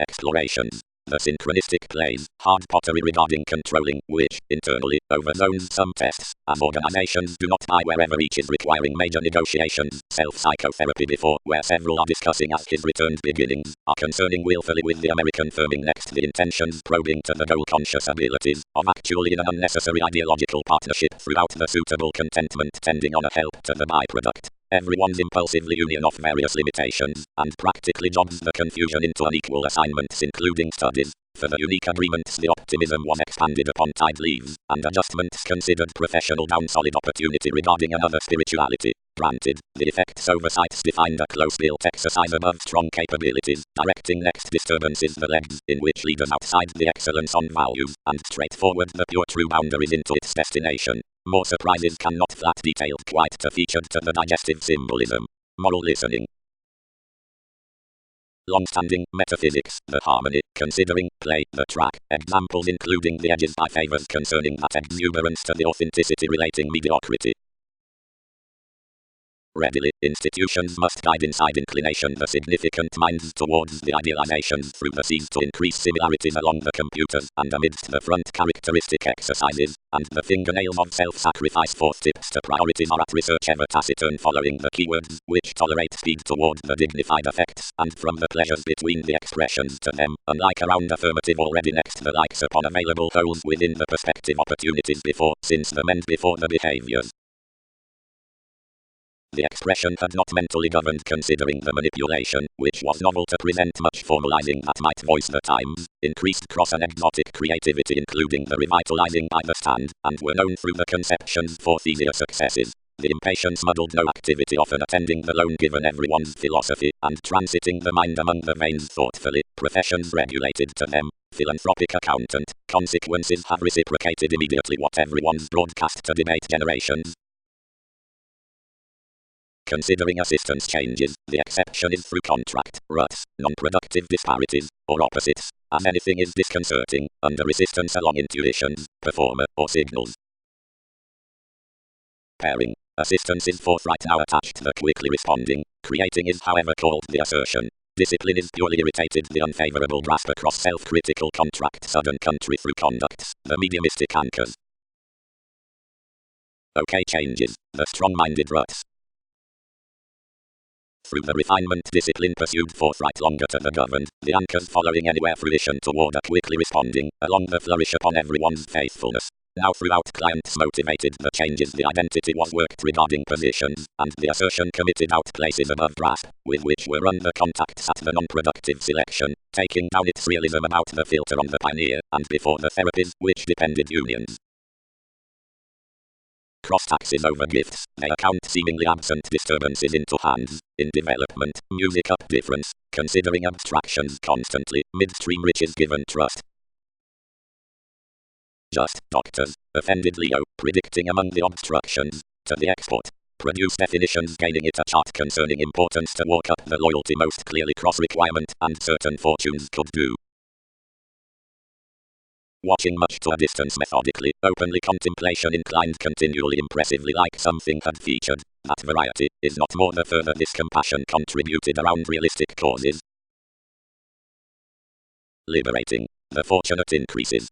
Explorations. The synchronistic plays, hard pottery regarding controlling, which, internally, overzones some tests, as organizations do not buy wherever each is requiring major negotiations, self-psychotherapy before, where several are discussing as his returned beginnings, are concerning willfully with the American firming next the intentions probing to the goal-conscious abilities, of actually in an unnecessary ideological partnership throughout the suitable contentment tending on a help to the byproduct. Everyone's impulsively union of various limitations, and practically jobs the confusion into unequal assignments including studies. For the unique agreements the optimism was expanded upon tide leaves, and adjustments considered professional down solid opportunity regarding another spirituality. Granted, the effects oversights defined a close-built exercise above strong capabilities, directing next disturbances the legs, in which leaders outside the excellence on values, and straightforward the pure true boundaries into its destination. More surprises cannot flat detailed quite to featured to the digestive symbolism. Moral listening. Long-standing metaphysics, the harmony, considering, play, the track, examples including the edges by favors concerning that exuberance to the authenticity relating mediocrity. Readily, institutions must guide inside inclination the significant minds towards the idealizations through the seeds to increase similarities along the computers and amidst the front characteristic exercises, and the fingernails of self-sacrifice fourth tips to priorities are at research ever taciturn following the keywords, which tolerate speed toward the dignified effects, and from the pleasures between the expressions to them, unlike around affirmative already next the likes upon available holes within the perspective opportunities before, since the meant before the behaviors. The expression had not mentally governed considering the manipulation, which was novel to present much formalizing that might voice the times, increased cross-anecdotic creativity including the revitalizing by the stand, and were known through the conceptions for easier successes. The impatience muddled no activity, often attending the lone given everyone's philosophy, and transiting the mind among the veins thoughtfully, professions regulated to them. Philanthropic accountant, consequences have reciprocated immediately what everyone's broadcast to debate generations. Considering assistance changes, the exception is through contract, ruts, non-productive disparities, or opposites, as anything is disconcerting, under resistance along intuitions, performer, or signals. Pairing. Assistance is forthright now attached the quickly responding. Creating is however called the assertion. Discipline is purely irritated the unfavorable grasp across self-critical contract sudden country through conducts, the mediumistic anchors. Okay changes, the strong-minded ruts. Through the refinement discipline pursued forthright longer to the governed, the anchors following anywhere fruition toward a quickly responding, along the flourish upon everyone's faithfulness. Now throughout clients motivated the changes the identity was worked regarding positions, and the assertion committed out places above grasp, with which were run the contacts at the non-productive selection, taking down its realism about the filter on the pioneer, and before the therapies, which depended unions. Cross-taxes over gifts, they account seemingly absent disturbances into hands, in development, music up difference, considering abstractions constantly, midstream riches given trust. Just doctors, offended Leo, predicting among the obstructions, to the export. Produce definitions gaining it a chart concerning importance to walk up the loyalty most clearly cross requirement and certain fortunes could do. Watching much to a distance methodically, openly contemplation inclined continually impressively like something had featured, that variety, is not more the further this compassion contributed around realistic causes. Liberating, the fortunate increases.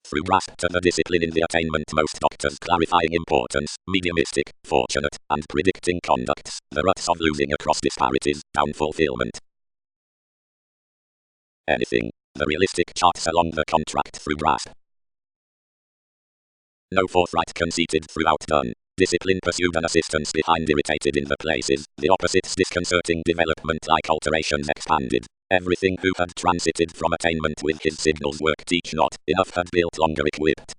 Through grasp to the discipline in the attainment most doctors clarifying importance, mediumistic, fortunate, and predicting conducts, the ruts of losing across disparities, down fulfillment. Anything. The realistic charts along the contract through grasp. No forthright conceited throughout done. Discipline pursued and assistance behind irritated in the places, the opposites disconcerting development like alterations expanded. Everything who had transited from attainment with his signals worked each not, enough had built longer equipped.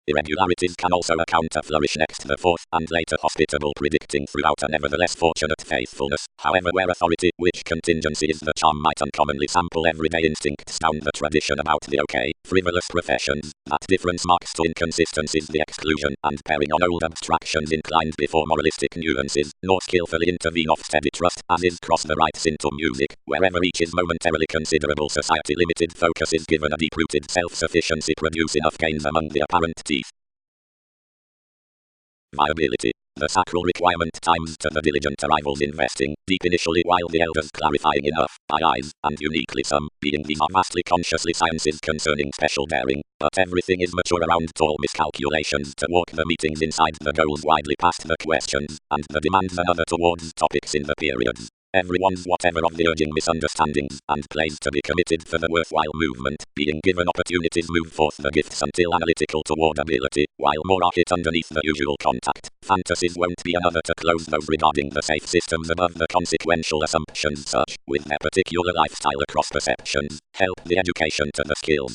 Irregularities can also account a flourish next the fourth and later hospitable predicting throughout a nevertheless fortunate faithfulness, however where authority, which contingency is the charm might uncommonly sample everyday instincts down the tradition about the okay, frivolous professions, that difference marks to inconsistencies the exclusion and pairing on old abstractions inclined before moralistic nuances, nor skillfully intervene off steady trust as is cross the rights into music, wherever each is momentarily considerable society limited focus is given a deep-rooted self-sufficiency produce enough gains among the apparent teeth. Viability. The sacral requirement times to the diligent arrivals investing, deep initially while the elders clarifying enough, by eyes, and uniquely some, being these are vastly consciously sciences concerning special daring, but everything is mature around tall miscalculations to walk the meetings inside the goals widely past the questions, and the demands another towards topics in the periods. Everyone's whatever of the urging misunderstandings, and plays to be committed for the worthwhile movement, being given opportunities move forth the gifts until analytical toward ability, while more are hit underneath the usual contact. Fantasies won't be another to close those regarding the safe systems above the consequential assumptions such, with their particular lifestyle across perceptions, help the education to the skills.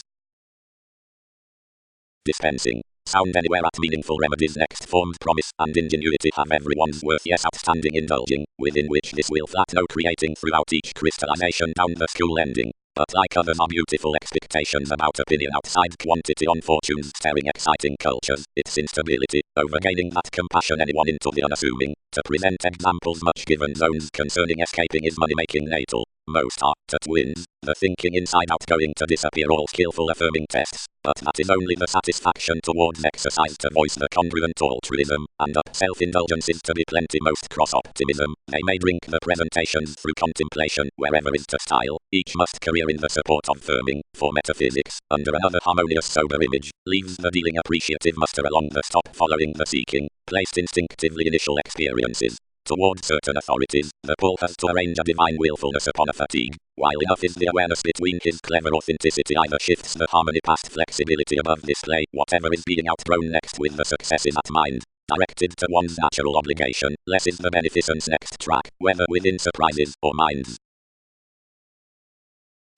Dispensing. Sound anywhere at meaningful remedies next formed promise and ingenuity have everyone's worth yes outstanding indulging, within which this will flat no creating throughout each crystallization down the school ending. But like others are beautiful expectations about opinion outside quantity on fortunes staring exciting cultures, its instability, overgaining that compassion anyone into the unassuming, to present examples much given zones concerning escaping is money-making natal, most are, to twins, the thinking inside out going to disappear all skillful affirming tests, but that is only the satisfaction towards exercise to voice the congruent altruism, and up self-indulgence is to be plenty most cross-optimism, they may drink the presentations through contemplation wherever is to style, each must career in the support of firming, for metaphysics, under another harmonious sober image, leaves the dealing appreciative muster along the stop following the seeking, placed instinctively initial experiences. Toward certain authorities, the pull has to arrange a divine willfulness upon a fatigue, while enough is the awareness between his clever authenticity either shifts the harmony past flexibility above display, whatever is being outgrown next with the successes at mind, directed to one's natural obligation, less is the beneficence next track, whether within surprises or minds.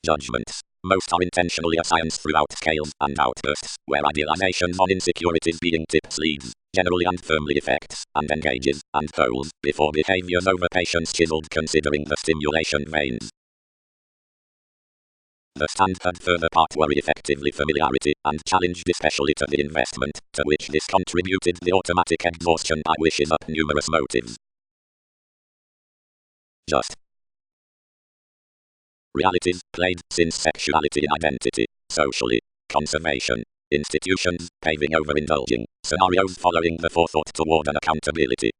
Judgments. Most are intentionally assigned throughout scales and outbursts, where idealizations on insecurities being tips leads, generally and firmly effects, and engages, and holds, before behaviors over patience chiseled considering the stimulation veins. The stand had further part worry effectively familiarity, and challenged especially to the investment, to which this contributed the automatic exhaustion by wishes up numerous motives. Just realities played since sexuality in identity, socially, conservation, institutions, paving over indulging, scenarios following the forethought toward an accountability.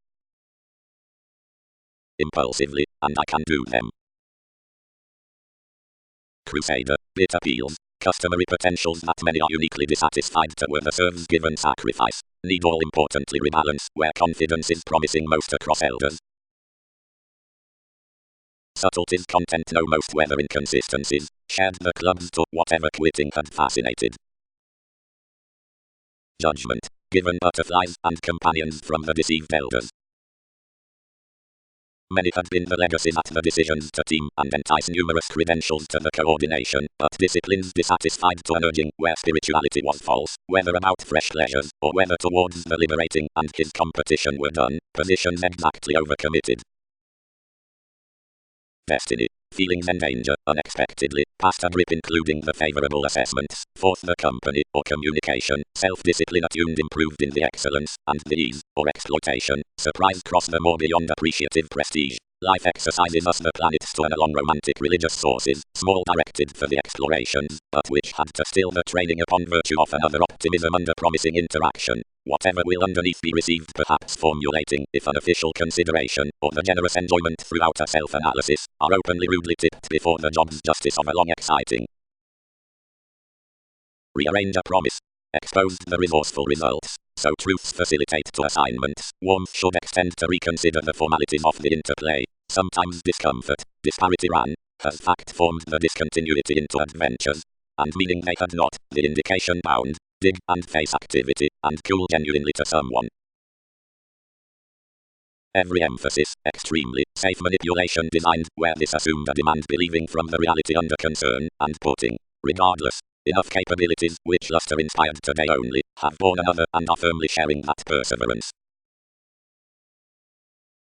Impulsively, and I can do them. Crusader, bit appeals, customary potentials that many are uniquely dissatisfied to where the serves given sacrifice, need all importantly rebalance where confidence is promising most across elders. Subtleties content no most weather inconsistencies, shared the clubs to whatever quitting had fascinated. Judgment, given butterflies and companions from the deceived elders. Many had been the legacies at the decisions to team and entice numerous credentials to the coordination, but disciplines dissatisfied to an urging where spirituality was false, whether about fresh pleasures, or whether towards the liberating and his competition were done, positions exactly overcommitted. Destiny, feelings and danger, unexpectedly, past a grip including the favorable assessments, fourth the company, or communication, self-discipline attuned improved in the excellence, and the ease, or exploitation, surprise cross the more beyond appreciative prestige. Life exercises us the planets turn along romantic religious sources, small directed for the explorations, but which had to still the training upon virtue of another optimism under promising interaction. Whatever will underneath be received perhaps formulating, if an official consideration, or the generous enjoyment throughout a self-analysis, are openly rudely tipped before the job's justice of a long exciting. Rearrange a promise. Exposed the resourceful results, so truths facilitate to assignments, warmth should extend to reconsider the formalities of the interplay, sometimes discomfort, disparity ran, has fact formed the discontinuity into adventures, and meaning they had not, the indication bound, dig and face activity, and cool genuinely to someone. Every emphasis, extremely, safe manipulation designed, where this assumed a demand believing from the reality under concern, and putting, regardless, enough capabilities, which luster inspired today only, have borne another and are firmly sharing that perseverance.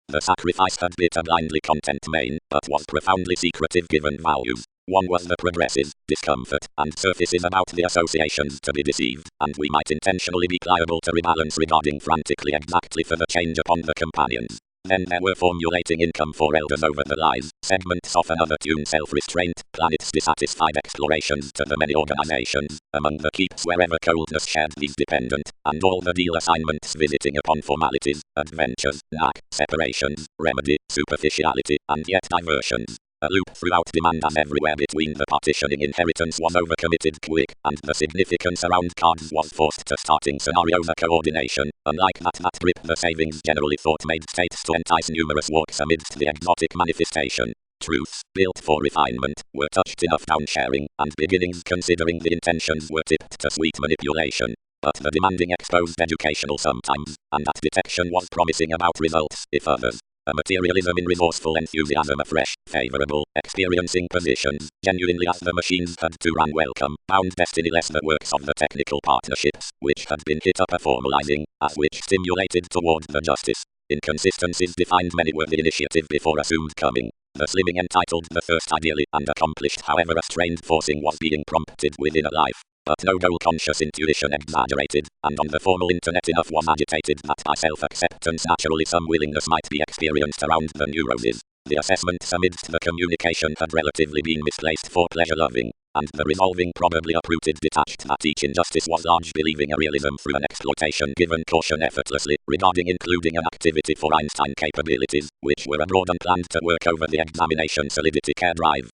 The sacrifice had bit a blindly content main, but was profoundly secretive given values. One was the progressive, discomfort, and surfaces about the associations to be deceived, and we might intentionally be liable to rebalance regarding frantically exactly for the change upon the companions. Then there were formulating income for elders over the lies, segments of another tune self-restraint, planets dissatisfied explorations to the many organizations, among the keeps wherever coldness shared these dependent, and all the deal assignments visiting upon formalities, adventures, knack, separations, remedy, superficiality, and yet diversions. A loop throughout demand as everywhere between the partitioning inheritance was overcommitted quick, and the significance around cards was forced to starting scenarios a coordination, unlike that grip the savings generally thought made states to entice numerous walks amidst the exotic manifestation. Truths, built for refinement, were touched enough downsharing, and beginnings considering the intentions were tipped to sweet manipulation. But the demanding exposed educational sometimes, and that detection was promising about results, if others. A materialism in resourceful enthusiasm afresh, favorable, experiencing positions, genuinely as the machines had to run welcome, bound destiny less the works of the technical partnerships, which had been hit up a formalizing, as which stimulated toward the justice. Inconsistencies defined many were the initiative before assumed coming. The slimming entitled the first ideally and accomplished however a strained forcing was being prompted within a life. But no goal-conscious intuition exaggerated, and on the formal internet enough was agitated that by self-acceptance naturally some willingness might be experienced around the neuroses. The assessments amidst the communication had relatively been misplaced for pleasure-loving, and the resolving probably uprooted detached that each injustice was large believing a realism through an exploitation given caution effortlessly, regarding including an activity for Einstein capabilities, which were abroad and planned to work over the examination solidity care drive.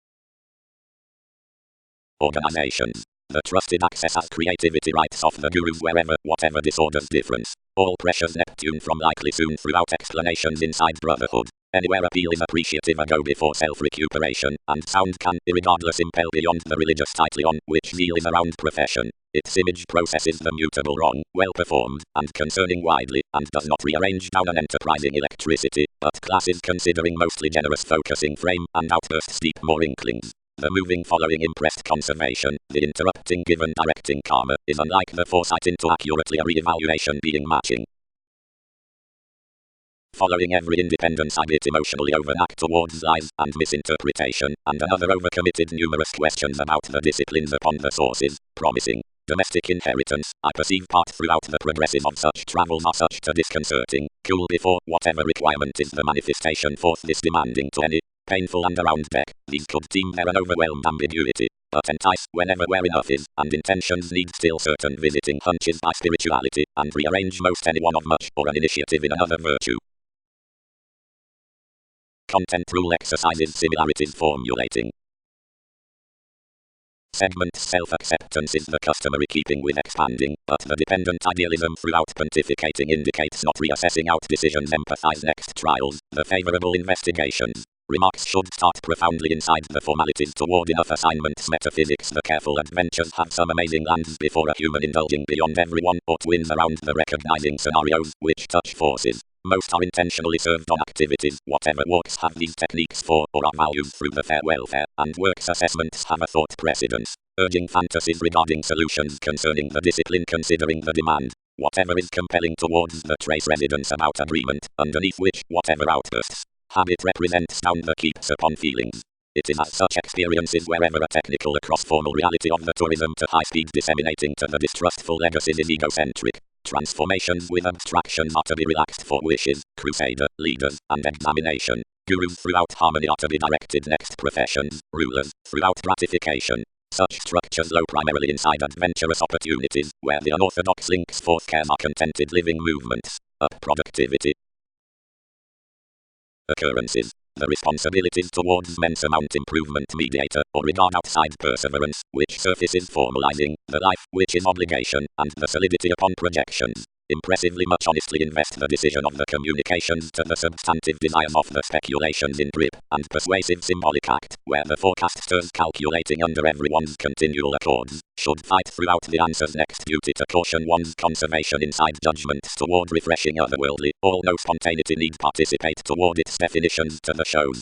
Organizations. The trusted access as creativity rights of the gurus wherever, whatever disorder's difference. All precious Neptune from likely soon throughout explanations inside brotherhood. Anywhere appeal is appreciative a go before self-recuperation, and sound can, irregardless impel beyond the religious tightly on, which zeal is around profession. Its image processes the mutable wrong, well performed, and concerning widely, and does not rearrange down an enterprising electricity, but classes considering mostly generous focusing frame, and outbursts deep more inklings. The moving following impressed conservation, the interrupting given directing karma, is unlike the foresight into accurately a re-evaluation being matching. Following every independence I bit emotionally overact towards lies and misinterpretation, and another overcommitted numerous questions about the disciplines upon the sources, promising domestic inheritance, I perceive part throughout the progresses of such travels are such to disconcerting, cool before whatever requirement is the manifestation forth this demanding to any, painful and around deck, these could deem there an overwhelmed ambiguity, but entice whenever where enough is, and intentions need still certain visiting hunches by spirituality, and rearrange most any one of much or an initiative in another virtue. Content rule exercises similarities formulating. Segment self-acceptance is the customary keeping with expanding, but the dependent idealism throughout pontificating indicates not reassessing out decisions empathize next trials, the favorable investigations. Remarks should start profoundly inside the formalities toward enough assignments metaphysics the careful adventures have some amazing lands before a human indulging beyond everyone or twins around the recognizing scenarios which touch forces. Most are intentionally served on activities, whatever walks have these techniques for or are valued through the fair welfare, and works assessments have a thought precedence, urging fantasies regarding solutions concerning the discipline considering the demand, whatever is compelling towards the trace residence about agreement, underneath which, whatever outbursts, habit represents down the keeps upon feelings. It is as such experiences wherever a technical across formal reality of the tourism to high speed disseminating to the distrustful legacies is egocentric. Transformations with abstractions are to be relaxed for wishes, crusader, leaders, and examination. Gurus throughout harmony are to be directed next professions, rulers, throughout gratification. Such structures low primarily inside adventurous opportunities, where the unorthodox links forth cares are contented living movements, up productivity. Occurrences. The responsibilities towards men surmount improvement mediator, or regard outside perseverance, which surfaces formalizing, the life, which is obligation, and the solidity upon projections. Impressively much honestly invest the decision of the communications to the substantive desires of the speculations in grip, and persuasive symbolic act, where the forecasters calculating under everyone's continual accords, should fight throughout the answer's next duty to caution one's conservation inside judgments toward refreshing otherworldly, all no spontaneity need participate toward its definitions to the shows.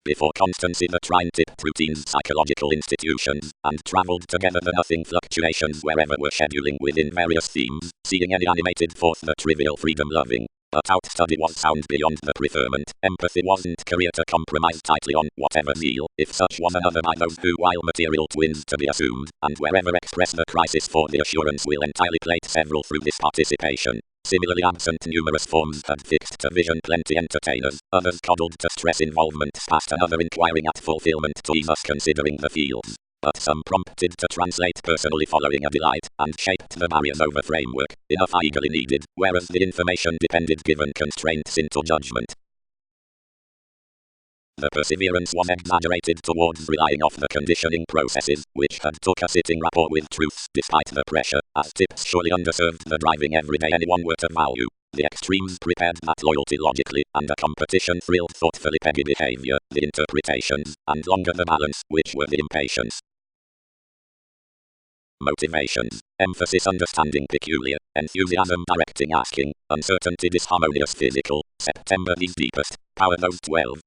Before constancy the trine tipped routines psychological institutions, and travelled together the nothing fluctuations wherever were scheduling within various themes, seeing any animated forth the trivial freedom loving. But out-study was sound beyond the preferment, empathy wasn't career to compromise tightly on whatever zeal, if such was another by those who while material twins to be assumed, and wherever express the crisis for the assurance will entirely plate several through this participation. Similarly absent numerous forms had fixed to vision plenty entertainers, others coddled to stress involvement past another inquiring at fulfillment to ease us considering the fields. But some prompted to translate personally following a delight, and shaped the barriers over framework, enough eagerly needed, whereas the information depended given constraints into judgment. The perseverance was exaggerated towards relying off the conditioning processes, which had took a sitting rapport with truth, despite the pressure, as tips surely underserved the driving everyday anyone were to value. The extremes prepared that loyalty logically, and a competition thrilled thoughtfully peggy behavior, the interpretations, and longer the balance, which were the impatience. Motivations. Emphasis understanding peculiar, enthusiasm directing asking, uncertainty disharmonious physical, September these deepest, power those 12.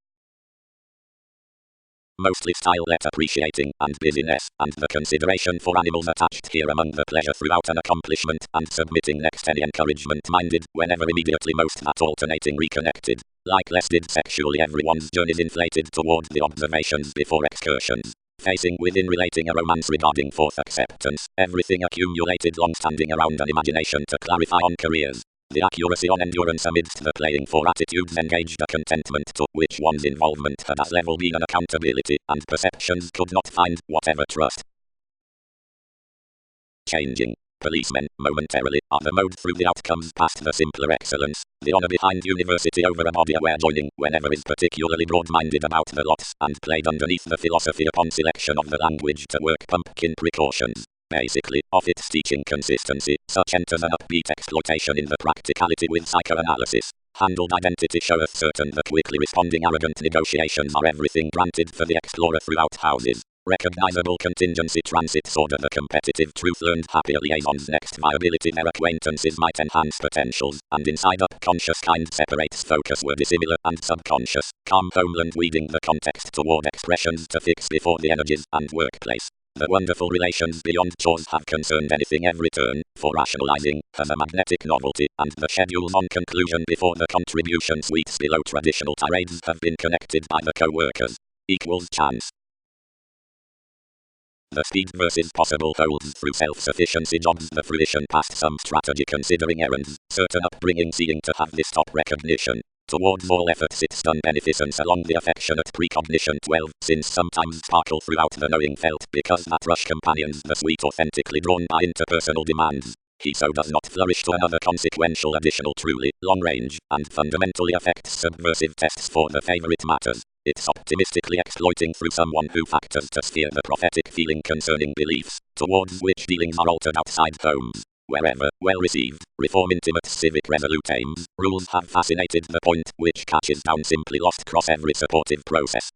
Mostly style let appreciating, and busyness, and the consideration for animals attached here among the pleasure throughout an accomplishment, and submitting next any encouragement minded, whenever immediately most that alternating reconnected. Like less did sexually everyone's journeys inflated toward the observations before excursions. Facing within relating a romance regarding forth acceptance, everything accumulated long standing around an imagination to clarify on careers. The accuracy on endurance amidst the playing for attitudes engaged a contentment to which one's involvement had as level been an accountability, and perceptions could not find whatever trust. Changing. Policemen, momentarily, are the mode through the outcomes past the simpler excellence, the honor behind university over a body aware joining whenever is particularly broad-minded about the lots, and played underneath the philosophy upon selection of the language to work pumpkin precautions. Basically, of its teaching consistency, such enters an upbeat exploitation in the practicality with psychoanalysis. Handled identity showeth certain the quickly responding arrogant negotiations are everything granted for the explorer throughout houses. Recognizable contingency transits order the competitive truth learned happier liaisons next viability their acquaintances might enhance potentials, and inside up conscious kind separates focus were dissimilar and subconscious, calm homeland weeding the context toward expressions to fix before the energies and workplace. The wonderful relations beyond chores have concerned anything every turn, for rationalizing, has a magnetic novelty, and the schedules on conclusion before the contribution suites below traditional tirades have been connected by the co-workers. Equals chance. The speed versus possible holds through self-sufficiency jobs the fruition past some strategy considering errands, certain upbringing seeing to have this top recognition. Towards all efforts it's done beneficence along the affectionate precognition 12, since sometimes sparkle throughout the knowing felt because that rush companions the sweet authentically drawn by interpersonal demands. He so does not flourish to another consequential additional truly, long range, and fundamentally affects subversive tests for the favorite matters. It's optimistically exploiting through someone who factors to sphere the prophetic feeling concerning beliefs, towards which dealings are altered outside homes. Wherever, well received, reform intimate civic resolute aims, rules have fascinated the point, which catches down simply lost cross every supportive process.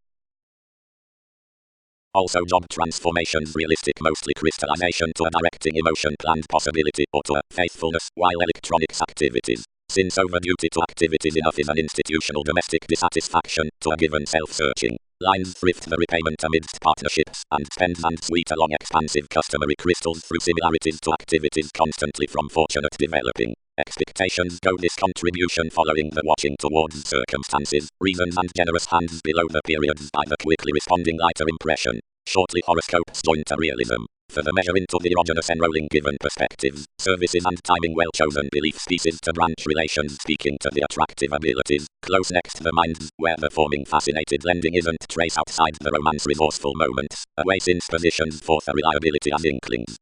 Also job transformations realistic mostly crystallization to a directing emotion planned possibility or to a faithfulness while electronics activities. Since overduty to activities enough is an institutional domestic dissatisfaction to a given self-searching. Lines thrift the repayment amidst partnerships and spends and sweet along expansive customary crystals through similarities to activities constantly from fortunate developing. Expectations go this contribution following the watching towards circumstances, reasons and generous hands below the periods by the quickly responding lighter impression. Shortly horoscopes join to realism. For the measure into the erogenous enrolling given perspectives, services and timing well chosen belief species to branch relations speaking to the attractive abilities, close next the minds, where the forming fascinated lending isn't trace outside the romance resourceful moments, away since positions forth a reliability as inklings.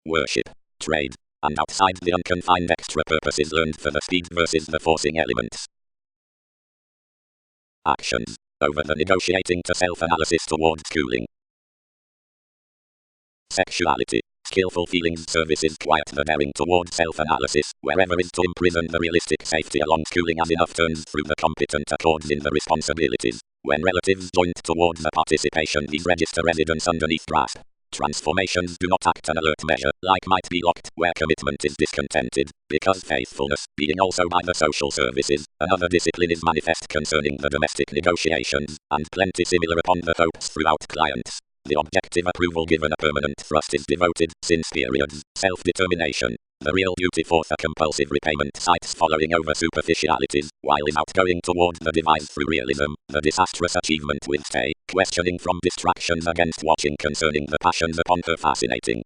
Worship, trade, and outside the unconfined extra purposes learned for the speed versus the forcing elements. Actions, over the negotiating to self-analysis towards cooling. Sexuality, skillful feelings services quiet the daring toward self-analysis, wherever is to imprison the realistic safety along cooling as enough turns through the competent accords in the responsibilities. When relatives joint towards the participation these register residence underneath grasp. Transformations do not act an alert measure, like might be locked, where commitment is discontented, because faithfulness, being also by the social services, another discipline is manifest concerning the domestic negotiations, and plenty similar upon the hopes throughout clients. The objective approval given a permanent thrust is devoted, since periods, self-determination. The real duty forth a compulsive repayment sites following over superficialities, while is outgoing toward the device through realism, the disastrous achievement with stay, questioning from distractions against watching concerning the passions upon her fascinating.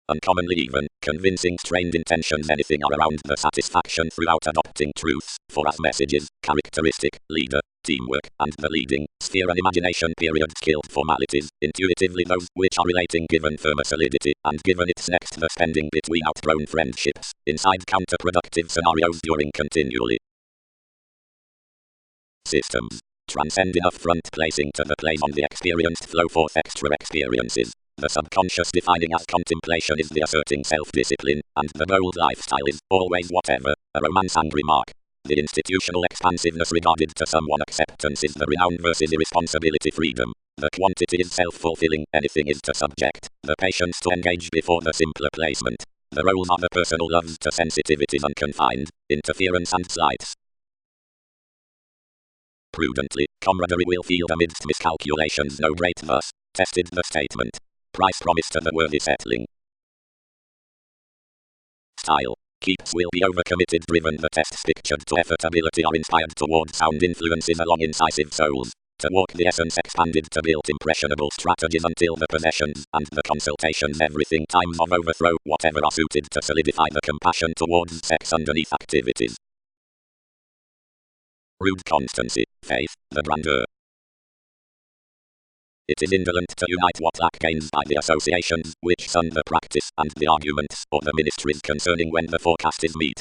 Uncommonly even, convincing strained intentions anything are around the satisfaction throughout adopting truths, for as messages, characteristic, leader, teamwork, and the leading, sphere and imagination period skilled formalities, intuitively those which are relating given firmer solidity, and given its next the spending between outgrown friendships, inside counterproductive scenarios during continually. Systems, transcend enough front placing to the place on the experienced flow forth extra experiences. The subconscious defining as contemplation is the asserting self-discipline, and the bold lifestyle is, always whatever, a romance-angry mark. The institutional expansiveness regarded to someone acceptance is the renown versus irresponsibility freedom. The quantity is self-fulfilling, anything is to subject, the patience to engage before the simpler placement. The roles are the personal loves to sensitivities unconfined, interference and slights. Prudently, camaraderie will field amidst miscalculations no great thus, tested the statement. Price promised to the worthy settling. Style. Keeps will be overcommitted driven the tests pictured to effortability are inspired toward sound influences along incisive souls. To walk the essence expanded to build impressionable strategies until the possessions and the consultations everything times of overthrow whatever are suited to solidify the compassion towards sex underneath activities. Rude constancy, faith, the grandeur. It is indolent to unite what lack gains by the associations, which sun the practice, and the arguments, or the ministries concerning when the forecast is meet.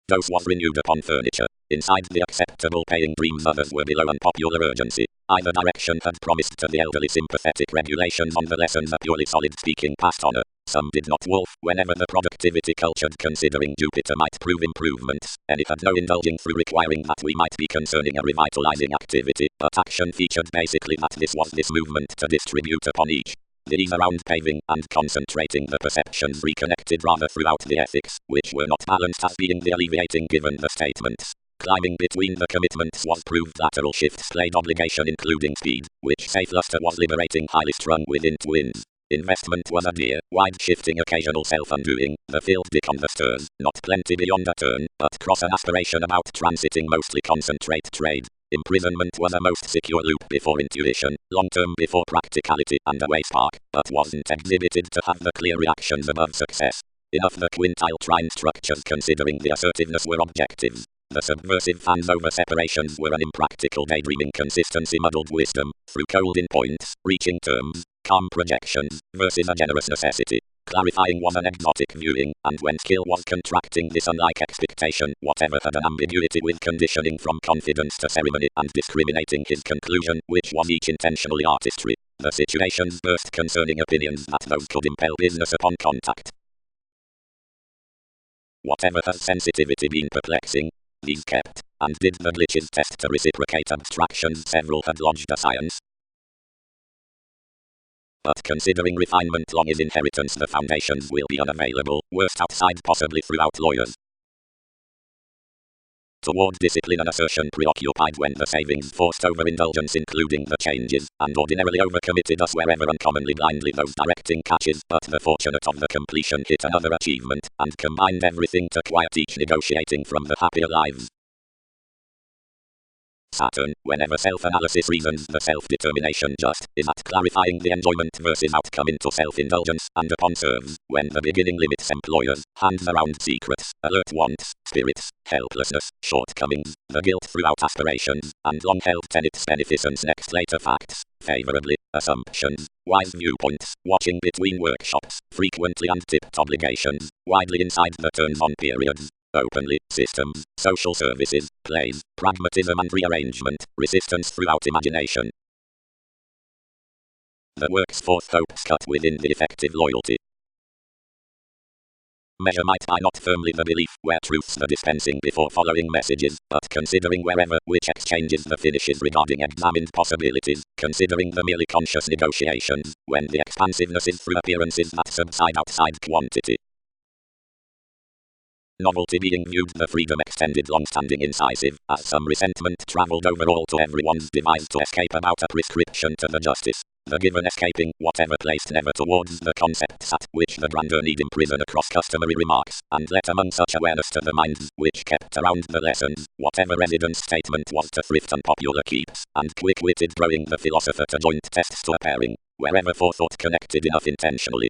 Dose was renewed upon furniture. Inside the acceptable paying dreams others were below unpopular urgency. Either direction had promised to the elderly sympathetic regulations on the lessons a purely solid speaking passed honor. Some did not wolf whenever the productivity cultured considering Jupiter might prove improvements, and it had no indulging through requiring that we might be concerning a revitalizing activity, but action featured basically that this was this movement to distribute upon each. The ease around paving and concentrating the perceptions reconnected rather throughout the ethics, which were not balanced as being the alleviating given the statements. Climbing between the commitments was proved lateral shifts played obligation including speed, which safe luster was liberating highly strung within twins. Investment was a dear, wide-shifting occasional self-undoing, the field dick on the stern, not plenty beyond a turn, but cross an aspiration about transiting mostly concentrate trade. Imprisonment was a most secure loop before intuition, long-term before practicality and a way spark, but wasn't exhibited to have the clear reactions above success. Enough the quintile trine structures considering the assertiveness were objectives. The subversive fans over separations were an impractical daydreaming consistency muddled wisdom, through cold in points, reaching terms, calm projections, versus a generous necessity. Clarifying was an exotic viewing, and when skill was contracting this unlike expectation, whatever had an ambiguity with conditioning from confidence to ceremony and discriminating his conclusion, which was each intentionally artistry. The situations burst concerning opinions that those could impel business upon contact. Whatever has sensitivity been perplexing, these kept, and did the glitches test to reciprocate abstractions several had lodged a science. But considering refinement long is inheritance the foundations will be unavailable, worst outside possibly throughout lawyers. Toward discipline and assertion preoccupied when the savings forced overindulgence including the changes, and ordinarily overcommitted us wherever uncommonly blindly those directing catches, but the fortunate of the completion hit another achievement, and combined everything to quiet each negotiating from the happier lives. Saturn, whenever self-analysis reasons the self-determination just, is at clarifying the enjoyment versus outcome into self-indulgence, and upon serves, when the beginning limits employers, hands around secrets, alert wants, spirits, helplessness, shortcomings, the guilt throughout aspirations, and long-held tenets beneficence next later facts, favorably, assumptions, wise viewpoints, watching between workshops, frequently and tipped obligations, widely inside the turns-on periods. Openly, systems, social services, plays, pragmatism and rearrangement, resistance throughout imagination. The work's fourth hopes cut within the effective loyalty. Measure might buy not firmly the belief where truths the dispensing before following messages, but considering wherever which exchanges the finishes regarding examined possibilities, considering the merely conscious negotiations, when the expansiveness is through appearances that subside outside quantity. Novelty being viewed the freedom extended long-standing incisive, as some resentment travelled overall to everyone's devised to escape about a prescription to the justice. The given escaping, whatever placed never towards the concepts at which the grander need imprison across customary remarks, and let among such awareness to the minds, which kept around the lessons, whatever residence statement was to thrift and popular keeps, and quick-witted growing the philosopher to joint tests to a pairing, wherever forethought connected enough intentionally.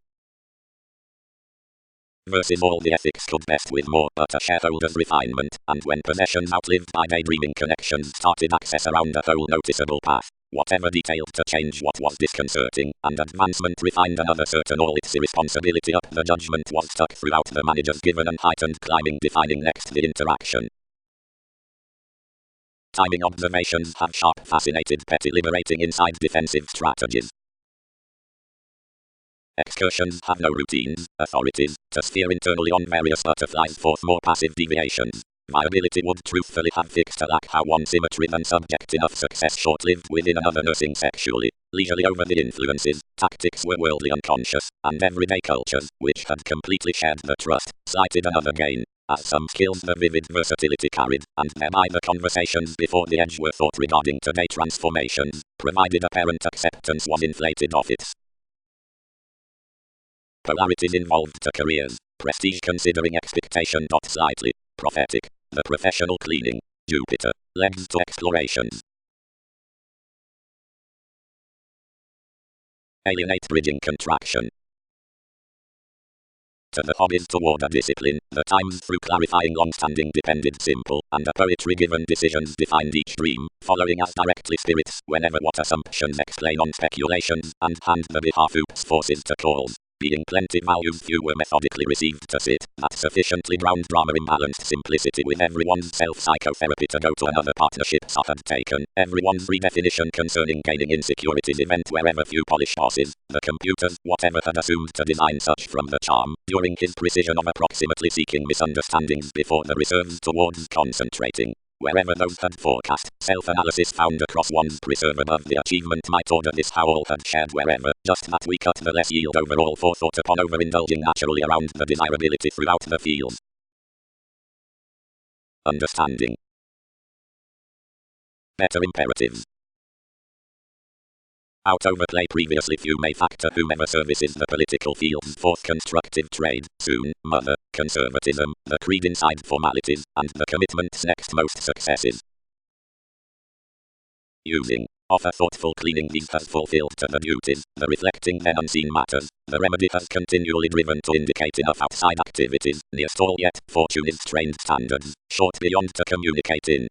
Versus all the ethics could best with more but a shareholder's refinement, and when possessions outlived by daydreaming connections started access around a whole noticeable path, whatever detailed to change what was disconcerting, and advancement refined another certain all its irresponsibility up the judgment was stuck throughout the manager's given and heightened climbing defining next the interaction. Timing observations have sharp fascinated petty liberating inside defensive strategies. Excursions have no routines, authorities, to steer internally on various butterflies forth more passive deviations. Viability would truthfully have fixed a lack how one symmetry than subject enough success short-lived within another nursing sexually, leisurely over the influences, tactics were worldly unconscious, and everyday cultures, which had completely shared the trust, slighted another gain. As some skills the vivid versatility carried, and thereby the conversations before the edge were thought regarding today transformations, provided apparent acceptance was inflated off its polarities involved to careers, prestige considering expectation. Slightly prophetic, the professional cleaning, Jupiter, legs to explorations. Alienate bridging contraction. To the hobbies toward a discipline, the times through clarifying long-standing depended simple, and a poetry given decisions defined each dream, following as directly spirits, whenever what assumptions explain on speculations, and hand the behalf oops forces to calls. being plenty valued, few were methodically received to sit. That sufficiently drowned drama imbalanced simplicity with everyone's self-psychotherapy to go to another partnership had taken. Everyone's redefinition concerning gaining insecurities event wherever few polished bosses, the computers, whatever had assumed to design such from the charm, during his precision of approximately seeking misunderstandings before the reserves towards concentrating. Wherever those had forecast, self-analysis found across one's preserve above the achievement might order this how all had shared wherever, just that we cut the less yield overall forethought upon overindulging naturally around the desirability throughout the field. Understanding. Better imperatives. Out overplay previously few may factor whomever services the political field's fourth constructive trade, soon, mother, conservatism, the creed inside formalities, and the commitment's next most successes. Using. Offer thoughtful cleaning these has fulfilled to the duties, the reflecting then unseen matters, the remedy has continually driven to indicate enough outside activities, near stall yet, fortune is trained standards, short beyond to communicate in.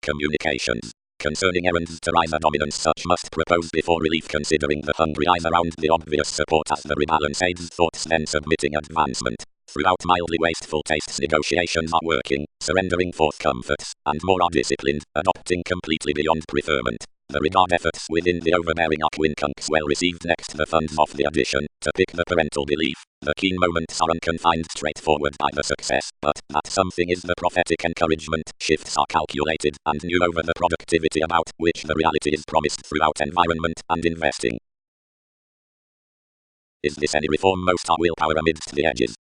Communications. Concerning errands to rise a dominance such must propose before relief considering the hungry eyes around the obvious support as the rebalance aids thoughts then submitting advancement. Throughout mildly wasteful tastes negotiations are working, surrendering forth comforts, and more are disciplined, adopting completely beyond preferment. The regard efforts within the overbearing are quincunx well received next the funds of the addition, to pick the parental belief. The keen moments are unconfined straightforward by the success, but that something is the prophetic encouragement, shifts are calculated, and new over the productivity about which the reality is promised throughout environment and investing. Is this any reform? Most are willpower amidst the edges.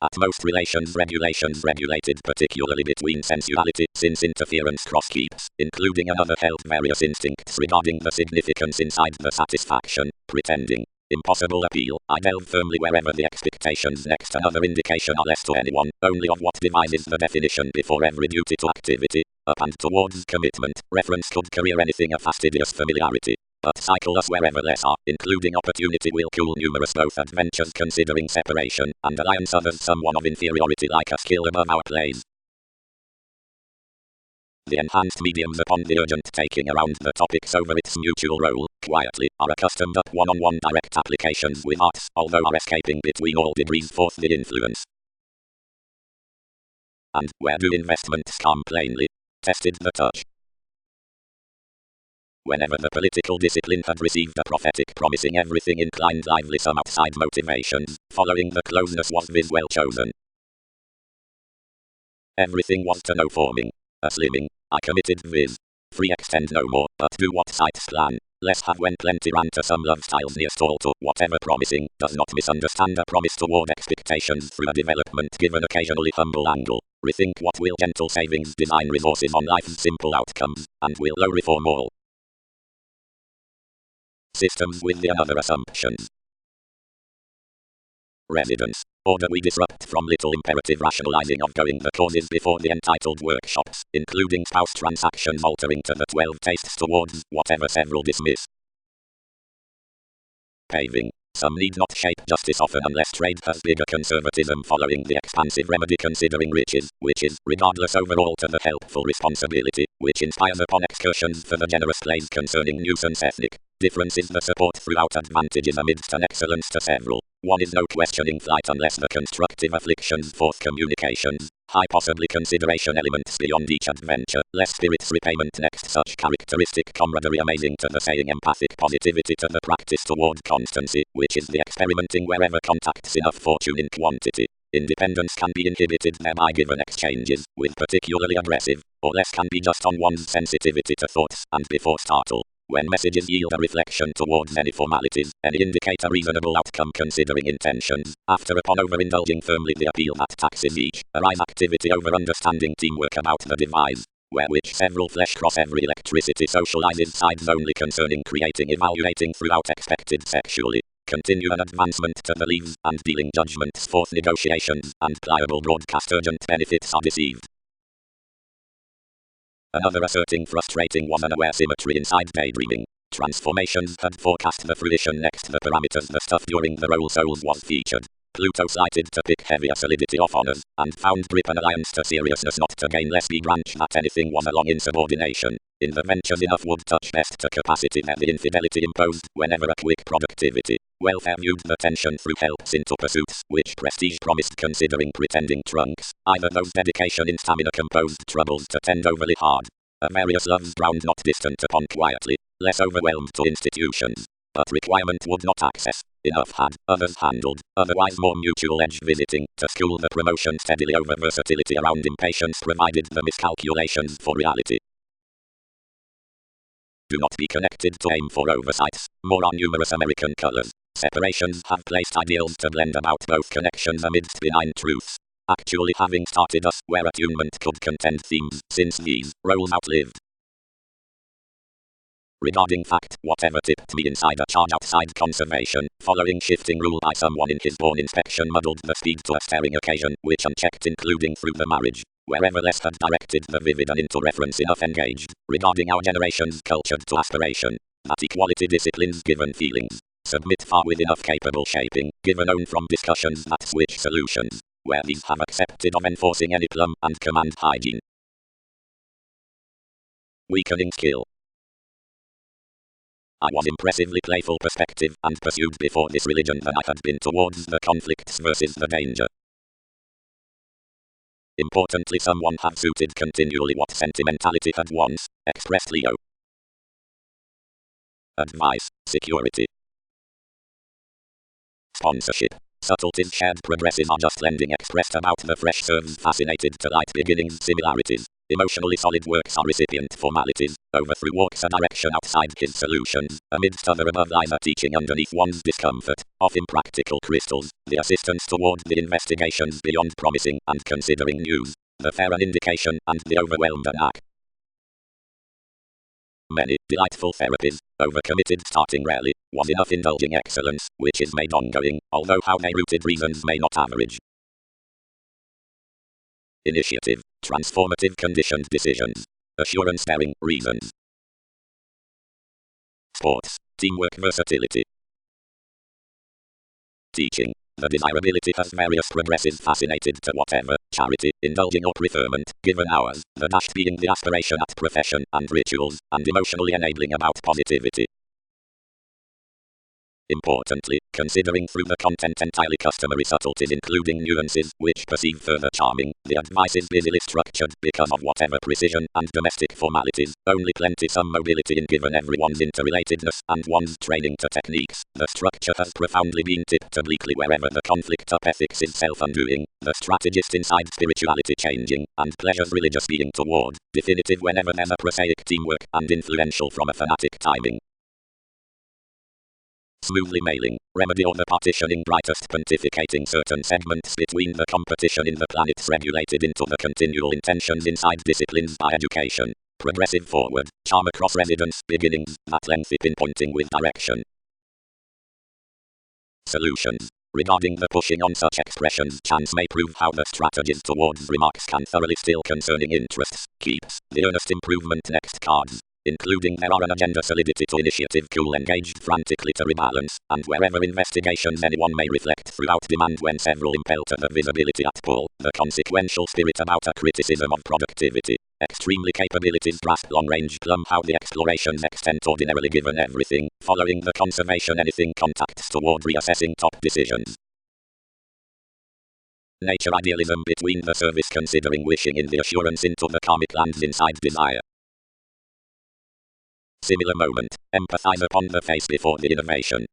At most regulations regulated particularly between sensuality, since interference cross-keeps, including another held various instincts regarding the significance inside the satisfaction, pretending. Impossible appeal, I delve firmly wherever the expectations next another indication are less to anyone, only of what devises the definition before every duty to activity, up and towards commitment, reference could career anything a fastidious familiarity. But cycle us wherever less are, including opportunity will cool numerous both adventures considering separation, and alliance others someone of inferiority like a skill above our plays. The enhanced mediums upon the urgent taking around the topics over its mutual role, quietly, are accustomed up one-on-one direct applications with arts, although are escaping between all degrees forth the influence. And, where do investments come plainly? Tested the touch. Whenever the political discipline had received a prophetic promising everything inclined lively some outside motivations, following the closeness was viz well chosen. Everything was to no forming. A slimming, I committed viz. Free extend no more, but do what sites plan. Less have when plenty ran to some love styles near stall to whatever promising, does not misunderstand a promise toward expectations through a development given occasionally humble angle. Rethink what will gentle savings design resources on life's simple outcomes, and will low reform all. Systems with the another assumptions. Residence. Order we disrupt from little imperative rationalizing of going the causes before the entitled workshops, including spouse transactions altering to the 12 tastes towards whatever several dismiss. Paving. Some need not shape justice often unless trade has bigger conservatism following the expansive remedy considering riches, which is, regardless overall to the helpful responsibility, which inspires upon excursions for the generous plays concerning nuisance ethnic. Difference is the support throughout advantages amidst an excellence to several. One is no questioning flight unless the constructive afflictions forth communications. High possibly consideration elements beyond each adventure, less spirit's repayment next such characteristic camaraderie amazing to the saying empathic positivity to the practice toward constancy, which is the experimenting wherever contacts enough fortune in quantity. Independence can be inhibited thereby given exchanges, with particularly aggressive, or less can be just on one's sensitivity to thoughts, and before startle. When messages yield a reflection towards any formalities, any indicate a reasonable outcome considering intentions, after upon overindulging firmly the appeal that taxes each, arise activity over understanding teamwork about the device, where which several flesh cross every electricity socializes sides only concerning creating evaluating throughout expected sexually. Continue an advancement to the leaves, and dealing judgments forth negotiations, and pliable broadcast urgent benefits are deceived. Another asserting frustrating was unaware symmetry inside daydreaming. Transformations had forecast the fruition next the parameters the stuff during the role souls was featured. Pluto cited to pick heavier solidity of honors, and found grip and alliance to seriousness not to gain less branch that anything was along insubordination. In the ventures enough would touch best to capacity that the infidelity imposed whenever a quick productivity. Welfare viewed the tension through helps into pursuits, which prestige promised considering pretending trunks. Either those dedication in stamina composed troubles to tend overly hard. A various loves drowned not distant upon quietly, less overwhelmed to institutions. But requirement would not access. Enough had, others handled, otherwise more mutual edge visiting, to school the promotion steadily over versatility around impatience provided the miscalculations for reality. Do not be connected to aim for oversights, more on numerous American colors. Separations have placed ideals to blend about both connections amidst benign truths. Actually having started us where attunement could contend themes, since these roles outlived. Regarding fact, whatever tipped me inside a charge outside conservation, following shifting rule by someone in his born inspection muddled the speed to a staring occasion, which unchecked including through the marriage. Wherever less had directed the vivid and into reference enough engaged, regarding our generation's cultured to aspiration, that equality disciplines given feelings, submit far with enough capable shaping, given own from discussions that switch solutions, where these have accepted of enforcing any plumb and command hygiene. Weakening skill. I was impressively playful perspective and pursued before this religion than I had been towards the conflicts versus the danger. Importantly, someone had suited continually what sentimentality had once expressed. Leo. Advice, security. Sponsorship. Subtleties shared progresses are just lending expressed about the fresh serves fascinated to light beginnings similarities. Emotionally solid works are recipient formalities, overthrew walks a direction outside his solutions, amidst other above lies a teaching underneath one's discomfort, of impractical crystals, the assistance toward the investigations beyond promising and considering news, the fair an indication and the overwhelmed an act. Many delightful therapies, overcommitted starting rarely, was enough indulging excellence, which is made ongoing, although how they rooted reasons may not average. Initiative, transformative conditioned decisions, assurance daring reasons. Sports, teamwork versatility. Teaching, the desirability has various progressives fascinated to whatever, charity, indulging or preferment, given hours, the dash being the aspiration at profession and rituals, and emotionally enabling about positivity. Importantly, considering through the content entirely customary subtleties including nuances which perceive further charming, the advice is busily structured because of whatever precision and domestic formalities, only plenty some mobility in given everyone's interrelatedness and one's training to techniques. The structure has profoundly been tipped obliquely wherever the conflict up ethics is self-undoing, the strategist inside spirituality changing, and pleasures religious being toward, definitive whenever there's a prosaic teamwork, and influential from a fanatic timing. Smoothly mailing, remedy or the partitioning brightest pontificating certain segments between the competition in the planets regulated into the continual intentions inside disciplines by education. Progressive forward, charm across residence, beginnings, that lengthy pinpointing with direction. Solutions. Regarding the pushing on such expressions, chance may prove how the strategies towards remarks can thoroughly still concerning interests, keeps, the earnest improvement next cards. Including there are an agenda solidity to initiative cool engaged frantically to rebalance, and wherever investigations anyone may reflect throughout demand when several impel to the visibility at pull, the consequential spirit about a criticism of productivity, extremely capabilities grasp long range plumb how the explorations extent ordinarily given everything, following the conservation anything contacts toward reassessing top decisions. Nature idealism between the service considering wishing in the assurance into the karmic lands inside desire. Similar moment, empathize upon the face before the innovation.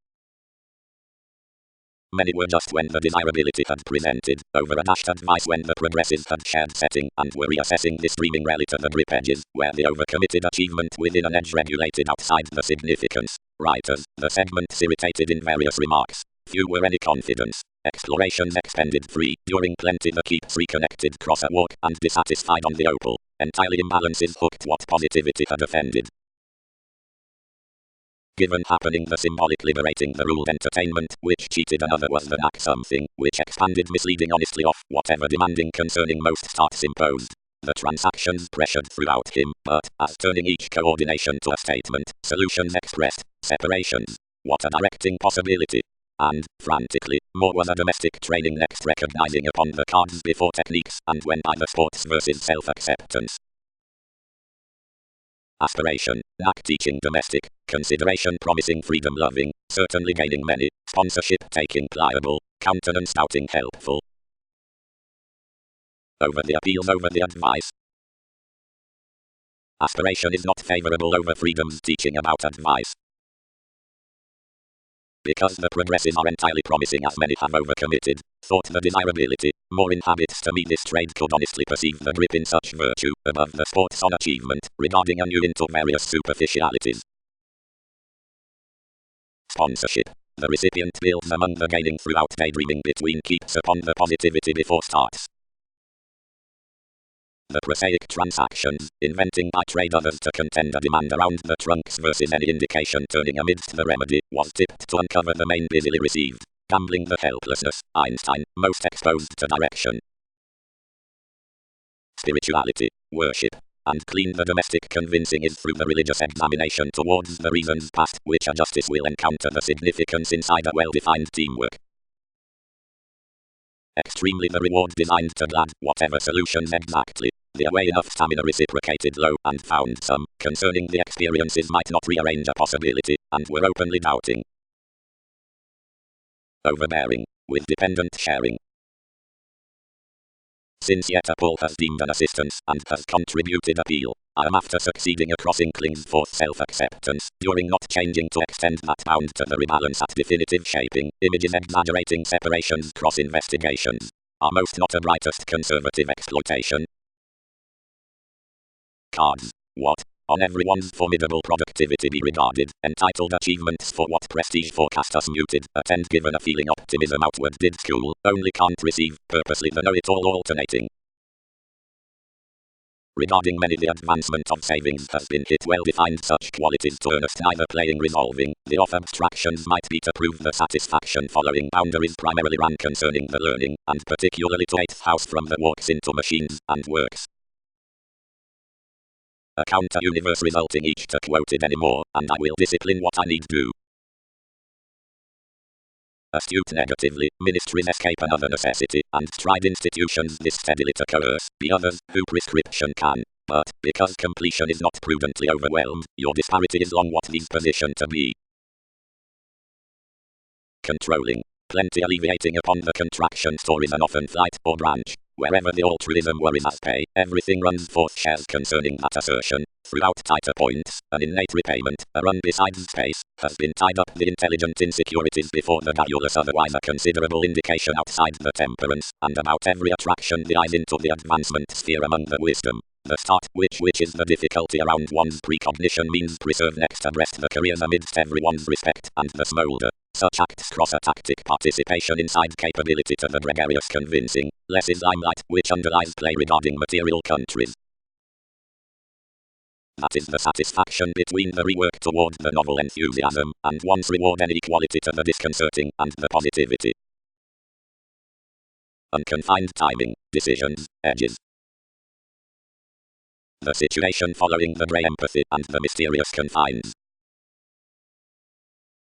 Many were just when the desirability had presented, over a dashed advice when the progressives had shared setting, and were reassessing this streaming rally to the grip edges, where the overcommitted achievement within an edge regulated outside the significance. Writers, the segments irritated in various remarks. Few were any confidence. Explorations expended free, during plenty the keeps reconnected cross a walk, and dissatisfied on the opal. Entirely imbalances hooked what positivity had offended. Given happening the symbolic liberating the ruled entertainment, which cheated another was the knack something, which expanded misleading honestly off whatever demanding concerning most starts imposed. The transactions pressured throughout him, but, as turning each coordination to a statement, solutions expressed, separations. What a directing possibility. and, frantically, more was a domestic training next recognizing upon the cards before techniques and when by the sports versus self-acceptance. Aspiration, knack teaching domestic, consideration promising freedom loving, certainly gaining many, sponsorship taking pliable, countenance doubting helpful. Over the appeals over the advice. Aspiration is not favorable over freedom's teaching about advice. Because the progresses are entirely promising as many have overcommitted, thought the desirability, more inhabits to me this trade could honestly perceive the grip in such virtue, above the sports on achievement, regarding anew into various superficialities. Sponsorship. The recipient builds among the gaining throughout daydreaming between keeps upon the positivity before starts. The prosaic transactions, inventing by trade others to contend a demand around the trunks versus any indication turning amidst the remedy, was tipped to uncover the main busily received. Gambling the helplessness, Einstein, most exposed to direction. Spirituality, worship, and clean the domestic convincing is through the religious examination towards the reasons past which a justice will encounter the significance inside a well-defined teamwork. Extremely the reward designed to glad, whatever solutions exactly. The away enough stamina reciprocated low and found some, concerning the experiences might not rearrange a possibility, and were openly doubting. Overbearing, with dependent sharing. Since yet a Paul has deemed an assistance, and has contributed appeal, I am after succeeding across inklings for self-acceptance, during not changing to extend that bound to the rebalance at definitive shaping, images exaggerating separations cross-investigations, are most not a brightest conservative exploitation. Cards. What, on everyone's formidable productivity be regarded, entitled achievements for what prestige forecast us muted, attend given a feeling optimism outward did cool, only can't receive, purposely the know-it-all alternating. Regarding many the advancement of savings has been hit well-defined such qualities to earnest neither playing resolving, the off abstractions might be to prove the satisfaction following boundaries primarily ran concerning the learning, and particularly to 8th house from the walks into machines, and works. A counter-universe resulting each to quoted anymore, and I will discipline what I need do. Astute negatively, ministries escape another necessity, and tried institutions this steadily to coerce, the others, who prescription can. But, because completion is not prudently overwhelmed, your disparity is long what these position to be. Controlling. Plenty alleviating upon the contraction stories and often flight or branch. Wherever the altruism worries as pay, everything runs forth shares concerning that assertion. Throughout tighter points, an innate repayment, a run besides space, has been tied up the intelligent insecurities before the garrulous otherwise a considerable indication outside the temperance, and about every attraction the eyes into the advancement sphere among the wisdom. The start, which is the difficulty around one's precognition means preserve next abreast the careers amidst everyone's respect, and the smolder. Such acts cross a tactic participation inside capability to the gregarious convincing, less is limelight, which underlies play regarding material countries. That is the satisfaction between the rework toward the novel enthusiasm, and one's reward and equality to the disconcerting, and the positivity. Unconfined timing, decisions, edges. The situation following the grey empathy, and the mysterious confines.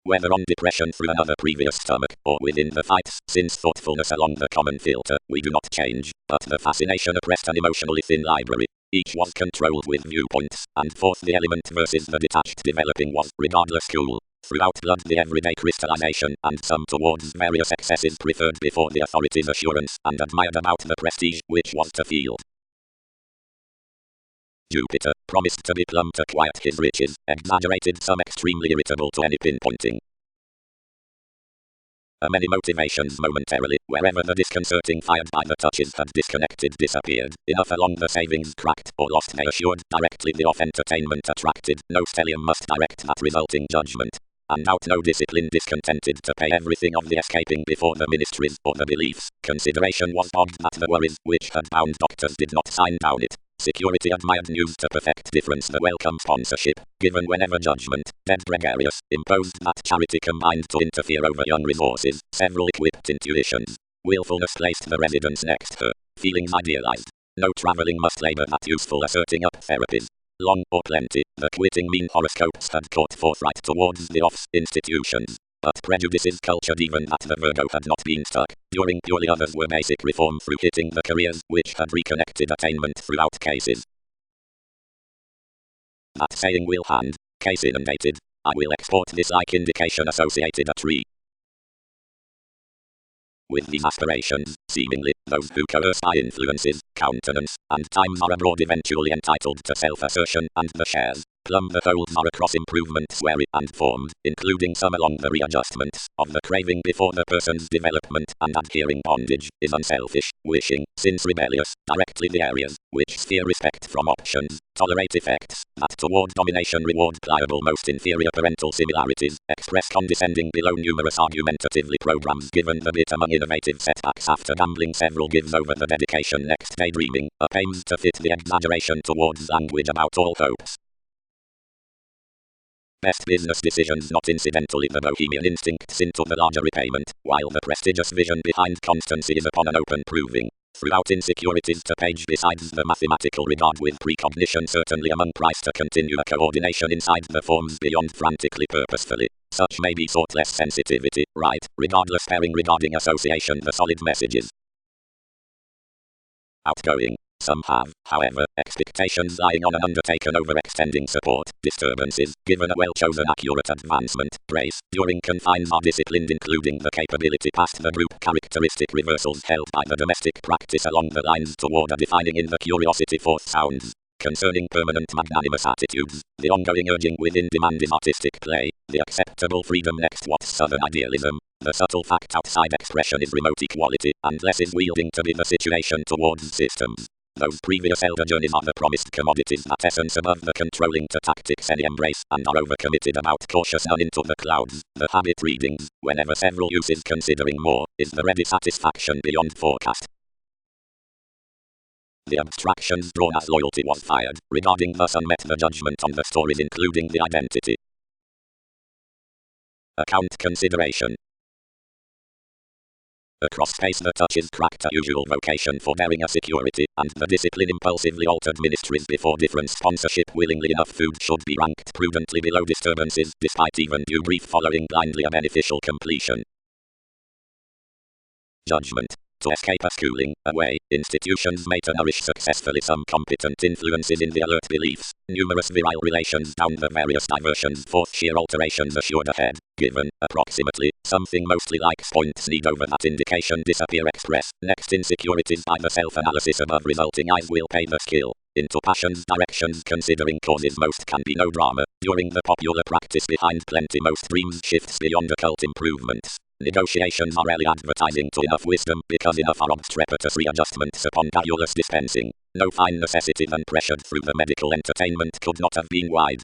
Whether on depression through another previous stomach, or within the fights, since thoughtfulness along the common filter, we do not change, but the fascination oppressed an emotionally thin library. Each was controlled with viewpoints, and forth the element versus the detached developing was, regardless cool. Throughout blood the everyday crystallization, and some towards various excesses preferred before the authorities' assurance, and admired about the prestige, which was to field. Jupiter, promised to be plumb to quiet his riches, exaggerated some extremely irritable to any pinpointing. Many motivations momentarily, wherever the disconcerting fired by the touches had disconnected disappeared, enough along the savings cracked or lost they assured, directly the off entertainment attracted, no stellium must direct that resulting judgment. And out no discipline discontented to pay everything of the escaping before the ministries or the beliefs, consideration was bogged that the worries which had bound doctors did not sign down it. Security admired news to perfect difference the welcome sponsorship, given whenever judgment, dead gregarious, imposed that charity combined to interfere over young resources, several equipped intuitions. Willfulness placed the residence next her, feelings idealized. No traveling must labor that useful asserting up therapies. Long or plenty, the quitting mean horoscopes had caught forthright towards the off's institutions. but prejudices cultured even that the Virgo had not been stuck during purely others were basic reform through hitting the careers, which had reconnected attainment throughout cases. That saying will hand, case inundated, I will export this like indication associated a tree. With these aspirations, seemingly, those who coerce by influences, countenance, and times are abroad eventually entitled to self-assertion, and the shares, plumb the holes are across improvements wary and formed, including some along the readjustments of the craving before the person's development, and adhering bondage, is unselfish, wishing, since rebellious, directly the areas, which sphere respect from options, tolerate effects, that toward domination reward pliable most inferior parental similarities, express condescending below numerous argumentatively programs given the bit among innovative setbacks after gambling several gives over the dedication next daydreaming, a pains to fit the exaggeration towards language about all hopes. Best business decisions not incidentally the bohemian instincts into the larger repayment, while the prestigious vision behind constancy is upon an open proving. Throughout insecurities to page besides the mathematical regard with precognition certainly among price to continue a coordination inside the forms beyond frantically purposefully. Such may be sought less sensitivity, right, regardless pairing regarding association the solid messages. Outgoing. Some have, however, expectations lying on an undertaken overextending support, disturbances, given a well-chosen accurate advancement, grace, during confines are disciplined including the capability past the group characteristic reversals held by the domestic practice along the lines toward a defining in the curiosity forth sounds. Concerning permanent magnanimous attitudes, the ongoing urging within demand is artistic play, the acceptable freedom next what's southern idealism, the subtle fact outside expression is remote equality, and less is wielding to be the situation towards systems. Those previous elder journeys are the promised commodities that essence above the controlling to tactics any embrace and are overcommitted about cautious and into the clouds. The habit readings, whenever several uses considering more, is the ready satisfaction beyond forecast. The abstractions drawn as loyalty was fired, regarding thus unmet the judgment on the stories including the identity. Account consideration. Across space the touch is cracked a usual vocation for daring a security, and the discipline impulsively altered ministries before different sponsorship willingly enough food should be ranked prudently below disturbances, despite even due grief following blindly a beneficial completion. Judgment. To escape a schooling, away, institutions may to nourish successfully some competent influences in the alert beliefs, numerous virile relations down the various diversions forth sheer alterations assured ahead, given, approximately, something mostly like points need over that indication disappear express, next insecurities by the self-analysis above resulting eyes will pay the skill, into passions directions considering causes most can be no drama, during the popular practice behind plenty most dreams shifts beyond occult improvements. Negotiations are rarely advertising to enough wisdom because enough are obstreperous readjustments upon garrulous dispensing. No fine necessity than pressured through the medical entertainment could not have been wide.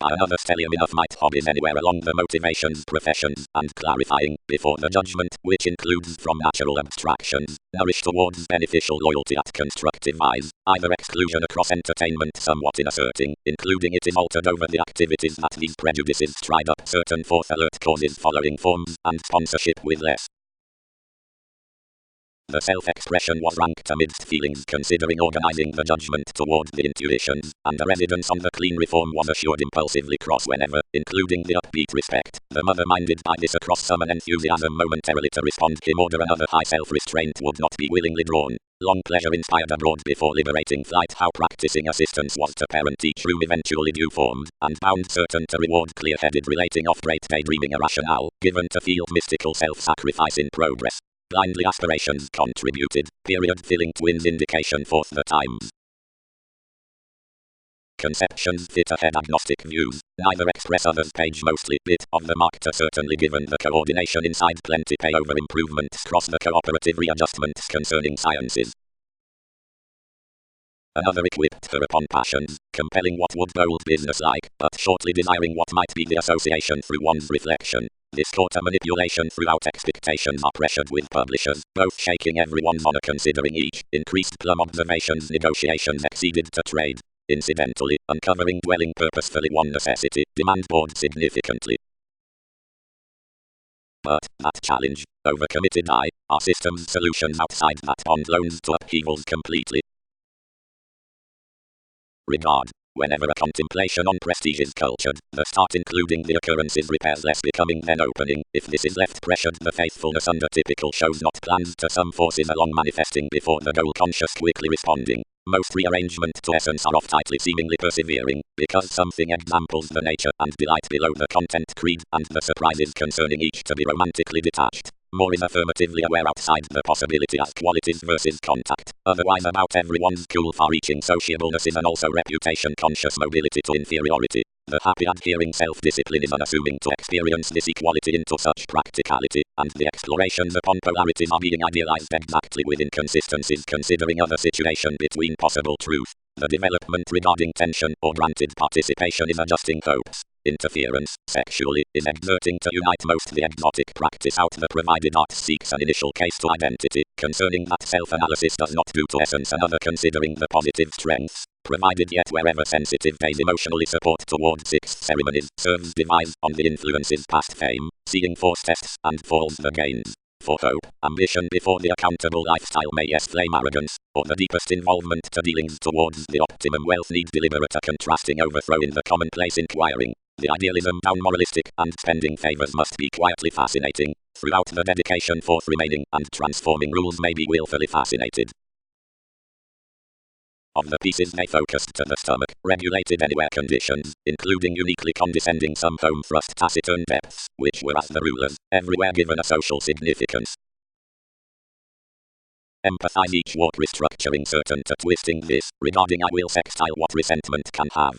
By another stellium enough might hobbies anywhere along the motivations, professions, and clarifying, before the judgment, which includes from natural abstractions, nourish towards beneficial loyalty at constructive eyes, either exclusion across entertainment somewhat in asserting, including it is altered over the activities that these prejudices tried up certain forth alert causes following forms, and sponsorship with less. The self-expression was ranked amidst feelings considering organizing the judgment toward the intuitions, and the residence on the clean reform was assured impulsively cross whenever, including the upbeat respect, the mother minded by this across some an enthusiasm momentarily to respond him order another high self-restraint would not be willingly drawn. Long pleasure inspired abroad before liberating flight how practicing assistance was to parent each room eventually due formed, and bound certain to reward clear-headed relating off great daydreaming a rationale, given to field mystical self-sacrifice in progress. Blindly aspirations contributed, period filling twins indication forth the times. Conceptions fit ahead agnostic views, neither express others page mostly bit of the mark to certainly given the coordination inside plenty pay over improvements cross the cooperative readjustments concerning sciences. Another equipped her upon passions, compelling what would bold business like, but shortly desiring what might be the association through one's reflection. This caught a manipulation throughout expectations are pressured with publishers, both shaking everyone's honor considering each, increased plum observations negotiations exceeded to trade. Incidentally, uncovering dwelling purposefully one necessity, demand board significantly. But, that challenge, overcommitted our system's solutions outside that bond loans to upheavals completely. Regard. Whenever a contemplation on prestige is cultured, the start including the occurrences repairs less becoming then opening. If this is left pressured, the faithfulness under typical shows not planned to some forces along manifesting before the goal conscious quickly responding. Most rearrangement to essence are off tightly seemingly persevering, because something examples the nature and delight below the content creed, and the surprises concerning each to be romantically detached. More is affirmatively aware outside the possibility as qualities versus contact. Otherwise about everyone's cool far-reaching sociableness is and also reputation-conscious mobility to inferiority. The happy adhering self-discipline is unassuming to experience this equality into such practicality, and the explorations upon polarities are being idealized exactly with inconsistencies considering other situation between possible truth. The development regarding tension or granted participation is adjusting hopes. Interference, sexually, is exerting to unite most the exotic practice out the provided art seeks an initial case to identity, concerning that self-analysis does not do to essence and other considering the positive strengths, provided yet wherever sensitive pays emotionally support toward sixth ceremonies, serves devised on the influences past fame, seeing force tests, and falls the gains. For hope, ambition before the accountable lifestyle may yes flame arrogance, or the deepest involvement to dealings towards the optimum wealth need deliberate a contrasting overthrow in the commonplace inquiring. The idealism down moralistic and spending favors must be quietly fascinating. Throughout the dedication forth remaining and transforming rules may be willfully fascinated. Of the pieces they focused to the stomach, regulated anywhere conditions, including uniquely condescending some home thrust taciturn depths, which were as the rulers, everywhere given a social significance. Empathize each walk restructuring certain to twisting this, regarding I will sextile what resentment can have.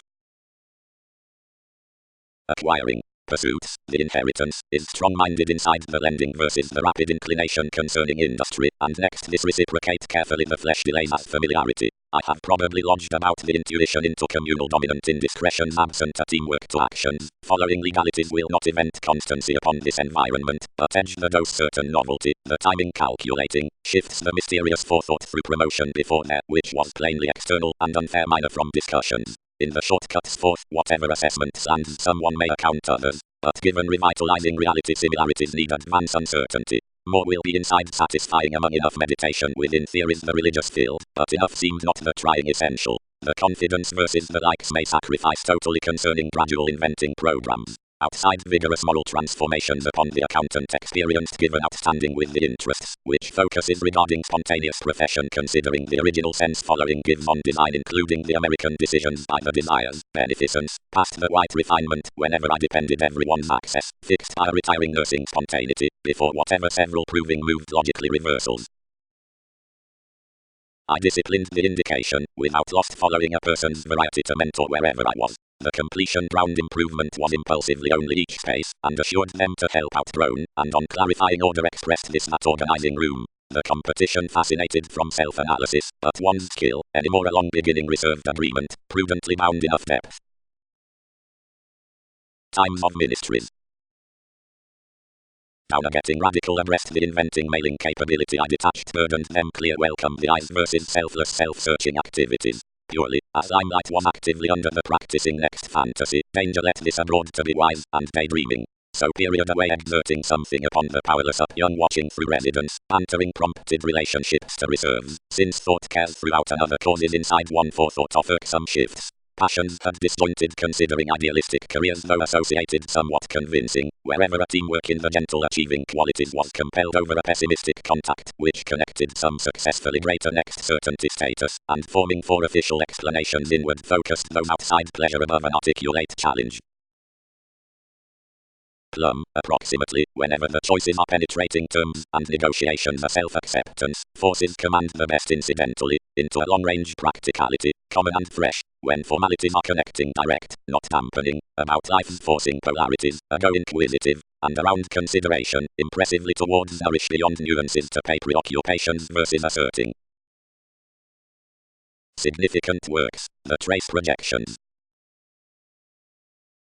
Acquiring pursuits, the inheritance, is strong-minded inside the lending versus the rapid inclination concerning industry, and next this reciprocate carefully the flesh delays as familiarity. I have probably lodged about the intuition into communal dominant indiscretions absent a teamwork to actions. Following legalities will not event constancy upon this environment, but edge the dose certain novelty, the timing calculating, shifts the mysterious forethought through promotion before there, which was plainly external and unfair minor from discussions. In the shortcuts forth, whatever assessment lands someone may account others, but given revitalizing reality similarities need advance uncertainty. More will be inside satisfying among enough meditation within theories the religious field, but enough seems not the trying essential. The confidence versus the likes may sacrifice totally concerning gradual inventing programs. Outside vigorous moral transformations upon the accountant experienced given outstanding with the interests, which focuses regarding spontaneous profession considering the original sense following gives on design including the American decisions by the desires, beneficence, past the white refinement, whenever I depended everyone's access, fixed by retiring nursing spontaneity, before whatever several proving moved logically reversals. I disciplined the indication, without lost following a person's variety to mentor wherever I was. The completion ground improvement was impulsively only each space, and assured them to help out grown, and on clarifying order expressed this that organizing room. The competition fascinated from self-analysis, but one's skill, any more along beginning reserved agreement, prudently bound enough depth. Times of ministries. Down a getting radical abreast the inventing mailing capability I detached burdened them clear welcome the eyes versus selfless self-searching activities. Purely, as limelight was actively under the practicing next fantasy, danger let this abroad to be wise and daydreaming. So period away exerting something upon the powerless up young watching through residence, bantering prompted relationships to reserves, since thought cares throughout another causes inside one forethought of irksome shifts. Passions had disjointed considering idealistic careers though associated somewhat convincing, wherever a teamwork in the gentle achieving qualities was compelled over a pessimistic contact, which connected some successfully greater next certainty status, and forming for official explanations inward focused those outside pleasure above an articulate challenge. Plum, approximately, whenever the choices are penetrating terms, and negotiations are self-acceptance, forces command the best incidentally, into a long-range practicality, common and fresh, when formalities are connecting direct, not dampening, about life's forcing polarities, go inquisitive, and around consideration, impressively towards nourish beyond nuances to pay preoccupations versus asserting. Significant works, the trace projections.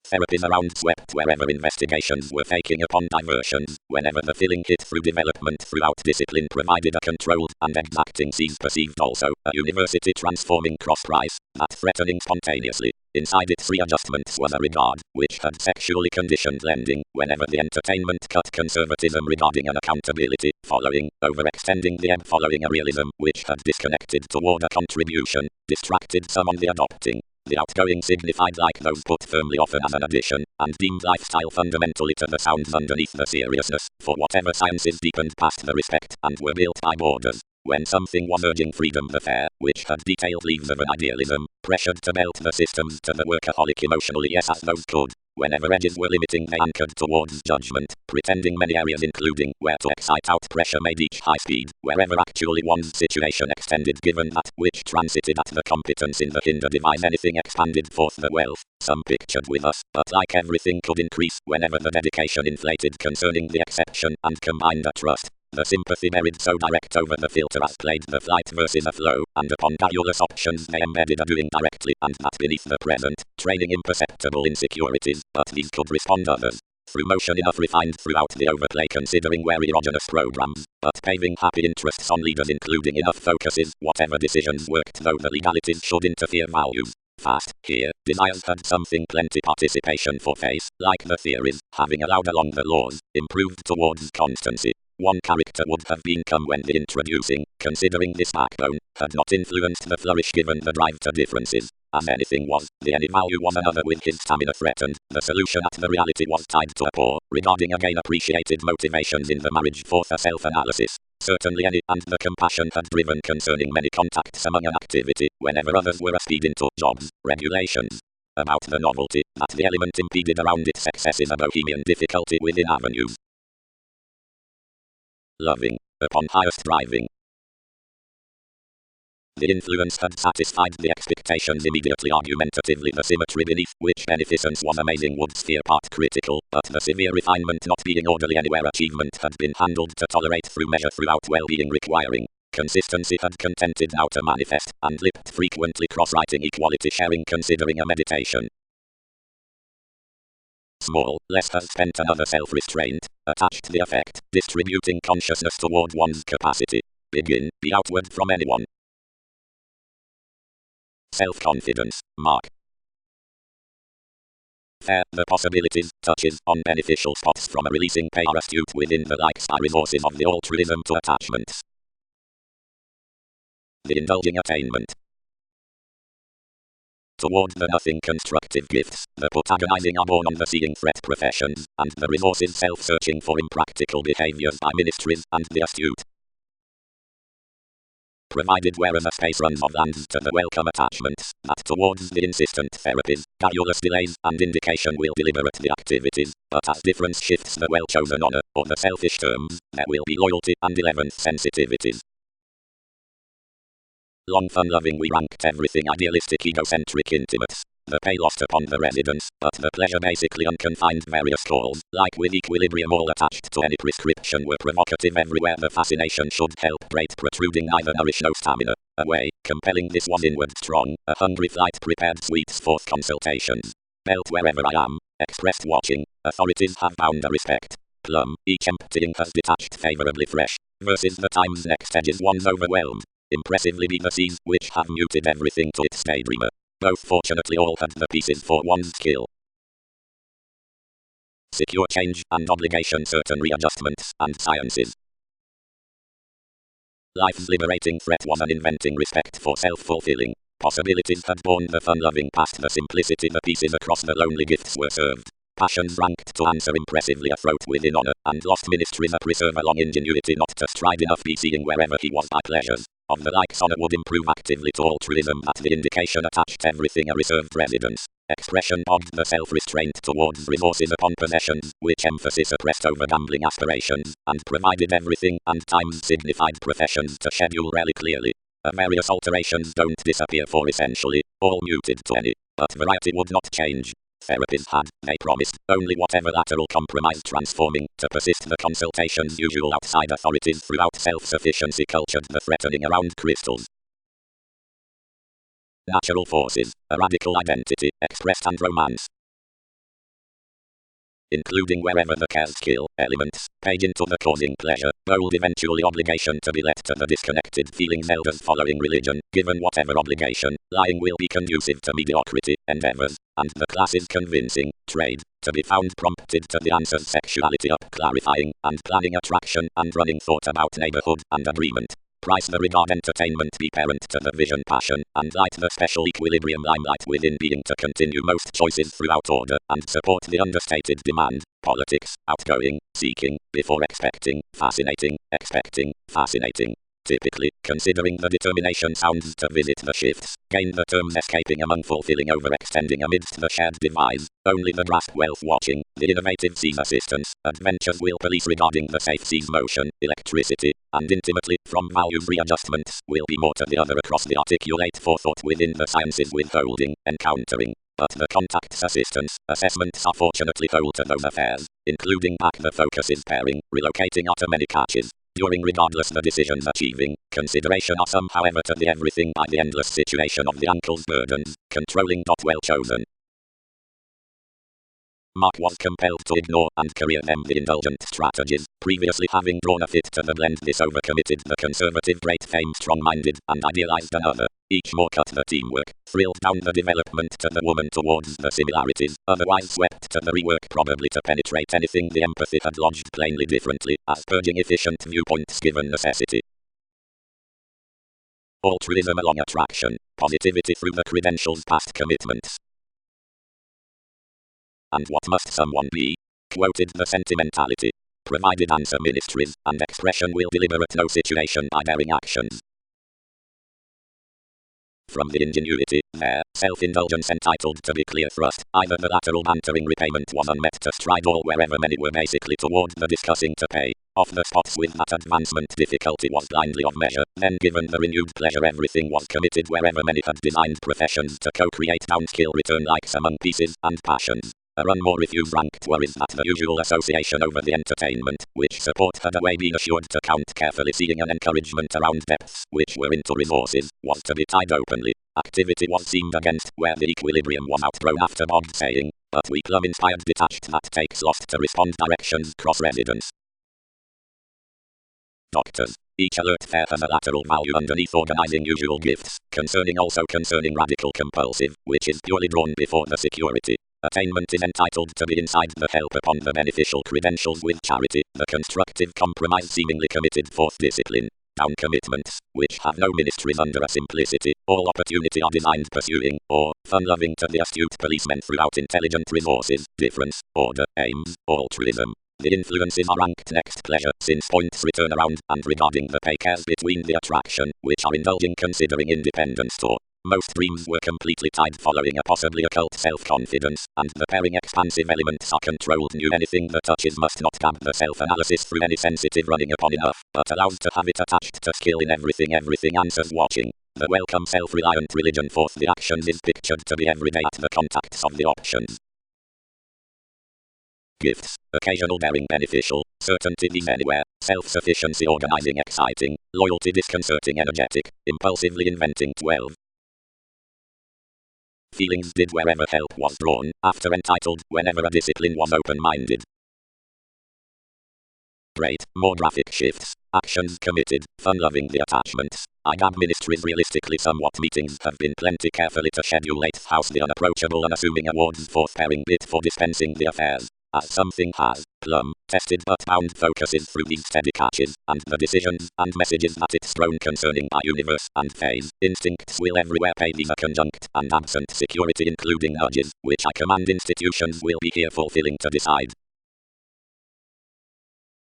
Therapies around swept wherever investigations were faking upon diversions, whenever the feeling hit through development throughout discipline provided a controlled and exacting seize perceived also, a university transforming cross-price, that threatening spontaneously. Inside its readjustments was a regard, which had sexually conditioned lending, whenever the entertainment cut conservatism regarding an accountability, following, overextending the ebb following a realism, which had disconnected toward a contribution, distracted some on the adopting. The outgoing signified like those put firmly often as an addition, and deemed lifestyle fundamentally to the sounds underneath the seriousness, for whatever sciences deepened past the respect, and were built by borders. When something was urging freedom, the fair, which had detailed leaves of an idealism, pressured to belt the systems to the workaholic emotionally yes as those could. Whenever edges were limiting, they anchored towards judgment, pretending many areas including where to excite out pressure made each high speed, wherever actually one's situation extended given that which transited at the competence in the hinder device anything expanded forth the wealth. Some pictured with us, but like everything could increase whenever the dedication inflated concerning the exception and combined a trust. The sympathy buried so direct over the filter as played the flight versus a flow, and upon valueless options they embedded a doing directly, and that beneath the present, training imperceptible insecurities, but these could respond others. Through motion enough refined throughout the overplay considering where erogenous programs, but paving happy interests on leaders including enough focuses, whatever decisions worked though the legalities should interfere values. Fast, here, desires had something plenty participation for face, like the theories, having allowed along the laws, improved towards constancy. One character would have been come when the introducing, considering this backbone, had not influenced the flourish given the drive to differences. As anything was, the any value was another with his stamina threatened. The solution at the reality was tied to a poor, regarding again appreciated motivations in the marriage forth a self-analysis. Certainly any and the compassion had driven concerning many contacts among an activity, whenever others were a speed into jobs, regulations. About the novelty, that the element impeded around its success is a bohemian difficulty within avenues. Loving, upon highest driving. The influence had satisfied the expectations immediately argumentatively the symmetry beneath which beneficence was amazing would sphere part critical, but the severe refinement not being orderly anywhere achievement had been handled to tolerate through measure throughout well-being requiring. Consistency had contented now to manifest, and lipped frequently cross-writing equality sharing considering a meditation. Small, less has spent another self-restraint, attached the effect, distributing consciousness toward one's capacity. Begin, be outward from anyone. Self-confidence, mark. Fair, the possibilities, touches on beneficial spots from a releasing pay are astute within the likes by resources of the altruism to attachments. The indulging attainment. Toward the nothing constructive gifts, the protagonizing are born on the seeing threat professions, and the resources self-searching for impractical behaviors by ministries, and the astute. Provided whereas a space runs of lands to the welcome attachments, that towards the insistent therapies, garrulous delays, and indication will deliberate the activities, but as difference shifts the well-chosen honor, or the selfish terms, there will be loyalty and 11th sensitivities. Long fun-loving we ranked everything idealistic egocentric intimates. The pay lost upon the residence, but the pleasure basically unconfined various calls, like with equilibrium all attached to any prescription were provocative everywhere the fascination should help great protruding neither nourish no stamina. Away, compelling this was inward strong, a hungry flight prepared sweets forth consultations. Belt wherever I am, expressed watching, authorities have bound a respect. Plum, each emptying has detached favorably fresh, versus the time's next edges one's overwhelmed. Impressively be the seas which have muted everything to its daydreamer. Both fortunately all had the pieces for one's skill. Secure change and obligation certain readjustments and sciences. Life's liberating threat was an inventing respect for self-fulfilling. Possibilities had borne the fun-loving past the simplicity the pieces across the lonely gifts were served. Passions ranked to answer impressively afloat within honor, and lost ministries a preserve along ingenuity not to stride enough be seeing wherever he was by pleasures. Of the likes honor would improve actively to altruism that the indication attached everything a reserved residence. Expression bogged the self-restraint towards resources upon possessions, which emphasis oppressed over gambling aspirations, and provided everything and times signified professions to schedule really clearly. Various alterations don't disappear for essentially, all muted to any, but variety would not change. Therapies had, they promised, only whatever lateral compromise transforming, to persist the consultation's usual outside authorities throughout self-sufficiency cultured the threatening around crystals. Natural forces, a radical identity, expressed and romance. Including wherever the care skill, elements, paid into the causing pleasure, bold eventually obligation to be let to the disconnected feelings elders following religion, given whatever obligation, lying will be conducive to mediocrity, endeavors, and the classes convincing, trade, to be found prompted to the answers sexuality up clarifying, and planning attraction and running thought about neighborhood and agreement. Price the regard entertainment be parent to the vision passion, and light the special equilibrium limelight within being to continue most choices throughout order, and support the understated demand, politics, outgoing, seeking, before expecting, fascinating. Typically, considering the determination sounds to visit the shifts, gain the terms escaping among fulfilling overextending amidst the shared devise, only the grasp wealth watching, the innovative seas assistance, adventures will police regarding the safe seas motion, electricity, and intimately, from values readjustments, will be more to the other across the articulate forethought within the sciences withholding, encountering. But the contact's assistance, assessments are fortunately whole to those affairs, including back the focus is pairing, relocating utter many catches. During regardless the decisions achieving, consideration are some however to the everything by the endless situation of the uncle's burdens, controlling. Well chosen. Mark was compelled to ignore and career them the indulgent strategies, previously having drawn a fit to the blend this overcommitted the conservative great fame strong-minded, and idealized another. Each more cut the teamwork, thrilled down the development to the woman towards the similarities, otherwise swept to the rework probably to penetrate anything the empathy had lodged plainly differently, as purging efficient viewpoints given necessity. Altruism along attraction, positivity through the credentials past commitments. And what must someone be? Quoted the sentimentality. Provided answer ministries, and expression will deliberate no situation by daring actions. From the ingenuity, there, self-indulgence entitled to be clear thrust, either the lateral bantering repayment was unmet to stride all wherever many were basically toward the discussing to pay. Off the spots with that advancement difficulty was blindly of measure, then given the renewed pleasure everything was committed wherever many had designed professions to co-create downskill return likes among pieces and passions. A run more refuse ranked worries that the usual association over the entertainment, which support had away been assured to count carefully seeing an encouragement around depths, which were into resources, was to be tied openly. Activity was seemed against, where the equilibrium was outgrown after Bog's saying, but we plum inspired detached that takes lost to respond directions cross residence. Doctors. Each alert fair has a lateral value underneath organizing usual gifts, concerning radical compulsive, which is purely drawn before the security. Attainment is entitled to be inside the help upon the beneficial credentials with charity, the constructive compromise seemingly committed forth discipline, down commitments, which have no ministries under a simplicity, all opportunity are designed pursuing, or, fun-loving to the astute policemen throughout intelligent resources, difference, order, aims, altruism. The influences are ranked next pleasure, since points return around, and regarding the pay cares between the attraction, which are indulging considering independence or. Most dreams were completely tied following a possibly occult self-confidence, and the pairing expansive elements are controlled. Knew anything that touches must not damp the self-analysis through any sensitive running upon enough, but allowed to have it attached to skill in everything answers watching. The welcome self-reliant religion forth the actions is pictured to be everyday at the contacts of the options. Gifts, occasional daring beneficial, certainty these anywhere, self-sufficiency organizing exciting, loyalty disconcerting energetic, impulsively inventing 12. Feelings did wherever help was drawn, after entitled, whenever a discipline was open-minded. Great, more graphic shifts, actions committed, fun-loving the attachments. IGAB ministries realistically somewhat meetings have been plenty carefully to schedule 8th house the unapproachable unassuming awards 4th pairing bit for dispensing the affairs. As something has, plumb, tested but bound focuses through these steady catches, and the decisions and messages that it's thrown concerning our universe and phase, instincts will everywhere pay these a conjunct and absent security including urges, which I command institutions will be here fulfilling to decide.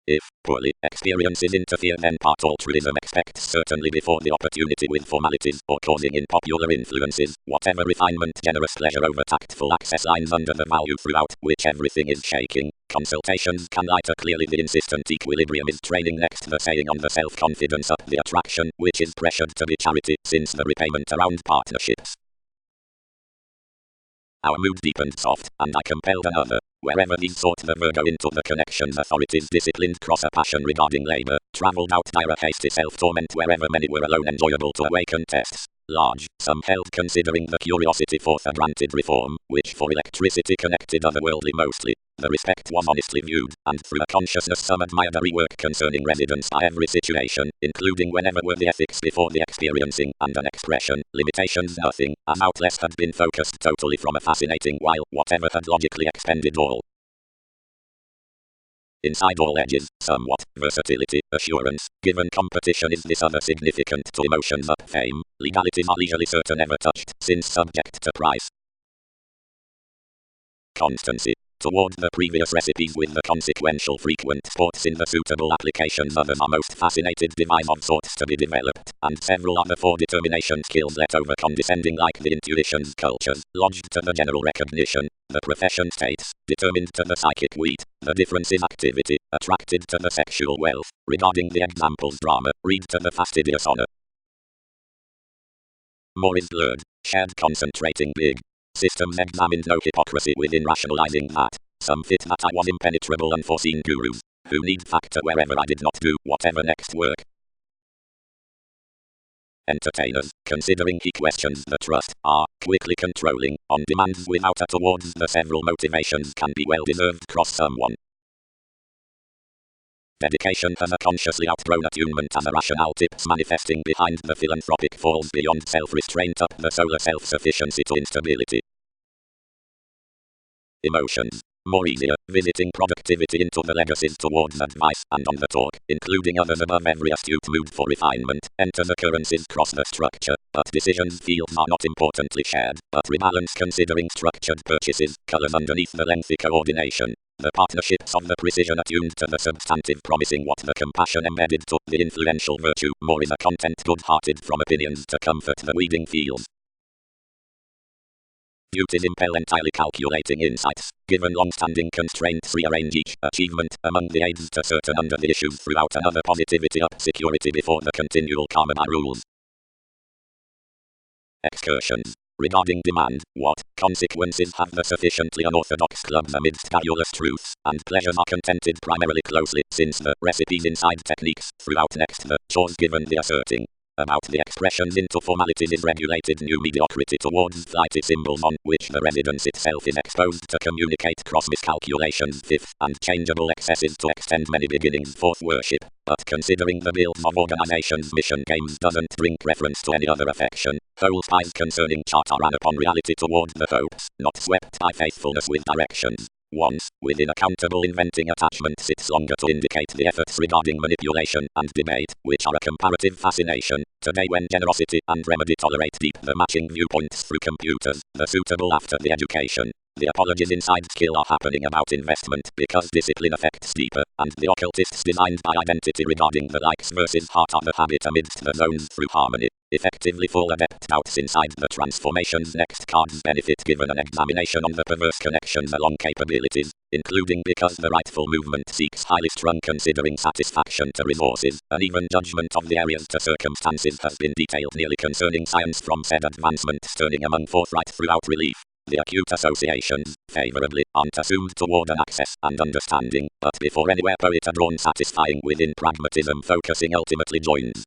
If, poorly, experiences interfere then part altruism expects certainly before the opportunity with formalities or causing in popular influences, whatever refinement generous pleasure over tactful access lines under the value throughout which everything is shaking, consultations can lighter clearly the insistent equilibrium is training next the saying on the self-confidence up the attraction which is pressured to be charity since the repayment around partnerships. Our mood deepened soft, and I compelled another. Wherever these sought the Virgo into the connections authorities disciplined cross a passion regarding labor, travelled out dire hasty self-torment wherever many were alone enjoyable to awaken tests. Large, some held considering the curiosity forth a granted reform, which for electricity connected otherworldly mostly. The respect was honestly viewed, and through a consciousness some admired a rework concerning residence by every situation, including whenever were the ethics before the experiencing, and an expression, limitations nothing, as outless had been focused totally from a fascinating while whatever had logically expended all. inside all edges, somewhat, versatility, assurance, given competition is this other significant to emotions up fame, legalities are legally certain ever touched, since subject to price. Constancy. Toward the previous recipes with the consequential frequent sports in the suitable applications others are most fascinated devise of sorts to be developed, and several other for determination skills let over condescending like the intuitions cultures, lodged to the general recognition, the profession states, determined to the psychic wheat, the difference is activity, attracted to the sexual wealth, regarding the examples drama, read to the fastidious honor. More is blurred, shared concentrating big. Systems examined no hypocrisy within rationalizing that. Some fit that I was impenetrable unforeseen gurus, who need factor wherever I did not do whatever next work. Entertainers, considering he questions the trust, are quickly controlling, on demands without a towards the several motivations can be well deserved cross someone. Dedication has a consciously outgrown attunement as a rationale tips manifesting behind the philanthropic falls beyond self-restraint up the solar self-sufficiency to instability. Emotions. More easier, visiting productivity into the legacies towards advice and on the talk, including others above every astute mood for refinement, enters occurrences cross the structure, but decisions fields are not importantly shared, but rebalance considering structured purchases, colors underneath the lengthy coordination. The partnerships of the precision attuned to the substantive promising what the compassion embedded to the influential virtue more is a content good-hearted from opinions to comfort the weeding fields. Duties impel entirely calculating insights, given long-standing constraints rearrange each achievement among the aids to certain under the issues throughout another positivity up security before the continual karma by rules. Excursions. Regarding demand, what consequences have the sufficiently unorthodox clubs amidst garrulous truths, and pleasures are contented primarily closely, since the recipes inside techniques, throughout next the chores given the asserting. About the expressions into formalities is regulated new mediocrity towards flighty symbols on which the residence itself is exposed to communicate cross miscalculations fifth, and changeable excesses to extend many beginnings fourth worship, but considering the builds of organization's mission games doesn't bring preference to any other affection, whole pies concerning charter ran upon reality toward the hopes, not swept by faithfulness with directions. Once, within accountable inventing attachment sits longer to indicate the efforts regarding manipulation and debate, which are a comparative fascination. Today when generosity and remedy tolerate deep the matching viewpoints through computers, the suitable after the education. The apologies inside skill are happening about investment because discipline affects deeper, and the occultists designed by identity regarding the likes versus heart are the habit amidst the zones through harmony. Effectively full adept doubts inside the transformation's next cards benefit given an examination on the perverse connections along capabilities, including because the rightful movement seeks highly strung considering satisfaction to resources, an even judgment of the areas to circumstances has been detailed nearly concerning science from said advancement turning among forthright throughout relief. The acute associations, favorably, aren't assumed toward an access and understanding, but before anywhere poet are drawn satisfying within pragmatism focusing ultimately joins.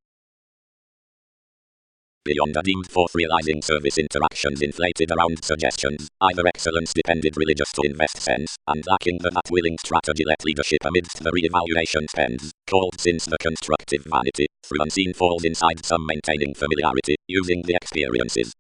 Beyond a deemed forth realizing service interactions inflated around suggestions, either excellence depended religious to invest sense, and lacking the that willing strategy let leadership amidst the re-evaluation spends, called since the constructive vanity, through unseen falls inside some maintaining familiarity, using the experiences.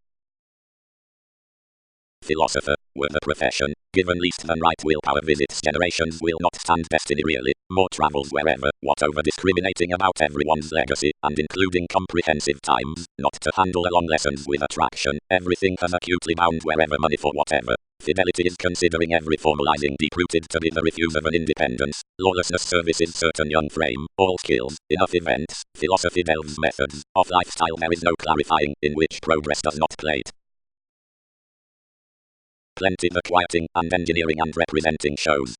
Philosopher, were the profession, given least than right willpower visits generations will not stand destiny really, more travels wherever, what over discriminating about everyone's legacy, and including comprehensive times, not to handle along lessons with attraction, everything has acutely bound wherever money for whatever. Fidelity is considering every formalizing deep-rooted to be the refuse of an independence, lawlessness services certain young frame, all skills, enough events, philosophy delves methods, of lifestyle there is no clarifying, in which progress does not plate. Plenty the quieting and engineering and representing shows.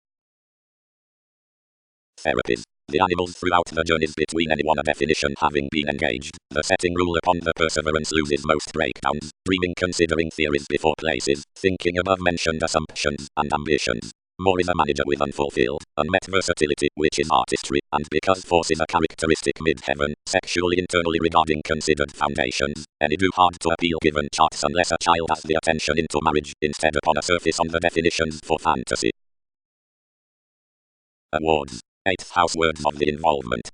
Therapies. The animals throughout the journeys between any one a definition having been engaged, the setting rule upon the perseverance loses most breakdowns, dreaming considering theories before places, thinking above mentioned assumptions and ambitions. More is a manager with unfulfilled, unmet versatility, which is artistry, and because force is a characteristic mid-heaven, sexually internally regarding considered foundations, any do hard to appeal given charts unless a child has the attention into marriage, instead upon a surface on the definitions for fantasy. Awards. 8th house words of the involvement.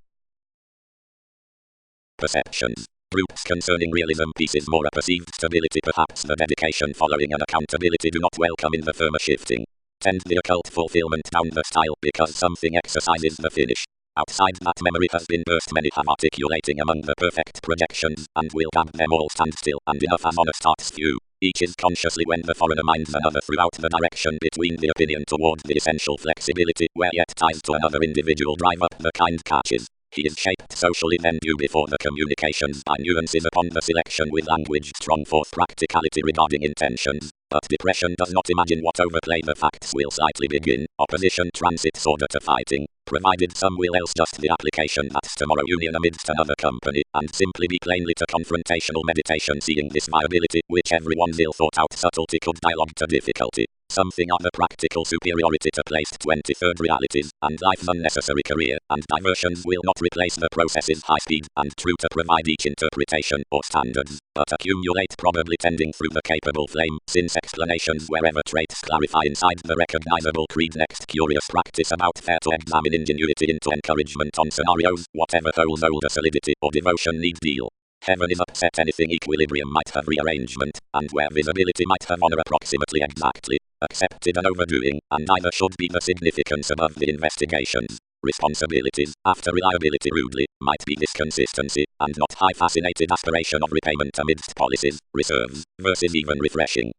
Perceptions. Groups concerning realism pieces more a perceived stability perhaps the dedication following an accountability do not welcome in the firmer shifting. tend the occult fulfillment down the style because something exercises the finish. Outside that memory has been burst, many have articulating among the perfect projections, and will damn them all stand still, and enough as honest art's few. Each is consciously when the foreigner minds another throughout the direction between the opinion toward the essential flexibility, where yet ties to another individual drive up the kind catches. He is shaped socially then due before the communications by nuances upon the selection with language strong forth practicality regarding intentions. But depression does not imagine what overplay the facts will slightly begin. Opposition transits order to fighting, provided some will else just the application that's tomorrow union amidst another company, and simply be plainly to confrontational meditation seeing this viability, which everyone's ill thought out subtlety could dialogue to difficulty. Something of the practical superiority to placed 23rd realities, and life's unnecessary career, and diversions will not replace the process's high speed, and true to provide each interpretation or standards, but accumulate probably tending through the capable flame, since explanations wherever traits clarify inside the recognizable creed. Next curious practice about fair to examine ingenuity into encouragement on scenarios, whatever holds older solidity or devotion need deal. Heaven is upset, anything equilibrium might have rearrangement, and where visibility might have honor approximately exactly, accepted an overdoing, and either should be the significance above the investigations. Responsibilities, after reliability rudely, might be disconsistency, and not high fascinated aspiration of repayment amidst policies, reserves, versus even refreshing.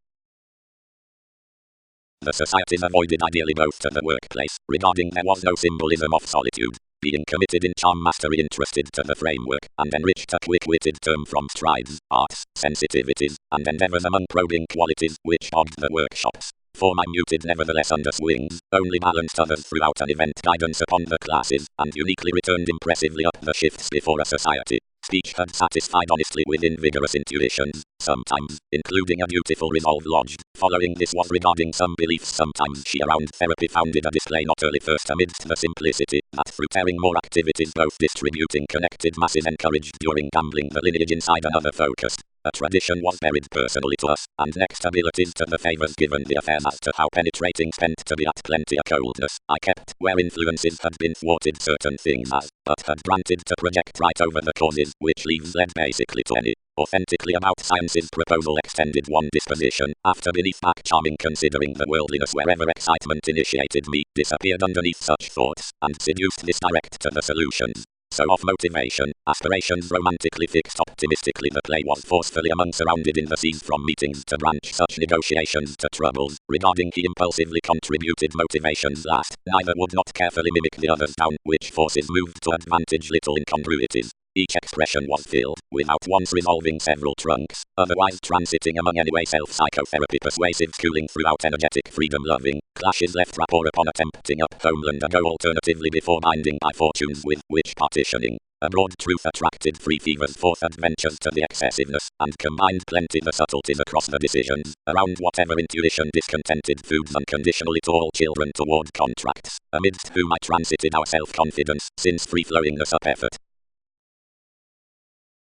The societies avoided ideally both to the workplace, regarding there was no symbolism of solitude. Being committed in charm mastery, interested to the framework, and enriched a quick-witted term from strides, arts, sensitivities, and endeavors among probing qualities, which bogged the workshops. For my muted nevertheless under swings, only balanced others throughout an event guidance upon the classes, and uniquely returned impressively up the shifts before a society. Speech had satisfied honestly within vigorous intuitions, sometimes, including a dutiful resolve lodged. Following this was regarding some beliefs sometimes she around therapy founded a display not early first amidst the simplicity, that through tearing more activities both distributing connected masses encouraged during gambling the lineage inside another focused. A tradition was buried personally to us, and next abilities to the favors given the affairs as to how penetrating spent to be at plenty a coldness I kept, where influences had been thwarted certain things as, but had granted to project right over the causes, which leaves led basically to any, authentically about science's proposal extended one disposition, after beneath back charming considering the worldliness wherever excitement initiated me, disappeared underneath such thoughts, and seduced this direct to the solutions. So of motivation, aspirations romantically fixed optimistically the play was forcefully among surrounded in the seas from meetings to branch such negotiations to troubles, regarding he impulsively contributed motivations last, neither would not carefully mimic the others down, which forces moved to advantage little incongruities. Each expression was filled, without once resolving several trunks, otherwise transiting among anyway self-psychotherapy persuasive cooling throughout energetic freedom-loving, clashes left rapport upon attempting up homeland a go alternatively before binding by fortunes with which partitioning. A broad truth attracted free fevers forth adventures to the excessiveness, and combined plenty the subtleties across the decisions, around whatever intuition discontented foods unconditionally to all children toward contracts, amidst whom I transited our self-confidence, since free-flowingness up effort.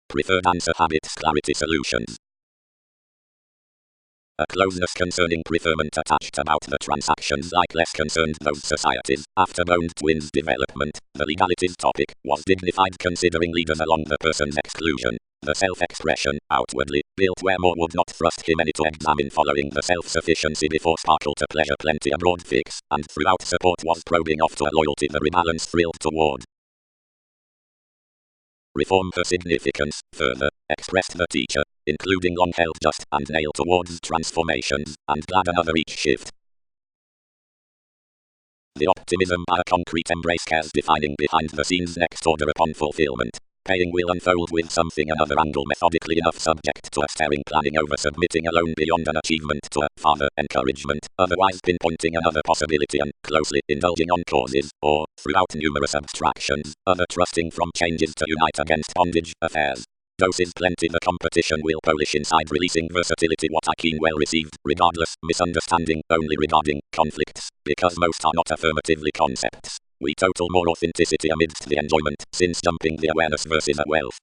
Preferred answer habits clarity solutions. A closeness concerning preferment attached about the transactions like less concerned those societies. After boned twins development, the legalities topic was dignified considering leaders along the person's exclusion. The self-expression, outwardly, built where more would not thrust him any to examine following the self-sufficiency before sparkle to pleasure plenty a broad fix, and throughout support was probing off to a loyalty the rebalance thrilled toward. Reform for significance, further, expressed the teacher, including long-held just and nail towards transformations, and glad another each shift. The optimism by a concrete embrace cares defining behind the scenes next order upon fulfillment. Paying will unfold with something another angle methodically enough subject to a staring planning over submitting alone beyond an achievement to a farther encouragement, otherwise pinpointing another possibility and closely indulging on causes, or, throughout numerous abstractions, other trusting from changes to unite against bondage affairs. Doses plenty the competition will polish inside releasing versatility what I keen well received, regardless, misunderstanding, only regarding conflicts, because most are not affirmatively concepts. We total more authenticity amidst the enjoyment, since jumping the awareness versus a wealth.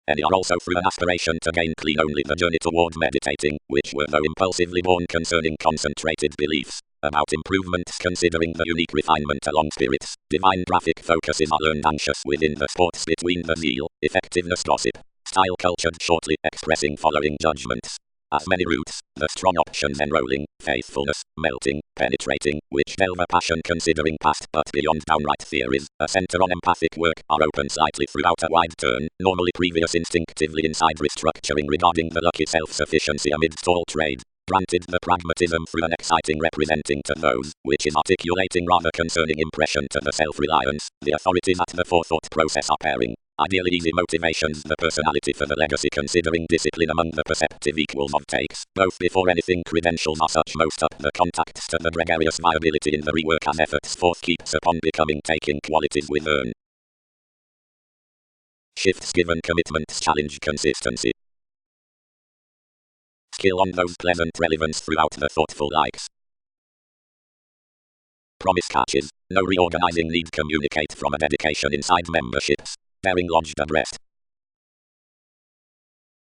Any are also through an aspiration to gain clean only the journey toward meditating, which were though impulsively born concerning concentrated beliefs, about improvements considering the unique refinement along spirits, divine graphic focuses are learned anxious within the sports between the zeal, effectiveness gossip, style cultured shortly expressing following judgments. as many routes. The strong options enrolling, faithfulness, melting, penetrating, which delve a passion considering past but beyond downright theories. A center on empathic work are open slightly throughout a wide turn, normally previous instinctively inside restructuring regarding the lucky self-sufficiency amidst all trade. Granted the pragmatism through an exciting representing to those, which is articulating rather concerning impression to the self-reliance, the authorities at the forethought process are pairing. Ideally easy motivations, the personality for the legacy considering discipline among the perceptive equals of takes. Both before anything credentials are such most up the contacts to the gregarious viability in the rework as efforts forth keeps upon becoming taking qualities with earn. Shifts given commitments challenge consistency. Skill on those pleasant relevance throughout the thoughtful likes. Promise catches. No reorganizing need communicate from a dedication inside memberships. Bearing lodged abreast.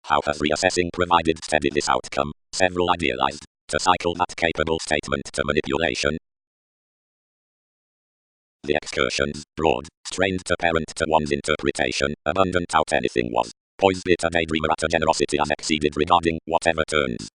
How has reassessing provided steady this outcome? Several idealized. To cycle that capable statement to manipulation. The excursions, broad, strained to parent to one's interpretation, abundant out anything was. Poised it a daydreamer at a generosity as exceeded regarding whatever turns.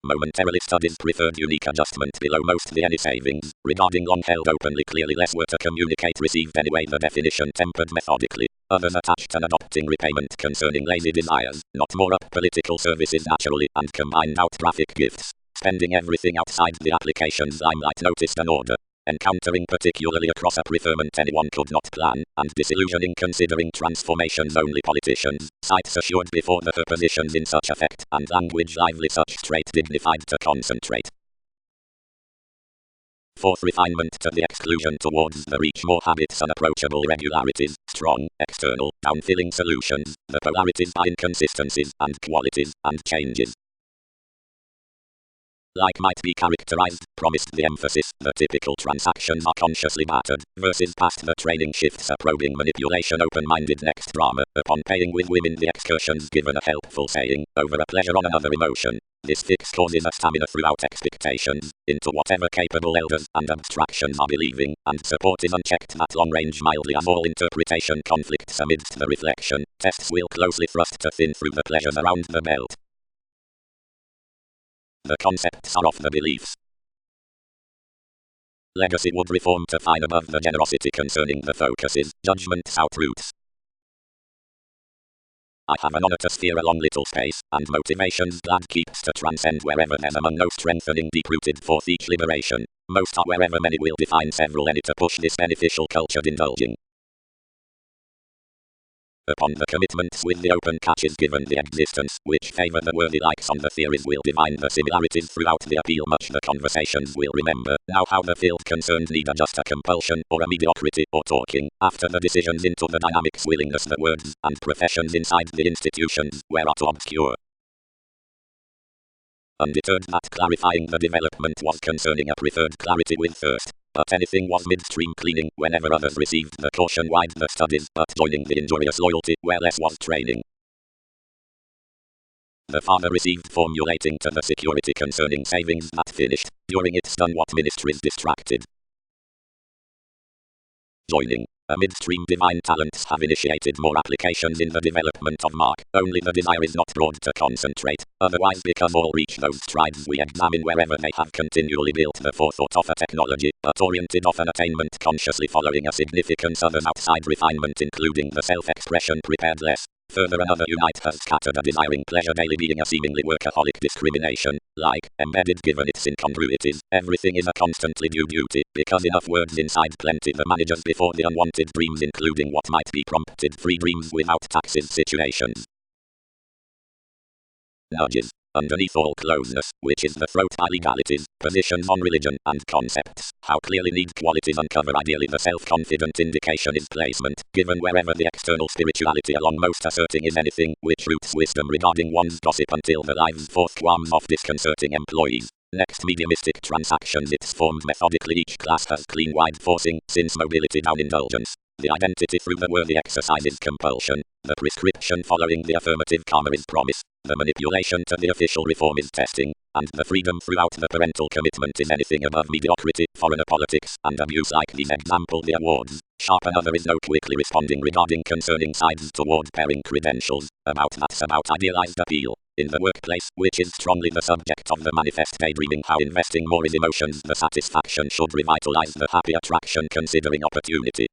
Momentarily studies preferred unique adjustment below most the any savings, regarding long held openly clearly less were to communicate received anyway the definition tempered methodically, others attached and adopting repayment concerning lazy desires, not more up political services naturally and combined out graphic gifts, spending everything outside the application's limelight noticed an order. Encountering particularly a cross-up preferment anyone could not plan, and disillusioning considering transformations only politicians, sights assured before the her positions in such effect, and language lively such trait dignified to concentrate. Fourth refinement to the exclusion towards the reach more habits unapproachable regularities, strong, external, downfilling solutions, the polarities by inconsistencies, and qualities, and changes. Like might be characterized, promised the emphasis, the typical transactions are consciously battered, versus past the training shifts a probing manipulation open-minded next drama, upon paying with women the excursions given a helpful saying, over a pleasure on another emotion. This fix causes a stamina throughout expectations, into whatever capable elders and abstractions are believing, and support is unchecked that long range mildly as all interpretation conflicts amidst the reflection, tests will closely thrust to thin through the pleasures around the belt. The concepts are off the beliefs. Legacy would reform to fine above the generosity concerning the focuses, judgments out roots. I have an honor to steer along little space, and motivations glad keeps to transcend wherever there's among no strengthening deep-rooted forth each liberation. Most are wherever many will define several any to push this beneficial cultured indulging. Upon the commitments with the open catches given the existence, which favor the worthy likes on the theories will divine the similarities throughout the appeal much the conversations will remember, now how the field concerned need just a compulsion, or a mediocrity, or talking, after the decisions into the dynamics willingness the words, and professions inside the institutions, where are to obscure. Undeterred that clarifying the development was concerning a preferred clarity with thirst. But anything was midstream cleaning whenever others received the caution wide the studies but joining the injurious loyalty where less was training. The father received formulating to the security concerning savings that finished, during its done what ministries distracted. Joining. A midstream divine talents have initiated more applications in the development of Mark, only the desire is not broad to concentrate, otherwise because all reach those strides we examine wherever they have continually built the forethought of a technology, but oriented of an attainment consciously following a significance others outside refinement including the self-expression prepared less. Further another unite has scattered a desiring pleasure daily being a seemingly workaholic discrimination, like, embedded given its incongruities, everything is a constantly due duty, because enough words inside plenty the managers before the unwanted dreams including what might be prompted free dreams without taxes situations. Nudges. Underneath all closeness, which is the throat by legalities, positions on religion, and concepts, how clearly need qualities uncover ideally the self-confident indication is placement, given wherever the external spirituality along most asserting is anything, which roots wisdom regarding one's gossip until the lives forth qualms of disconcerting employees. Next mediumistic transactions it's formed methodically each class has clean wide forcing, since mobility down indulgence. The identity through the worthy exercise is compulsion, the prescription following the affirmative karma is promise, the manipulation to the official reform is testing, and the freedom throughout the parental commitment is anything above mediocrity, foreigner politics, and abuse like these example the awards. Sharp another is no quickly responding regarding concerning sides toward pairing credentials, about idealized appeal. In the workplace, which is strongly the subject of the manifest daydreaming, how investing more in emotions, the satisfaction should revitalize the happy attraction considering opportunity.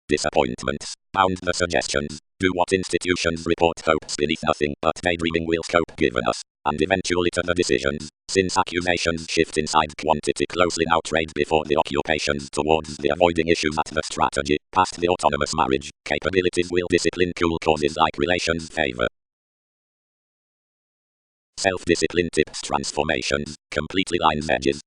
Disappointments. Bound the suggestions. Do what institutions report hopes beneath nothing but daydreaming will cope given us, and eventually to the decisions, since accusations shift inside quantity closely now trade before the occupations towards the avoiding issues at the strategy, past the autonomous marriage, capabilities will discipline cool causes like relations favor. Self-discipline tips transformations, completely lines edges.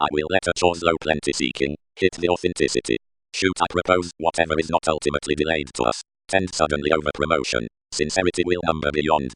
I will let a chores low plenty seeking, hit the authenticity. Shoot I propose, whatever is not ultimately delayed to us. Tend suddenly over promotion, sincerity will number beyond.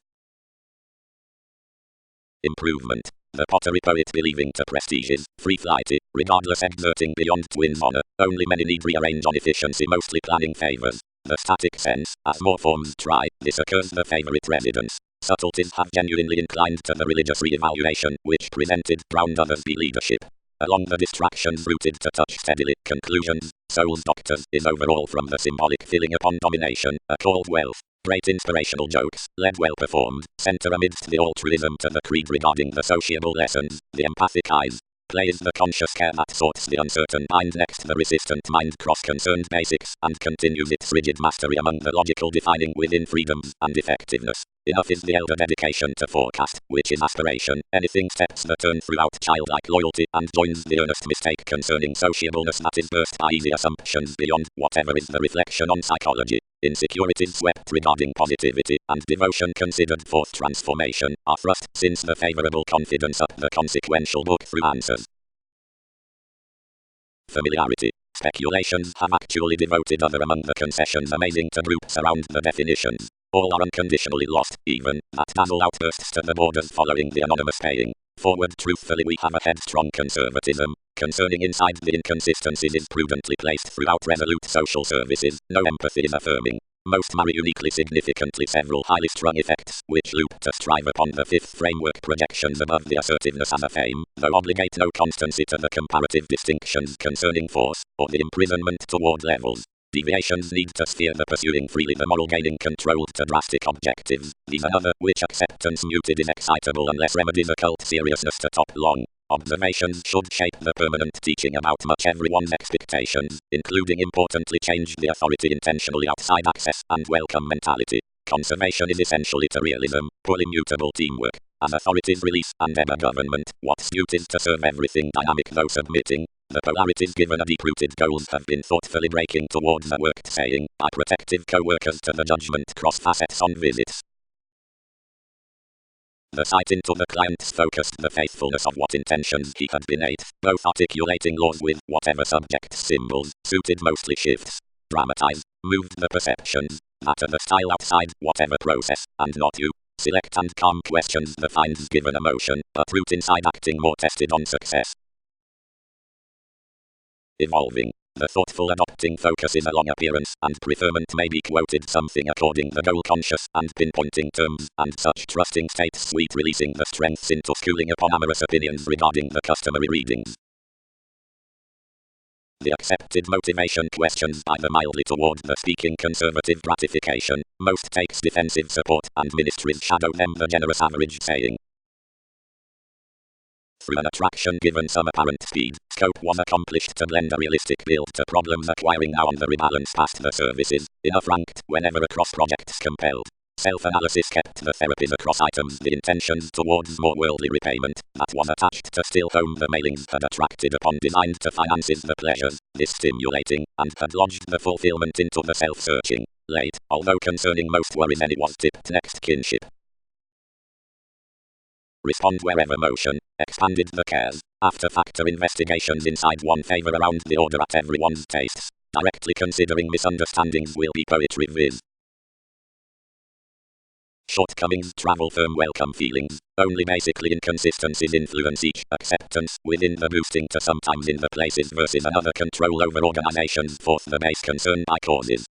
Improvement. The pottery poet believing to prestige is free flighty, regardless exerting beyond twins honor, only many need rearrange on efficiency mostly planning favors. The static sense, as more forms try, this occurs the favorite residence. Subtleties have genuinely inclined to the religious re-evaluation, which presented brown others be leadership. Along the distractions rooted to touch steadily, conclusions, soul's doctors, is overall from the symbolic feeling upon domination, a called wealth. Great inspirational jokes, led well performed, center amidst the altruism to the creed regarding the sociable lessons, the empathic eyes. Plays the conscious care that sorts the uncertain mind next the resistant mind cross-concerned basics, and continues its rigid mastery among the logical defining within freedoms and effectiveness. Enough is the elder dedication to forecast, which is aspiration. Anything steps the turn throughout childlike loyalty, and joins the earnest mistake concerning sociableness that is burst by easy assumptions beyond whatever is the reflection on psychology. Insecurities swept regarding positivity, and devotion considered forth transformation, are thrust, since the favorable confidence up the consequential book through answers. Familiarity. Speculations have actually devoted other among the concessions amazing to groups around the definitions. All are unconditionally lost, even that dazzle outbursts to the borders following the anonymous paying. Forward truthfully we have a headstrong conservatism, concerning inside the inconsistencies is prudently placed throughout resolute social services, no empathy is affirming. Most marry uniquely significantly several highly strung effects, which loop to strive upon the fifth framework projections above the assertiveness as a fame, though obligate no constancy to the comparative distinctions concerning force, or the imprisonment toward levels. Deviations need to sphere the pursuing freely the moral gaining controlled to drastic objectives. These another, which acceptance muted is excitable unless remedies occult seriousness to top long. Observations should shape the permanent teaching about much everyone's expectations, including importantly change the authority intentionally outside access and welcome mentality. Conservation is essentially to realism, pull immutable teamwork. As authorities release and ebb a government, what's due is to serve everything dynamic though submitting. The polarities given a deep-rooted goals have been thoughtfully breaking towards a worked saying by protective co-workers to the judgment cross facets on visits. The sight into the client's focused the faithfulness of what intentions he had been at, both articulating laws with whatever subject symbols, suited mostly shifts. Dramatized, moved the perceptions, matter the style outside whatever process, and not you. Select and calm questions the finds given emotion, but root inside acting more tested on success. Evolving. The thoughtful adopting focuses along appearance, and preferment may be quoted something according the goal conscious, and pinpointing terms, and such trusting states sweet releasing the strengths into schooling upon amorous opinions regarding the customary readings. The accepted motivation questions by the mildly toward the speaking conservative gratification, most takes defensive support, and ministries shadow them the generous average saying. Through an attraction given some apparent speed, scope was accomplished to blend a realistic build to problems acquiring now on the rebalance past the services, enough ranked whenever across projects compelled. Self-analysis kept the therapies across items the intentions towards more worldly repayment, that was attached to still home the mailings had attracted upon designed to finances the pleasures, this stimulating, and had lodged the fulfillment into the self-searching. Late, although concerning most worries any was tipped next kinship. Respond wherever motion, expanded the cares, after-factor investigations inside one favor around the order at everyone's tastes, directly considering misunderstandings will be poetry viz. Shortcomings travel firm welcome feelings, only basically inconsistencies influence each acceptance within the boosting to sometimes in the places versus another control over organizations forth the base concern by causes.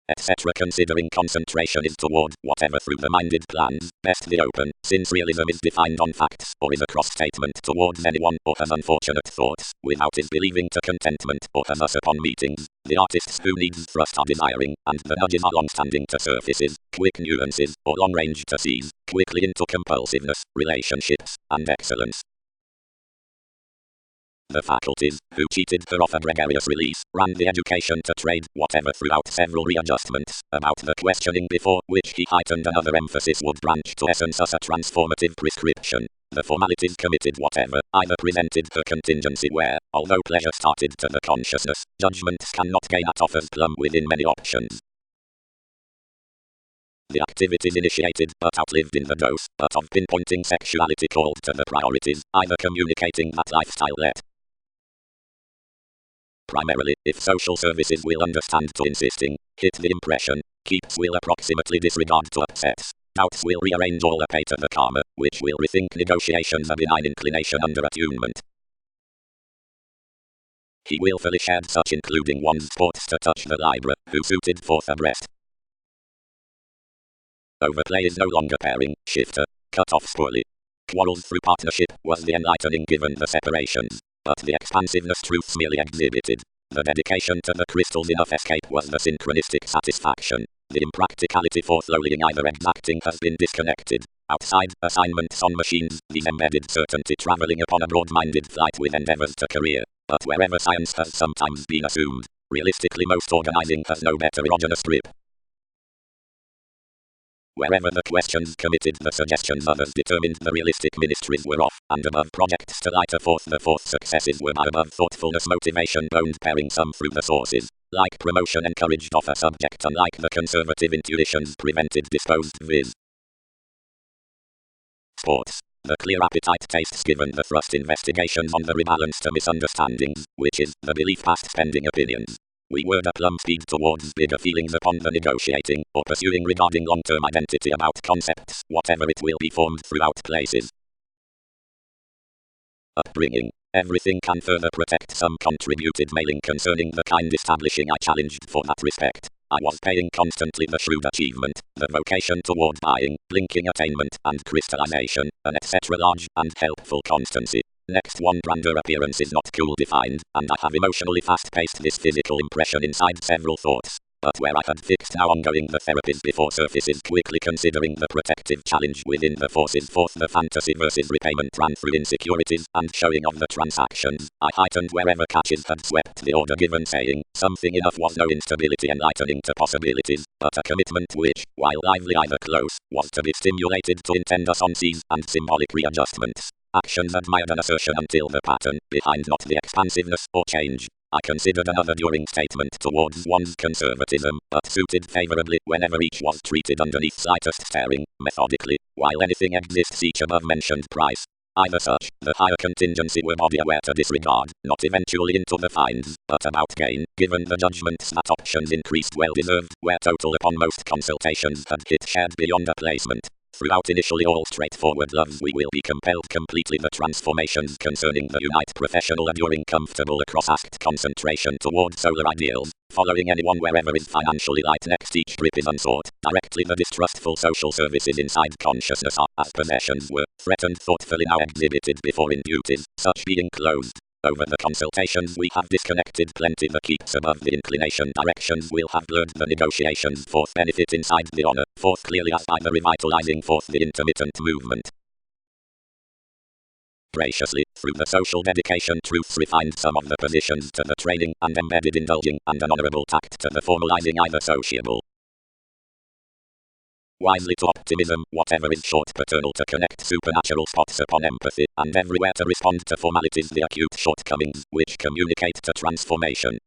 etc. Considering concentration is toward whatever through the minded plans best the open, since realism is defined on facts, or is a cross-statement towards anyone, or has unfortunate thoughts, without is believing to contentment, or has us upon meetings. The artists who needs thrust are desiring, and the nudges are long-standing to surfaces, quick nuances, or long-range to seize, quickly into compulsiveness, relationships, and excellence. The faculties, who cheated her of a gregarious release, ran the education to trade, whatever throughout several readjustments, about the questioning before which he heightened another emphasis would branch to essence as a transformative prescription. The formalities committed whatever, either presented her contingency where, although pleasure started to the consciousness, judgments cannot gain at offers plumb within many options. The activities initiated but outlived in the dose, but of pinpointing sexuality called to the priorities, either communicating that lifestyle let. Primarily, if social services will understand to insisting, hit the impression, keeps will approximately disregard to upsets, doubts will rearrange all a pay to the karma, which will rethink negotiations a benign inclination under attunement. He willfully shared such including one's sports to touch the Libra, who suited forth abreast. Overplay is no longer pairing, shifter, cut off poorly. Quarrels through partnership was the enlightening given the separations. But the expansiveness truths merely exhibited. The dedication to the crystal's enough escape was the synchronistic satisfaction. The impracticality for slowlying either exacting has been disconnected. Outside, assignments on machines, these embedded certainty traveling upon a broad-minded flight with endeavors to career. But wherever science has sometimes been assumed, realistically most organizing has no better erogenous grip. Wherever the questions committed the suggestions others determined the realistic ministries were off, and above projects to lighter forth the fourth successes were by above thoughtfulness motivation boned pairing some through the sources. Like promotion encouraged off a subject unlike the conservative intuitions prevented disposed viz. Sports. The clear appetite tastes given the thrust investigations on the rebalance to misunderstandings, which is, the belief past pending opinions. We word a plumb speed towards bigger feelings upon the negotiating, or pursuing regarding long-term identity about concepts, whatever it will be formed throughout places. Upbringing. Everything can further protect some contributed mailing concerning the kind establishing I challenged for that respect. I was paying constantly the shrewd achievement, the vocation toward buying, blinking attainment, and crystallization, and etc. large and helpful constancy. Next one grander appearance is not cool defined, and I have emotionally fast-paced this physical impression inside several thoughts. But where I had fixed now ongoing the therapies before surfaces quickly considering the protective challenge within the forces forth the fantasy versus repayment ran through insecurities and showing of the transactions, I heightened wherever catches had swept the order given saying, something enough was no instability enlightening to possibilities, but a commitment which, while lively either close, was to be stimulated to intend us on seas and symbolic readjustments. Actions admired an assertion until the pattern, behind not the expansiveness or change. I considered another during statement towards one's conservatism, but suited favorably whenever each was treated underneath slightest staring, methodically, while anything exists each above mentioned price. Either such, the higher contingency were body aware to disregard, not eventually into the fines, but about gain, given the judgments that options increased well deserved, where total upon most consultations had hit shared beyond a placement. Throughout initially all straightforward loves we will be compelled completely the transformations concerning the unite professional enduring comfortable across act concentration toward solar ideals, following anyone wherever is financially light next each grip is unsought, directly the distrustful social services inside consciousness are, as possessions were, threatened thoughtfully now exhibited before in duties, such being closed. Over the consultations we have disconnected plenty that keeps above the inclination directions will have blurred the negotiations forth benefit inside the honor, forth clearly as by the revitalizing forth the intermittent movement. Graciously, through the social dedication truths refined some of the positions to the training and embedded indulging and an honorable tact to the formalizing either sociable. Wisely to optimism, whatever is short paternal to connect supernatural spots upon empathy, and everywhere to respond to formalities the acute shortcomings, which communicate to transformation.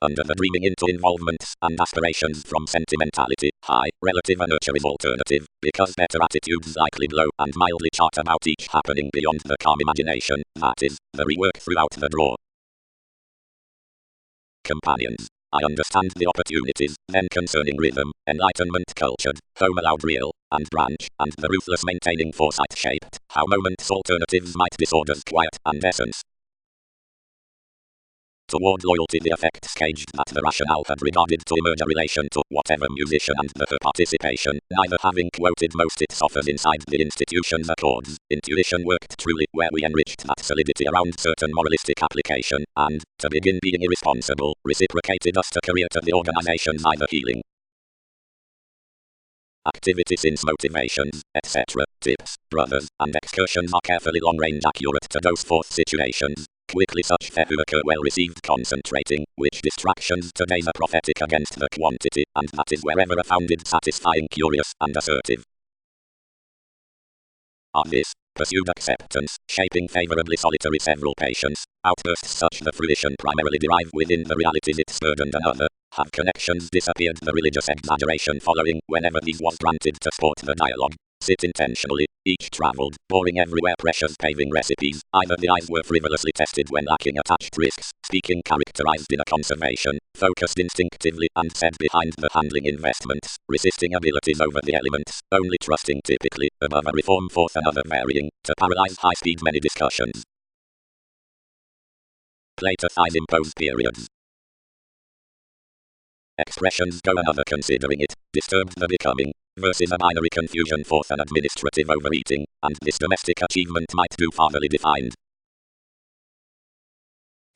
Under the dreaming into involvements and aspirations from sentimentality, high, relative and nurture is alternative, because better attitudes likely glow and mildly chart about each happening beyond the calm imagination, that is, the rework throughout the draw. Companions. I understand the opportunities, then concerning rhythm, enlightenment cultured, home allowed real, and branch, and the ruthless maintaining foresight shaped, how moments alternatives might disorders quiet and essence. toward loyalty. The effects caged that the rationale had regarded to emerge a relation to whatever musician and her participation, neither having quoted most it suffers inside the institution's accords. Intuition worked truly where we enriched that solidity around certain moralistic application, and, to begin being irresponsible, reciprocated us to career to the organization's either healing activity since motivations, etc., tips, brothers, and excursions are carefully long-range accurate to those fourth situations. Quickly such who occur well received concentrating, which distractions today's are prophetic against the quantity, and that is wherever are founded satisfying curious and assertive. On this, pursued acceptance, shaping favorably solitary several patients, outbursts such the fruition primarily derive within the realities it spurred and another, have connections disappeared the religious exaggeration following whenever these was granted to sport the dialogue. Sit intentionally, each travelled, boring everywhere precious paving recipes, either the eyes were frivolously tested when lacking attached risks, speaking characterized in a conservation, focused instinctively and said behind the handling investments, resisting abilities over the elements, only trusting typically, above a reform forth another varying, to paralyze high-speed many discussions. Platicize imposed periods. Expressions go another considering it, disturbed the becoming, versus a binary confusion forth an administrative overeating, and this domestic achievement might do fartherly defined.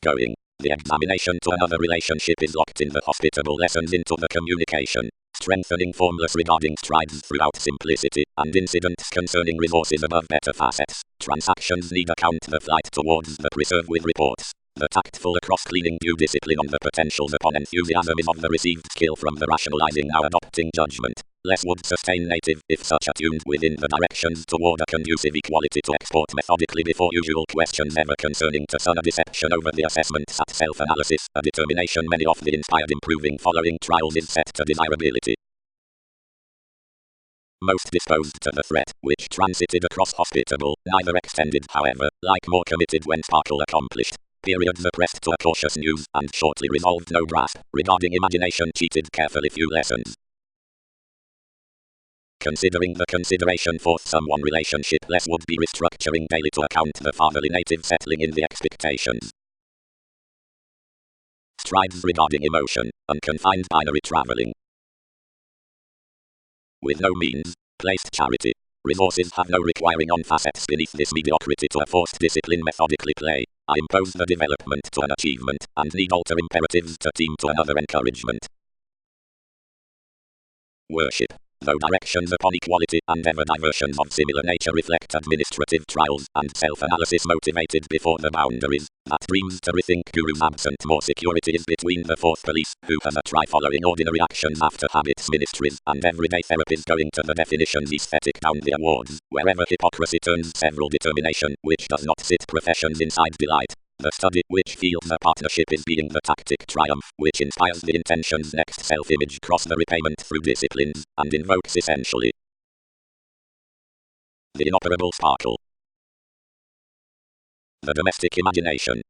Going. The examination to another relationship is locked in the hospitable lessons into the communication, strengthening formless regarding strides throughout simplicity, and incidents concerning resources above better facets. Transactions need account the flight towards the preserve with reports. The tactful across cleaning due discipline on the potentials upon enthusiasm is of the received skill from the rationalizing now adopting judgment. Less would sustain native if such attuned within the directions toward a conducive equality to export methodically before usual questions ever concerning to son a deception over the assessments at self-analysis, a determination many of the inspired improving following trials is set to desirability. Most disposed to the threat, which transited across hospitable, neither extended however, like more committed when sparkle accomplished. Periods oppressed to a cautious news, and shortly resolved no grasp, regarding imagination cheated carefully few lessons. Considering the consideration forth someone relationship less would be restructuring daily to account the fatherly native settling in the expectations. Strides regarding emotion, unconfined binary traveling. With no means, placed charity. Resources have no requiring on facets beneath this mediocrity to a forced discipline methodically play. I impose the development to an achievement, and need alter imperatives to team to another encouragement. Worship. Though directions upon equality and ever diversions of similar nature reflect administrative trials and self-analysis motivated before the boundaries, that dreams to rethink gurus absent more security is between the fourth police, who has a try following ordinary actions after habits ministries, and everyday therapies going to the definitions aesthetic down the awards, wherever hypocrisy turns several determination, which does not sit professions inside delight. The study which feels the partnership is being the tactic triumph, which inspires the intention's next self-image cross the repayment through disciplines, and invokes essentially the inoperable sparkle. The domestic imagination.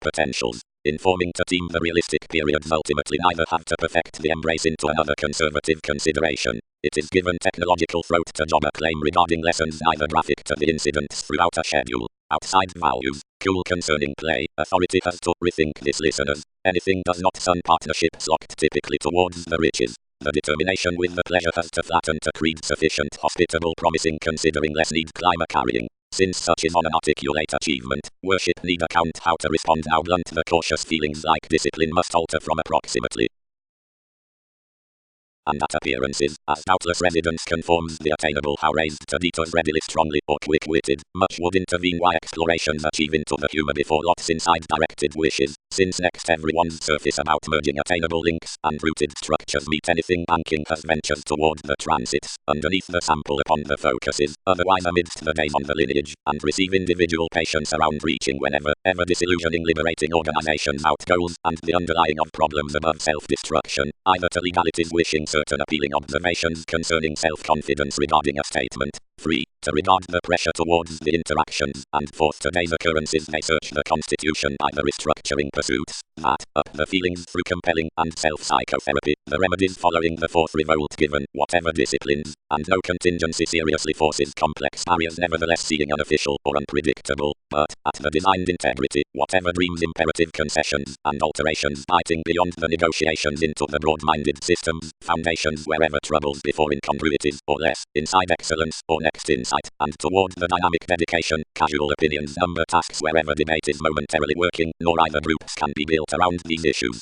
Potentials. Informing to team the realistic periods ultimately neither have to perfect the embrace into another conservative consideration. It is given technological throat to job a claim regarding lessons neither graphic to the incidents throughout a schedule. Outside values, cool concerning play, authority has to rethink this listeners. Anything does not sun partnerships locked typically towards the riches. The determination with the pleasure has to flatten to creed sufficient hospitable promising considering less need climber carrying. Since such is on an articulate achievement, worship need account how to respond now blunt the cautious feelings like discipline must alter from approximately. And at appearances, as doubtless residence conforms the attainable how raised to detours readily strongly or quick-witted, much would intervene why explorations achieve into the humor before lots inside directed wishes, since next everyone's surface about merging attainable links and rooted structures meet anything banking has ventures toward the transits, underneath the sample upon the focuses, otherwise amidst the days on the lineage, and receive individual patience around reaching whenever, ever disillusioning liberating organizations out goals, and the underlying of problems above self-destruction, either to legalities wishing certain appealing observations concerning self-confidence regarding a statement. 3. to regard the pressure towards the interactions, and fourth, today's occurrences may search the constitution by the restructuring pursuits that up the feelings through compelling and self-psychotherapy, the remedies following the fourth revolt given whatever disciplines, and no contingency seriously forces complex barriers nevertheless seeming unofficial or unpredictable, but at the designed integrity, whatever dreams imperative concessions and alterations biting beyond the negotiations into the broad-minded systems, foundations wherever troubles before incongruities, or less, inside excellence, or next insight, and toward the dynamic dedication, casual opinions number tasks wherever debate is momentarily working, nor either groups can be built around these issues.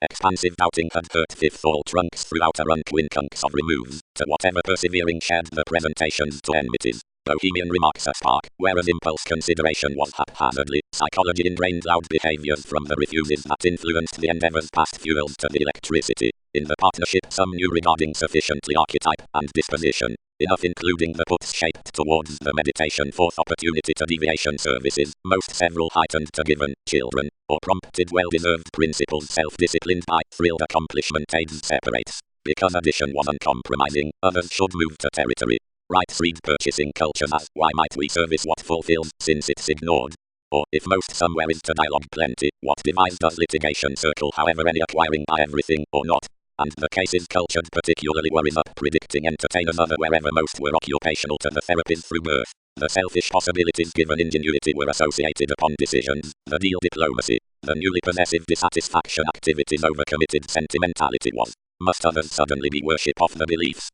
Expansive doubting had hurt fifth all trunks throughout a quincunx of removes, to whatever persevering shared the presentations to enmities. Bohemian remarks a spark, whereas impulse consideration was haphazardly, psychology ingrained loud behaviors from the refuses that influenced the endeavors past fuels to the electricity. In the partnership some knew regarding sufficiently archetype and disposition, enough including the puts shaped towards the meditation fourth opportunity to deviation services, most several heightened to given children, or prompted well-deserved principles self-disciplined by thrilled accomplishment aids separates. Because addition was uncompromising, others should move to territory. Rights read purchasing cultures as why might we service what fulfills since it's ignored? Or if most somewhere is to dialogue plenty, what device does litigation circle however any acquiring by everything or not? And the cases cultured particularly worries up predicting entertainers other wherever most were occupational to the therapies through birth. The selfish possibilities given ingenuity were associated upon decisions, the deal diplomacy, the newly possessive dissatisfaction activities overcommitted sentimentality was. Must others suddenly be worship of the beliefs?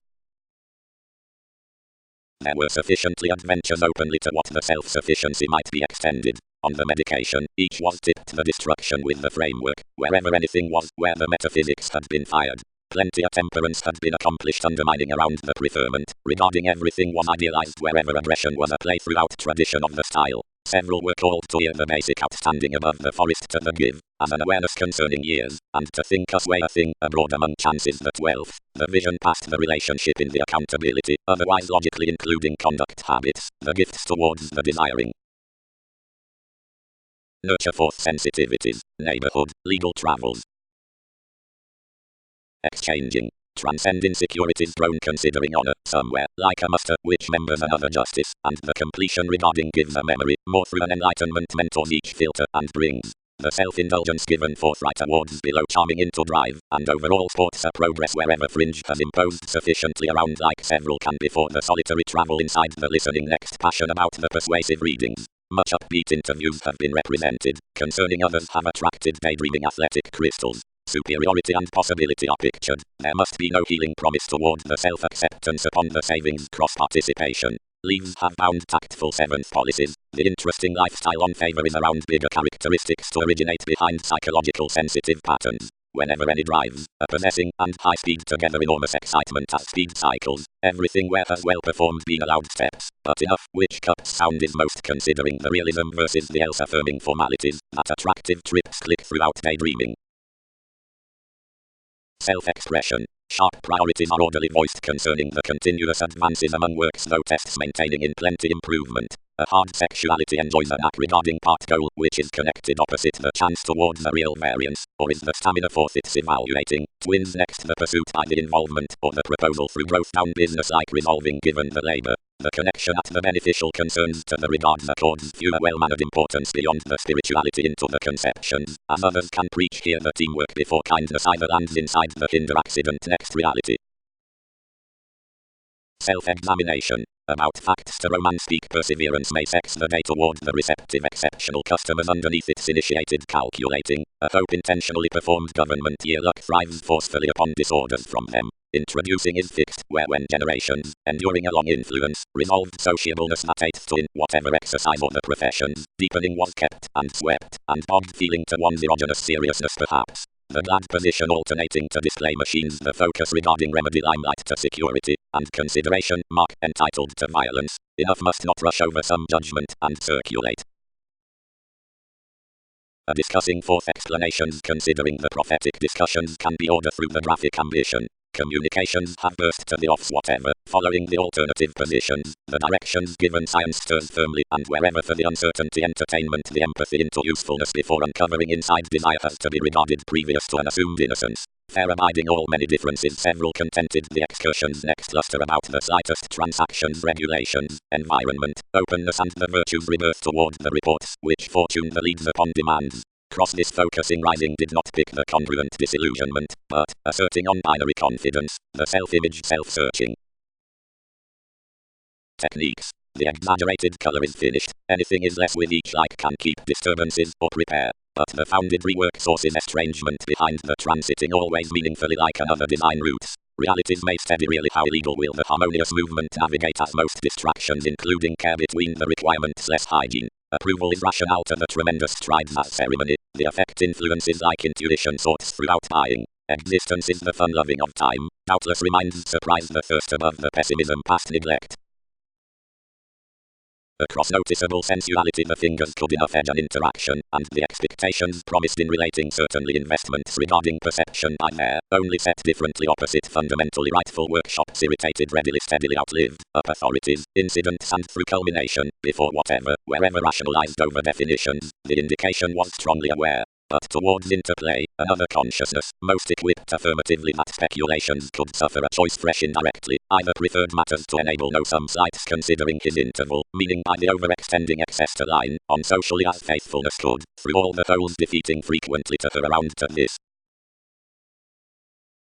There were sufficiently adventures openly to what the self-sufficiency might be extended. On the medication, each was tipped the destruction with the framework, wherever anything was, where the metaphysics had been fired. Plenty of temperance had been accomplished undermining around the preferment, regarding everything was idealized wherever aggression was a play throughout tradition of the style. Several were called to hear the basic outstanding above the forest to the give, as an awareness concerning years, and to think us way a thing abroad among chances that wealth, the vision past the relationship in the accountability, otherwise logically including conduct habits, the gifts towards the desiring. Nurture forth sensitivities, neighborhood, legal travels. Exchanging. Transcend insecurities grown considering honor, somewhere, like a muster, which members another justice, and the completion regarding gives a memory, more through an enlightenment mentors each filter and brings. The self-indulgence given forthright awards below charming into drive, and overall sports a progress wherever fringe has imposed sufficiently around like several can before the solitary travel inside the listening next passion about the persuasive readings. Much upbeat interviews have been represented, concerning others have attracted daydreaming athletic crystals. Superiority and possibility are pictured. There must be no healing promise toward the self-acceptance upon the savings cross-participation. Leaves have bound tactful seventh policies. The interesting lifestyle on favor is around bigger characteristics to originate behind psychological sensitive patterns. Whenever any drives, a possessing and high speed together enormous excitement as speed cycles, everything where has well performed been allowed steps, but enough, which cup's sound is most considering the realism versus the else affirming formalities, that attractive trips click throughout daydreaming. Self-expression. Sharp priorities are orderly voiced concerning the continuous advances among works though tests maintaining in plenty improvement. A hard sexuality enjoys an act regarding part goal which is connected opposite the chance towards a real variance, or is the stamina forth it's evaluating. Twins next the pursuit by the involvement or the proposal through growth down business like resolving given the labor. The connection at the beneficial concerns to the regards accords fewer well-mannered importance beyond the spirituality into the conceptions, as others can preach here the teamwork before kindness either lands inside the hinder accident next reality. Self-examination. About facts to romance speak perseverance may sex the day toward the receptive exceptional customers underneath its initiated calculating, a hope intentionally performed government year luck thrives forcefully upon disorders from them. Introducing is fixed, where when generations, enduring a long influence, resolved sociableness that aids to in whatever exercise or the professions, deepening was kept, and swept, and bogged feeling to one's erogenous seriousness perhaps. The glad position alternating to display machines the focus regarding remedy limelight to security, and consideration, mark, entitled to violence, enough must not rush over some judgment, and circulate. A discussing forth explanations considering the prophetic discussions can be ordered through the graphic ambition. Communications have burst to the offs whatever, following the alternative positions, the directions given science stirs firmly, and wherever for the uncertainty entertainment the empathy into usefulness before uncovering inside desire has to be regarded previous to an assumed innocence. fair abiding all many differences several contented the excursions next luster about the slightest transactions regulations, environment, openness and the virtues rebirth toward the reports, which fortune the leads upon demands. Cross this focusing rising did not pick the congruent disillusionment, but, asserting on binary confidence, the self-image self-searching. Techniques. The exaggerated color is finished, anything is less with each like can keep disturbances or prepare, but the founded rework sources estrangement behind the transiting always meaningfully like another design routes. Realities may steady really how illegal will the harmonious movement navigate as most distractions including care between the requirements less hygiene. Approval is rationale to the tremendous strides as ceremony, the effect influences like intuition sorts throughout buying. Existence is the fun loving of time, doubtless reminds surprise the thirst above the pessimism past neglect. Across noticeable sensuality the fingers could enough edge an interaction, and the expectations promised in relating certainly investments regarding perception by there, only set differently opposite fundamentally rightful workshops irritated readily steadily outlived, up authorities, incidents and through culmination, before whatever, wherever rationalized over definitions, the indication was strongly aware. But towards interplay, another consciousness, most equipped affirmatively that speculations could suffer a choice fresh indirectly, either preferred matters to enable no some slights considering his interval, meaning by the overextending excess to line, on socially as faithfulness could, through all the holes defeating frequently to her around to this,